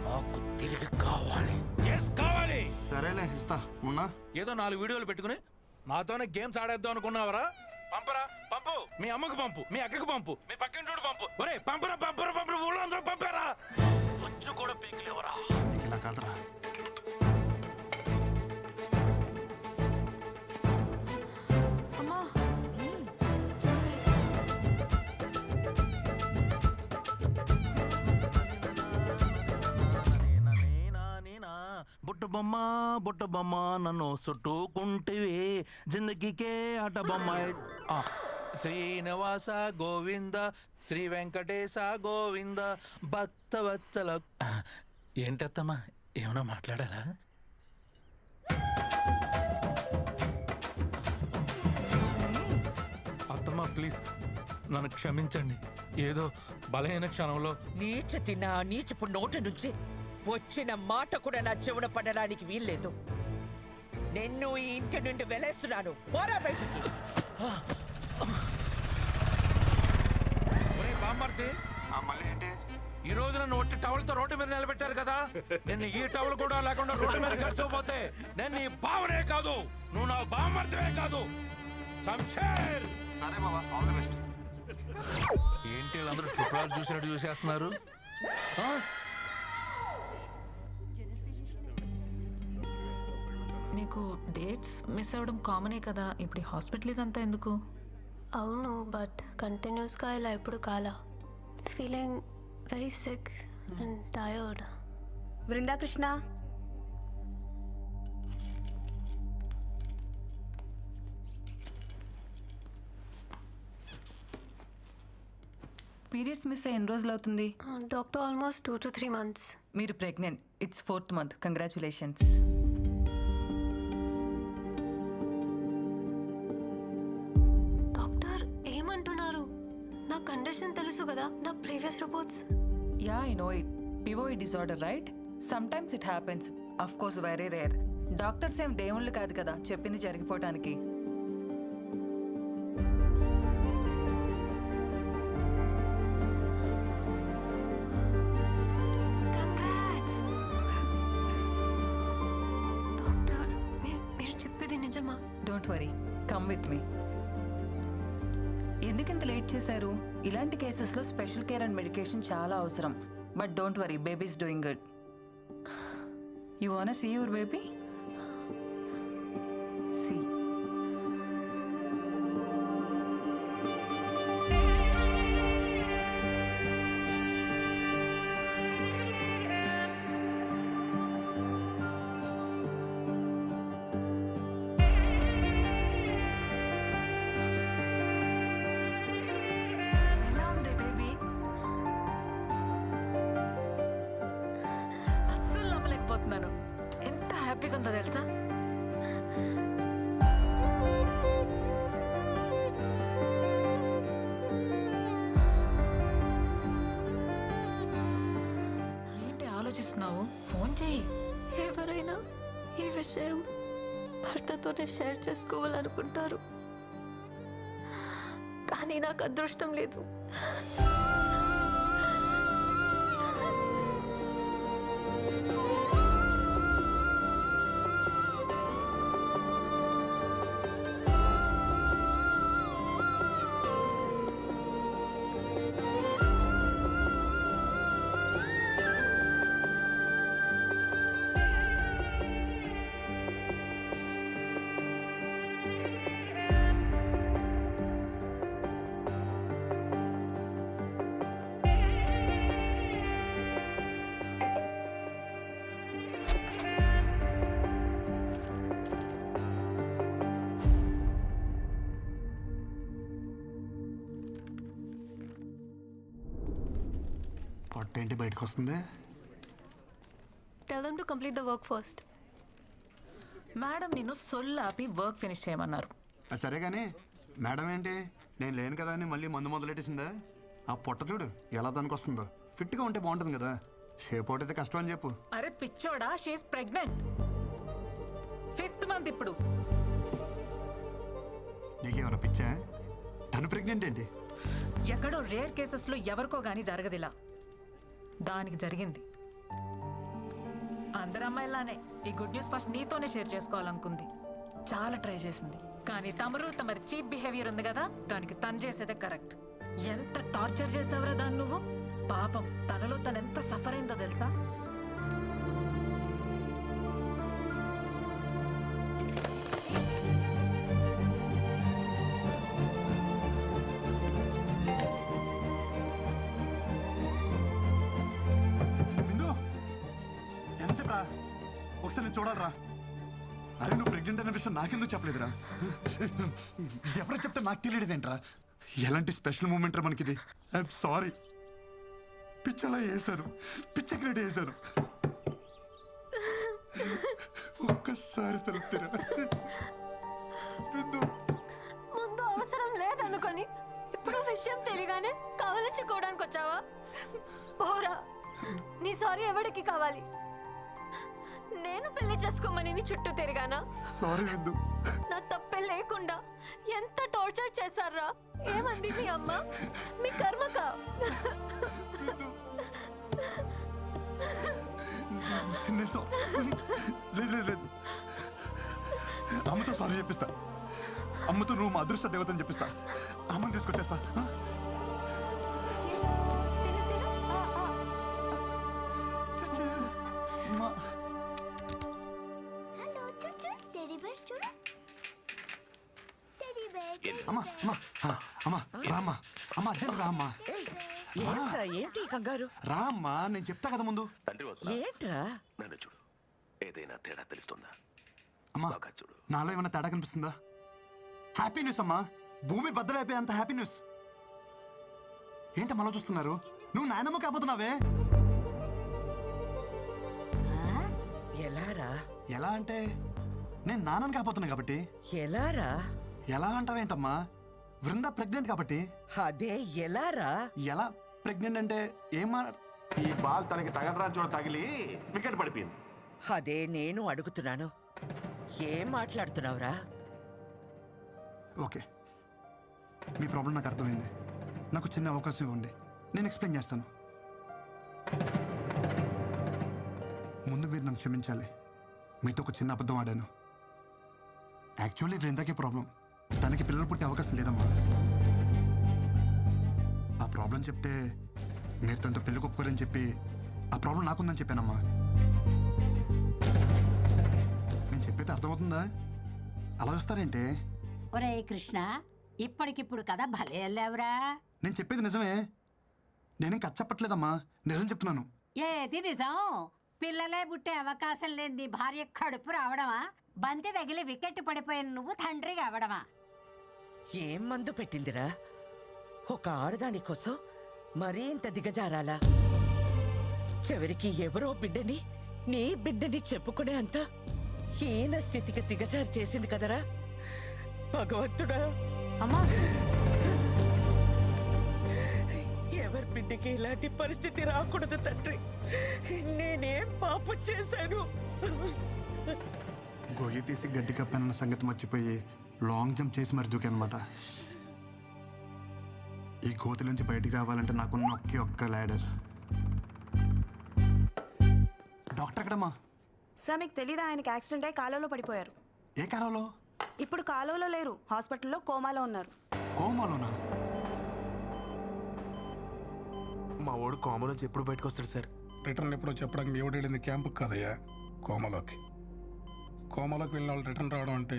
నాకు తిరిగి కావాలి. ఎస్, కావాలి. సరేలే, ఇస్తా. ఉన్నా ఏదో 4 వీడియోలు పెట్టుకుని నాతోనే గేమ్స్ ఆడేద్దాం అనుకున్నావరా? పంపరా, పంపు. మీ అమ్మకు పంపు, మీ అక్కకు పంపు, మీ పక్కింటోడు పంపు. ఒరే పంపరా, పంపరా, పంపరా, ఊళ్ళో అందరూ పంపారా. వచ్చి కూడా పీకిలేవరా. ఇలా కాదురా. అమ్మా, బుట్ట బొమ్మ నన్ను చుట్టుకుంటివి, జిందగీకే ఆట బొమ్మ. శ్రీనివాస గోవింద, శ్రీ వెంకటేశ గోవింద, భక్తవత్సల. ఏంటత్తమ్మా, ఏమన్నా మాట్లాడాలా? అత్తమ్మా ప్లీజ్ నన్ను క్షమించండి. ఏదో బలహీన క్షణంలో నీచపు నోటి నుంచి వచ్చిన మాట కూడా నా చెవున పడడానికి వీల్లేదు. నిన్ను ఈ ఇంటి నుండి వెలేస్తున్నాను. పోరా బయటికి. బామ్మర్తి, ఈ రోజు నన్ను ఒట్టి టవల్తో రోడ్డు మీద నిలబెట్టారు కదా, నేను ఈ టవల్ కూడా లేకుండా రోడ్డు మీద గడిచిపోతే నేను నీ బావనే కాదు, నువ్వు నా బామ్మర్తివే కాదు. శంషేర్. సరే బాబా, ఆల్ ది బెస్ట్. ఏంటి వీళ్ళందరూ ట్రిపుల్ చూసినట్టు చూసేస్తున్నారు? నీకు డేట్స్ మిస్ అవ్వడం కామనే కదా, ఇప్పుడు హాస్పిటల్ ఇదంతా ఎందుకు? అవును, బట్ కంటిన్యూస్గా ఇలా ఎప్పుడు కాలా. Feeling very sick and tired. Brindakrishna, periods miss అయ్యి ఎన్ని రోజులు అవుతుంది? Doctor almost 2 to 3 months. మీరు pregnant. It's 4th month. Congratulations. Doctor ఏమంటున్నారు? నా కండిషన్ తెలుసు కదా, నా previous reports. Yeah, I know it. పివోయిడ్ disorder, right? Sometimes it happens. Of course very rare. Doctors ఏం దేవుళ్ళు కాదు కదా చెప్పింది జరిగిపోవటానికి. డాక్టర్, మీరు చెప్పేది నిజమా? డోంట్ వరీ, కమ్ విత్ మీ. ఎందుకు ఇంత లేట్ చేశారు? ఇలాంటి కేసెస్లో స్పెషల్ కేర్ అండ్ మెడికేషన్ చాలా అవసరం. But don't worry, baby is doing good. You want see your baby? See. ఎంత హ్యాపీగా ఉందో తెలుసా? ఏంటి ఆలోచిస్తున్నావు? ఫోన్ చేయి. ఎవరైనా ఈ విషయం భర్తతోనే షేర్ చేసుకోవాలనుకుంటారు, కానీ నాకు అదృష్టం లేదు. పొట్ట ఏంటి బయటకు వస్తుంది? Tell them to complete the work first. Madam నిన్ను సొల్లాపి వర్క్ ఫినిష్ చేయమన్నారు. సరే కానీ మేడం ఏంటి నేను లేను కదా అని మళ్ళీ మందు మొదలెట్టేసిందా? ఆ పొట్ట చూడు ఎలా దానికి వస్తుందో. ఫిట్గా ఉంటే బాగుంటుంది కదా, షేప్ అవుట్ అయితే కష్టం అని చెప్పు. అరే పిచ్చోడా, షీఈస్ ప్రెగ్నెంట్. 5th మంత్ ఇప్పుడు. నీకేమైనా పిచ్చా? తను ప్రెగ్నెంట్ ఏంటి? ఎక్కడో రేర్ కేసెస్లో ఎవరికో గానీ జరగదిలా, దానికి జరిగింది. అందరు అమ్మాయిలానే ఈ గుడ్ న్యూస్ ఫస్ట్ నీతోనే షేర్ చేసుకోవాలనుకుంది. చాలా ట్రై చేసింది, కానీ తమరి చీప్ బిహేవియర్ ఉంది కదా, దానికి తను చేసేదే కరెక్ట్. ఎంత టార్చర్ చేసావురా దాన్ని నువ్వు. పాపం తనలో తను ఎంత సఫర్ అయిందో తెలుసా? ఎంతసేపురా? ఒకసారి నేను చూడాలరా. అరే నువ్వు ప్రెగ్నెంట్ అనే విషయం నాకెందుకు చెప్పలేదురా? ఎవరు చెప్తే నాకు తెలియదు ఏంట్రా? ఎలాంటి స్పెషల్ మూమెంట్ రా మనకిది. I'm sorry. పిచ్చలా వేశాను, పిచ్చ క్రియేట్ చేశాను. ఒక్కసారి తలుపుతారా? ముందు అవసరం లేదనుకొని ఇప్పుడు విషయం తెలియగానే కవలించుకోవడానికి వచ్చావా? పోరా, నీ సారీ ఎవరికి కావాలి? నేను పెళ్లి చేసుకోమని నీ చుట్టూ తిరిగానా? నా తప్పే లేకుండా ఎంత టార్చర్ చేశారా? ఏమంది మీ అమ్మ? మీ కర్మక. లేదు, అమ్మతో సారీ చెప్పిస్తా. అమ్మతో నువ్వు మా అదృష్ట దేవతని చెప్పిస్తా. అమ్మని తీసుకొచ్చేస్తా. ఏంటి కంగారు? రామ్మా, నేను చెప్తా కదా ముందు. ఏంట్రా? నన్ను చూడు, ఏదైనా తేడా తెలుస్తుందా? అమ్మా నాలో ఏమైనా తేడా కనిపిస్తుందా? హ్యాపీ న్యూస్ అమ్మా, భూమి బద్దలైపోయే అంత హ్యాపీ న్యూస్. ఏంటమ్మా అలా చూస్తున్నారు? నువ్వు నాయనమ్మ కాబోతున్నావే. ఎలారా? ఎలా అంటే నేను నాన్నని కాబోతున్నా కాబట్టి. ఎలారా? ఎలా అంటావేంటమ్మా? వృంద ప్రెగ్నెంట్ కాబట్టి. అదే ఎలారా? ఎలా ప్రెగ్నెంట్ అంటే ఏమా? ఈ బాల్ తనకి తగలరా చూడ తగిలి వికెట్ పడిపోయింది. అదే నేను అడుగుతున్నాను, ఏం మాట్లాడుతున్నావురా? ఓకే, మీ ప్రాబ్లం నాకు అర్థమైంది. నాకు చిన్న అవకాశం ఇవ్వండి, నేను ఎక్స్ప్లెయిన్ చేస్తాను. ముందు మీరు నన్ను క్షమించాలి. మీతో ఒక చిన్న అబద్ధం ఆడాను. యాక్చువల్లీ వృందాకే ప్రాబ్లం, తనకి పిల్లలు పుట్టే అవకాశం లేదమ్మా. ఆ ప్రాబ్లం చెప్తే మీరు తనతో పెళ్లి ఒప్పుకోరని చెప్పి ఆ ప్రాబ్లం నాకుందని చెప్పానమ్మా. నేను చెప్పేది అర్థమవుతుందా? అలా వస్తారేంటే? ఒరే కృష్ణ, ఇప్పటికిప్పుడు కదా భలే వెళ్ళావురా. నేను చెప్పేది నిజమే, నేనేం కథ చెప్పట్లేదమ్మా, నిజం చెప్తున్నాను. ఏది నిజం? పిల్లలే పుట్టే అవకాశం లేని నీ భార్య కడుపు రావడమా? బంతి తగిలి వికెట్ పడిపోయిన నువ్వు తండ్రి కావడమా? ఏం మందు పెట్టిందిరా? ఒక ఆడదాని కోసం మరీ ఇంత దిగజారాలా? చివరికి ఎవరో బిడ్డని నీ బిడ్డని చెప్పుకునే అంత హీన స్థితికి దిగజారు చేసింది కదరా భగవంతుడా. అమ్మా, ఎవరి బిడ్డకి ఇలాంటి పరిస్థితి రాకూడదు తండ్రి. నేనేం పాపం చేశాను? గొయ్యి తీసి గడ్డి కప్పానన్న సంగతి మర్చిపోయి లాంగ్ జంప్ చేసి మరి దూకానమాట. ఈ గోతి నుంచి బయటికి రావాలంటే నాకున్న ఒక్క ల్యాడర్. డాక్టర్ ఎక్కడమ్మా? సార్ మీకు తెలీదా, ఆయనకి యాక్సిడెంట్ అయి కాలువలో పడిపోయారు. ఏ కాలంలో? ఇప్పుడు కాలువలో లేరు, హాస్పిటల్లో కోమాలో ఉన్నారు. కోమాలోనా? మా వాడు కోమా నుంచి ఎప్పుడు బయటకు వస్తాడు సార్? రిటర్న్ ఎప్పుడో చెప్పడానికి మీ ఎవడు వెళ్ళింది క్యాంపుకి కదయ్యా, కోమాలోకి. కోమాలోకి వెళ్ళిన వాళ్ళు రిటర్న్ రావడం అంటే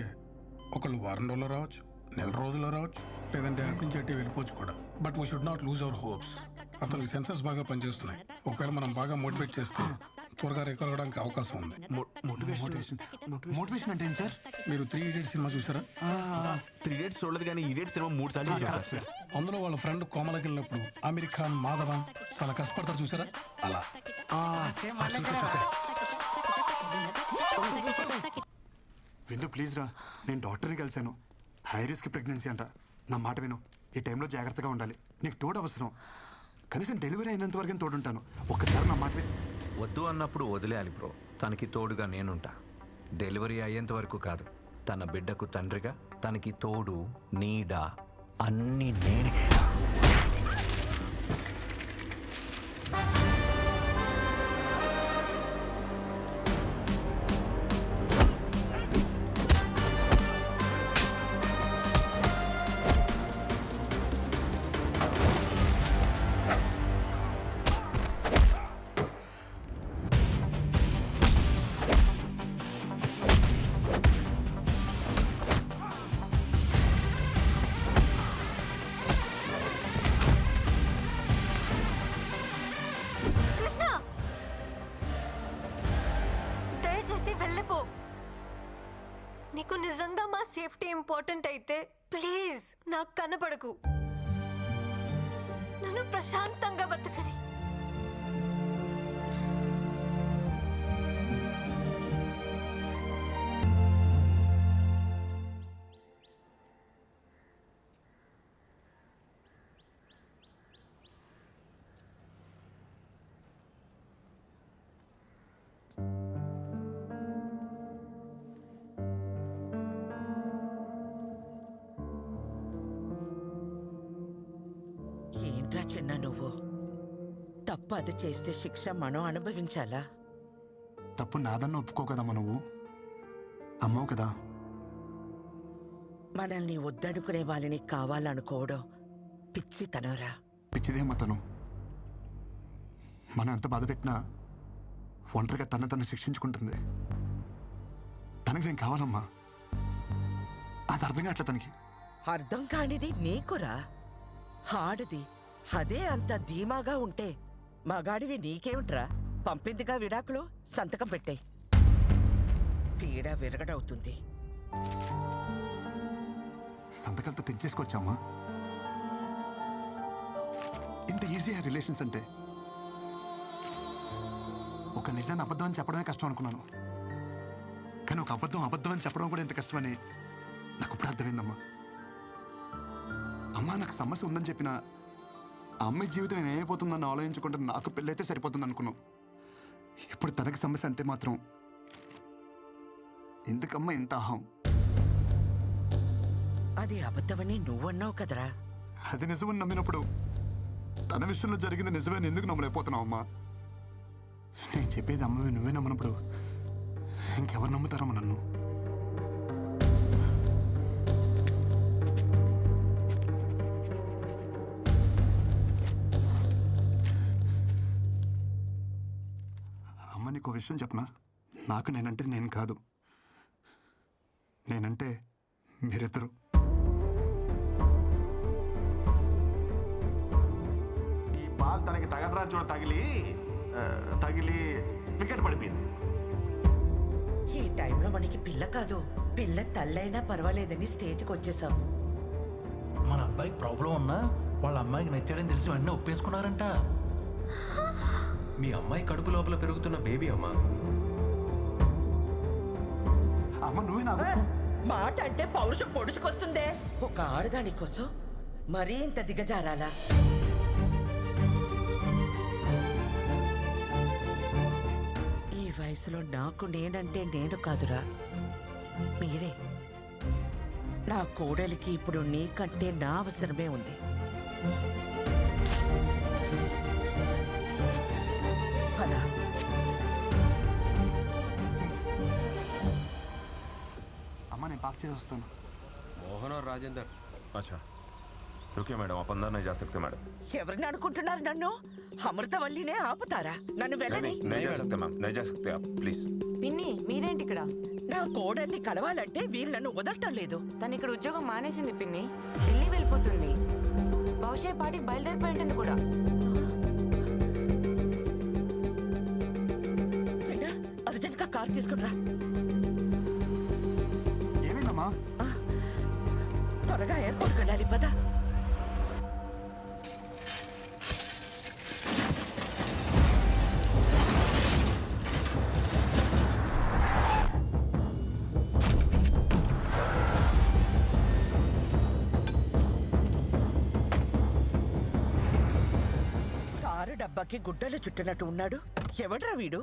ఒకళ్ళు వారం రోజుల్లో రావచ్చు, నెల రోజుల్లో రావచ్చు, లేదంటే అటు నుంచి అట్టి వెళ్ళిపోవచ్చు కూడా. But we should not lose our hopes. అతనికి సెన్సెస్ బాగా పనిచేస్తున్నాయి. ఒకవేళ మనం బాగా మోటివేట్ చేస్తే త్వరగా రికవర్ అవడానికి అవకాశం ఉంది. మోటివేషన్ అంటే ఏంటి సార్? మీరు 3 Idiots సినిమా చూసారా? 3 Idiots చూడలేదు కానీ ఈడియట్ సినిమా 3 సార్లు చూసాను సార్. అందులో వాళ్ళ ఫ్రెండ్ కోమలకి వెళ్ళినప్పుడు అమీర్ ఖాన్, మాధవన్ చాలా కష్టపడతారు చూసారా? అలా చూసా. విందు ప్లీజ్ రా, నేను డాక్టర్ని కలిశాను. హై రిస్క్ ప్రెగ్నెన్సీ అంట. నా మాట విను, ఈ టైంలో జాగ్రత్తగా ఉండాలి. నీకు తోడు అవసరం. కనీసం డెలివరీ అయినంత వరకు తోడుంటాను. ఒక్కసారి నా మాట విను. వద్దు అన్నప్పుడు వదిలేయాలి బ్రో. తనకి తోడుగా నేనుంటా. డెలివరీ అయ్యేంత వరకు కాదు, తన బిడ్డకు తండ్రిగా, తనకి తోడు, నీడ అన్నీ నేనే. కృష్ణ, దయచేసి వెళ్ళిపో. నీకు నిజంగా మా సేఫ్టీ ఇంపార్టెంట్ అయితే ప్లీజ్ నాకు కనపడకు. నన్ను ప్రశాంతంగా బతకని. ఏంట్రా చిన్న నువ్వు? తప్పు అది చేస్తే శిక్ష మనం అనుభవించాలా? తప్పు నాదన్న ఒప్పుకో కదమ్మా, నువ్వు అమ్మవు కదా. మనల్ని వద్దనుకునే వాళ్ళని కావాలనుకోవడం పిచ్చితనరా. పిచ్చిదేమ్మా తను. మనం ఎంత బాధ పెట్టినా ఒంటరిగా తను శిక్షించుకుంటుంది. తనకి నేను కావాలమ్మా. అది అర్థం కావట్లే తనకి. అర్థం కానిది నీకురా. ఆడది అదే అంత ధీమాగా ఉంటే మగాడివి నీకేమిట్రా? పంపిందిగా విడాకులు, సంతకం పెట్టే. పీడ విరగడవుతుంది. సంతకాలతో తెచ్చేసుకోవచ్చమ్మా. ఇంత ఈజీ ఆ రిలేషన్స్ అంటే. ఒక నిజాన్ని అబద్ధం అని చెప్పడమే కష్టం అనుకున్నాను, కానీ ఒక అబద్ధం అని చెప్పడం కూడా ఎంత కష్టమని నాకు ఇప్పుడు అర్థమైందమ్మా. అమ్మా నాకు సమస్య ఉందని చెప్పినా ఆ అమ్మాయి జీవితం ఏమైపోతుందని ఆలోచించుకుంటే నాకు పెళ్ళైతే సరిపోతుంది అనుకున్నాం. ఇప్పుడు తనకి సమస్య అంటే మాత్రం ఎందుకమ్మా ఇంత అహం? అది అబద్ధమని నువ్వన్నావు కదరా. అది నిజమని నమ్మినప్పుడు తన విషయంలో జరిగింది నిజమని ఎందుకు నమ్మలేకపోతున్నావు అమ్మా? నేను చెప్పేది అమ్మవి నువ్వే నమ్మనప్పుడు ఇంకెవరు నమ్ముతారమ్మా నన్ను? అమ్మ నీకు విషయం చెప్పనా? నాకు నేనంటే నేను కాదు, నేనంటే మీరిద్దరు. ఈ బాల్ తనకి తగలరా చూడ తగిలి వికెట్ పడిపోయింది. ఈ టైంలో మనకి పిల్ల కాదు, పిల్ల తల్లైనా పర్వాలేదని స్టేజ్కి వచ్చేసాం. మన అబ్బాయికి ప్రాబ్లం ఉన్నా వాళ్ళ అమ్మాయికి నచ్చాడని తెలిసి వెంటనే ఒప్పేసుకున్నారంట. మీ అమ్మాయి కడుపు లోపల పెరుగుతున్న బేబీ అమ్మా. అమ్మ నువ్వే నాకు మాట అంటే పౌరుషం పొడుచుకొస్తుందే. ఒక ఆడదాని కోసం మరీ ఇంత దిగజారాలా? ఈ వయసులో నాకు నేనంటే నేను కాదురా, మీరే. నా కోడలికి ఇప్పుడు నీకంటే నా అవసరమే ఉంది. పదా. అమ్మ నేను పాక్ చేసి వస్తాను. मोहन और राजेंद्र। अच्छा रुकिए मैडम, आप अंदर नहीं जा सकते मैडम। ఎవరిని అనుకుంటున్నారు నన్ను? అమృతవల్లినే ఆపుతారా? నన్ను వెళ్ళని. नहीं जा सकते मैम, नहीं जा सकते आप प्लीज। పిన్ని మీరేంటి ఇక్కడ? నా కోడల్ని కలవాలంటే వీళ్ళు నన్ను వదలటం లేదు. తను ఇక్కడ ఉద్యోగం మానేసింది పిన్ని, ఢిల్లీ వెళ్ళిపోతుంది. బహుశా పాటికి బయలుదేరిపోయింది కూడా. తీసుకురా. ఏమైందమ్మా? త్వరగా ఎయిర్పోర్ట్కి వెళ్ళాలి, పద. కారు డబ్బాకి గుడ్డలు చుట్టినట్టు ఉన్నాడు. ఎవడ్రా వీడు?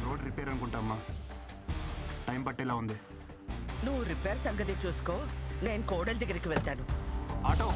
రోడ్ రిపేర్ అనుకుంటామ్మా, టైం పట్టేలా ఉంది. నువ్వు రిపేర్ సంగతి చూసుకో, నేను కోడల దగ్గరికి వెళ్తాను. ఆటో.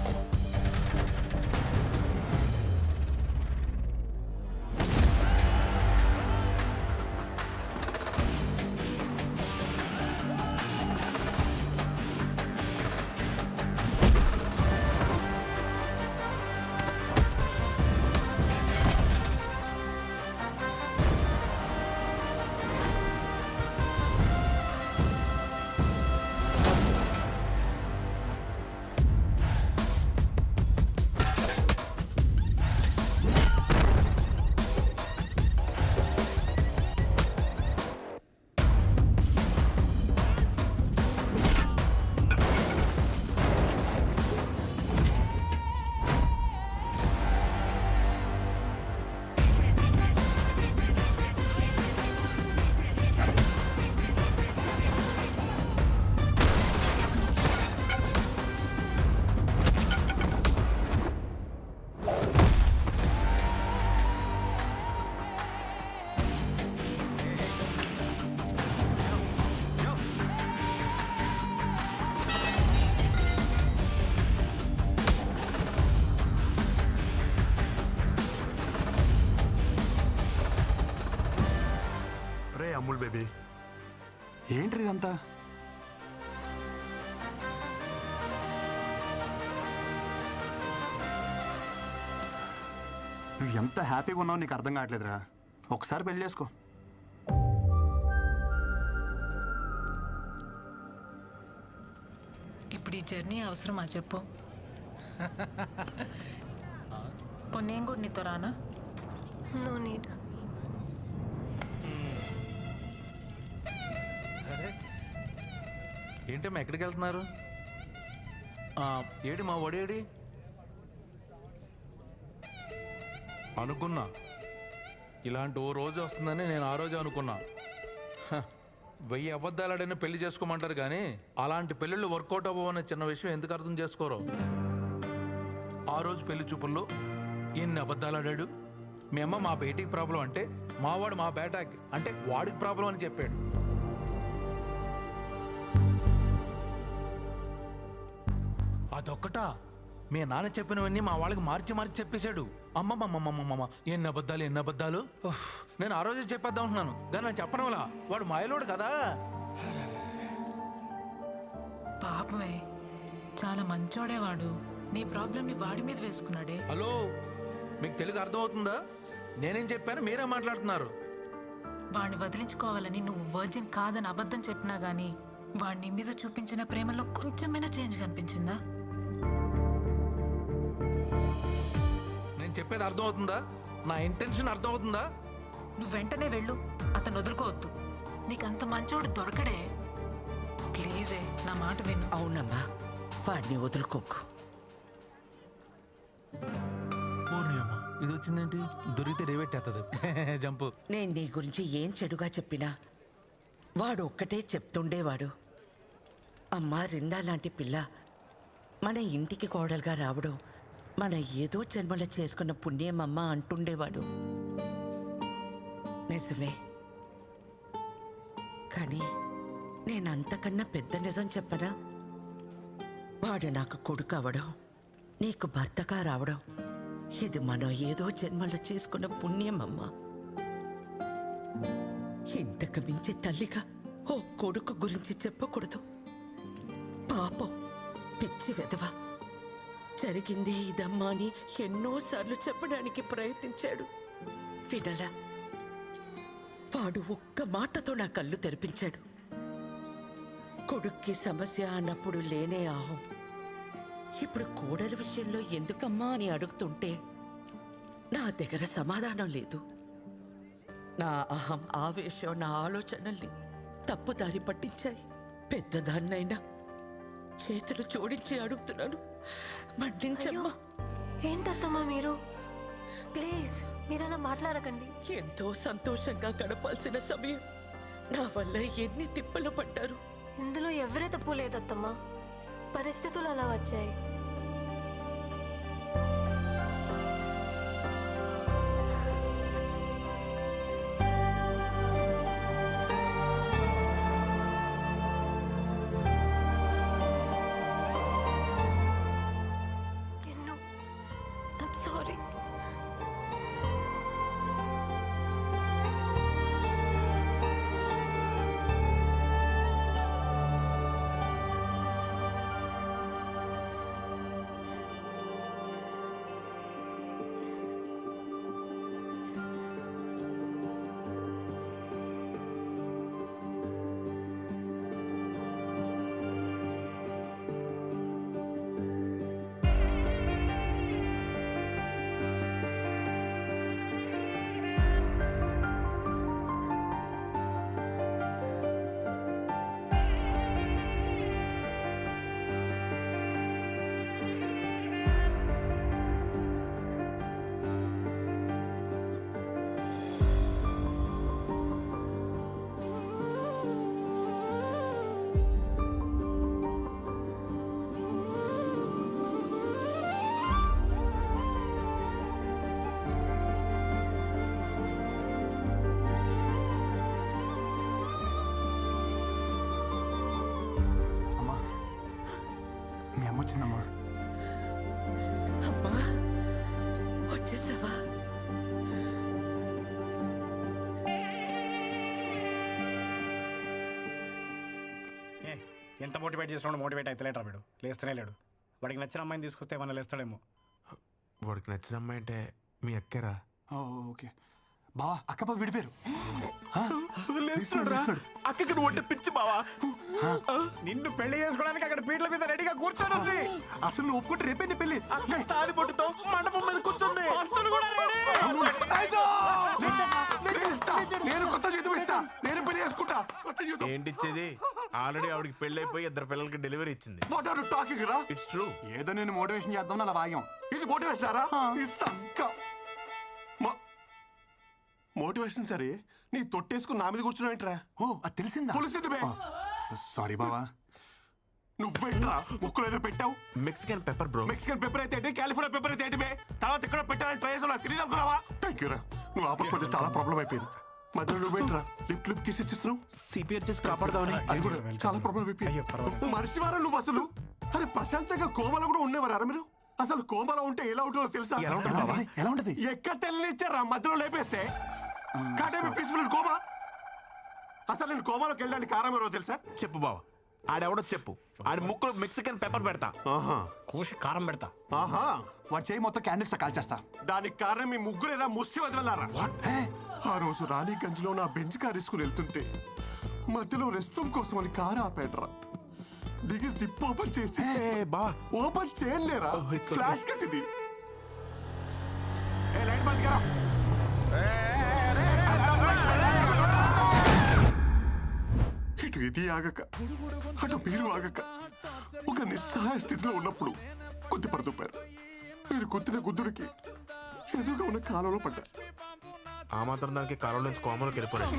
అమూల్ బేబీ, ఏంటి ఇదంతా? నువ్వు ఎంత హ్యాపీగా ఉన్నావు నీకు అర్థం కావట్లేదురా. ఒకసారి పెళ్లి చేసుకో. ఇప్పుడు ఈ జర్నీ అవసరమా చెప్పు? నేను కూడా నీతో రానా? No need. ఏంటమ్మా ఎక్కడికి వెళ్తున్నారు? ఏడి మా ఒడేడి అనుకున్నా. ఇలాంటి ఓ రోజు వస్తుందని నేను ఆ రోజు అనుకున్నా. 1000 అబద్ధాలాడైనా పెళ్లి చేసుకోమంటారు కానీ అలాంటి పెళ్ళిళ్ళు వర్కౌట్ అవ్వవనే చిన్న విషయం ఎందుకు అర్థం చేసుకోరు? ఆ రోజు పెళ్లి చూపుల్లో ఎన్ని అబద్ధాలాడాడు. మీ అమ్మ మా బేటీకి ప్రాబ్లం అంటే మావాడు మా బేటాకి అంటే వాడికి ప్రాబ్లం అని చెప్పాడు. అదొక్కటా? మీ నాన్న చెప్పినవన్నీ మా వాళ్ళకి మార్చి మార్చి చెప్పేశాడు. అమ్మమ్మమ్మమ్మమ్మ ఎన్ని అబద్ధాలు. నేను ఆ రోజే చెప్పేద్దాం అంటున్నాను కానీ నేను చెప్పడం వల్ల వాడు మాయలోడు కదా. పాపమే, చాలా మంచోడే వాడు. నీ ప్రాబ్లమ్ని వాడి మీద వేసుకున్నాడే. హలో, మీకు తెలుగు అర్థమవుతుందా? నేనేం చెప్పాను మీరే మాట్లాడుతున్నారు. వాడిని వదిలించుకోవాలని నువ్వు వర్జిన్ కాదని అబద్ధం చెప్పినా గానీ వాడిని మీద చూపించిన ప్రేమలో కొంచెమైనా చేంజ్ కనిపించిందా? నేను చెప్పేది అర్థమవుతుందా? నా ఇంటెన్షన్ అర్థమవుతుందా? నువ్వు వెంటనే వెళ్ళు, అతను వదులుకోవద్దు. నీకంత మంచోడు దొరకడే. ప్లీజే నా మాట విను. అవునమ్మా, వాడిని వదులుకోకు. ఇది వచ్చిందేంటి? దొరికితే రేవెట్టేస్తుంది జంపు. నేను నీ గురించి ఏం చెడుగా చెప్పినా వాడు ఒక్కటే చెప్తుండేవాడు. అమ్మా రిందా లాంటి పిల్ల మన ఇంటికి కోడలుగా రావడం మన ఏదో జన్మలో చేసుకున్న పుణ్యం అమ్మ అంటుండేవాడు. నిజమే, కానీ నేనంతకన్నా పెద్ద నిజం చెప్పనా? వాడు నాకు కొడుకు అవడం, నీకు భర్తగా రావడం ఇది మనం ఏదో జన్మలో చేసుకున్న పుణ్యం అమ్మా. ఇంతకు మించి తల్లిగా ఓ కొడుకు గురించి చెప్పకూడదు. పాపం, పిచ్చి వెధవ. జరిగింది ఇదమ్మా అని ఎన్నోసార్లు చెప్పడానికి ప్రయత్నించాడు, వినలా. వాడు ఒక్క మాటతో నా కళ్ళు తెరిపించాడు. కొడుక్కి సమస్య అన్నప్పుడు లేనే ఆహం ఇప్పుడు కోడలి విషయంలో ఎందుకమ్మా అని అడుగుతుంటే నా దగ్గర సమాధానం లేదు. నా అహం, ఆవేశం, నా ఆలోచనల్ని తప్పుదారి పట్టించాయి. పెద్దదాన్నైనా చేతులు జోడించి అడుగుతున్నాను, మన్నించమ్మా. ఏంటత్తమ్మా మీరు? ప్లీజ్ మీరు అలా మాట్లాడకండి. ఎంతో సంతోషంగా గడపాల్సిన సమయం నా వల్ల ఎన్ని తిప్పలు పడ్డారు. ఇందులో ఎవరే తప్పు లేదత్తమ్మా, పరిస్థితులు అలా వచ్చాయి. సారీ. మీ అమ్మ వచ్చిందమ్మా. అమ్మా వచ్చేసావా? ఎంత మోటివేట్ చేసినాడు మోటివేట్ అయితే లేటరా వీడు, లేస్తూనే లేడు. వాడికి నచ్చిన అమ్మాయిని తీసుకొస్తే ఏమన్నా లేస్తాడేమో. వాడికి నచ్చిన అమ్మాయి అంటే మీ అక్కరా? ఓకే బావా, అక్క బావ విడిపోయారు. అక్కకి నువ్వు అంటే పిచ్చి బావా. నిన్ను పెళ్లి చేసుకోవడానికి అక్కడ పీటల మీద రెడీగా కూర్చొని ఉంది. అసలు నువ్వు ఒప్పుకుంటే రేపే నీ పెళ్లి. తాది పొట్టుతో మండపం మీద కూర్చుంది. నేను కొత్త జీతం ఇస్తా, నేను పెళ్లి చేసుకుంటా. ఏంటిచ్చేది? ఆల్రెడీ ఆవిడకి పెళ్లి అయిపోయి 2 పిల్లలకి డెలివరీ ఇచ్చింది. వాట్ ఆర్ యు టాకింగ్ రా? It's true. ఏదో నేను మోటివేషన్ చేద్దాం అలా భాగ్యం. ఇది మోటివేషన్ రా? మోటివేషన్ సరే, నీ తొట్టేసుకుని నా మీద కూర్చున్నావేంట్రా? ఓ అది తెలిసిందా? తెలిసింది బే. సారీ బావా. నువ్వేంట్రా ముక్కులో ఏదో పెట్టావు? Mexican pepper bro. Mexican pepper అయితే ఏంటి, కాలిఫోర్నియా పెప్పర్ అయితే ఏంటి బే? తర్వాత ఎక్కడ పెట్టాలని ట్రై చేసావు, నాకు తెలియదు అనుకున్నావా? థ్యాంక్ యూ రా, నువ్వు ఆపకపోతే చాలా ప్రాబ్లం అయిపోయింది. మధ్యలో నువ్వేంట్రా లిప్ లిప్ కిస్ ఇచ్చిస్తున్నావు? సిపిఆర్ చేసి కాపాడదామని. అది కూడా చాలా ప్రాబ్లం అయిపోయింది. మనిషివారా నువ్వు అసలు? అరే ప్రశాంతంగా కోమలో కూడా ఉండేవారా మీరు? అసలు కోమలో ఉంటే ఎలా ఉంటుందో తెలుసా? ఎలా ఉంటది? ఎక్కడ తెలియనిచ్చారా మధ్యలో లేపేస్తే? Peaceful coma. అసలు నేను కోమాలోకి వెళ్ళడానికి కారణం ఎవరో తెలుసా? చెప్పు బావ, ఆడెవడో చెప్పు. ఆడి ముక్కులో మెక్సికన్ పెప్పర్ పెడతా. కూసి కారం పెడతా. ఆహా, వాడు చేయి మొత్తం క్యాండిల్స్ కాల్చేస్తా. దానికి కారణం మీ ముగ్గురేనా ముష్టి వదిలేరా? ఆ రోజు రాణిగంజ్ లో నా బెంచ్ కార్ తీసుకుని వెళ్తుంటే మధ్యలో రెస్ట్ రూమ్ కోసం అని కారు ఆపేట్రా. దిగి జిప్ ఓపెన్ చేసి ఓపెన్ చేయలేరా? ఫ్లాష్ కట్టింది. లైట్ బంద్ కరా. ఇటు ఇది ఆగక అటు మీరు ఆగక ఒక నిస్సహాయ స్థితిలో ఉన్నప్పుడు కొద్ది పడుతుపారు. మీరు గుద్దిన గుద్దుడికి ఎదురుగా ఉన్న కాలంలో పడ్డా. ఆ మాత్రం దానికి కాలంలో నుంచి కోమలోకి వెళ్ళిపోయాడు.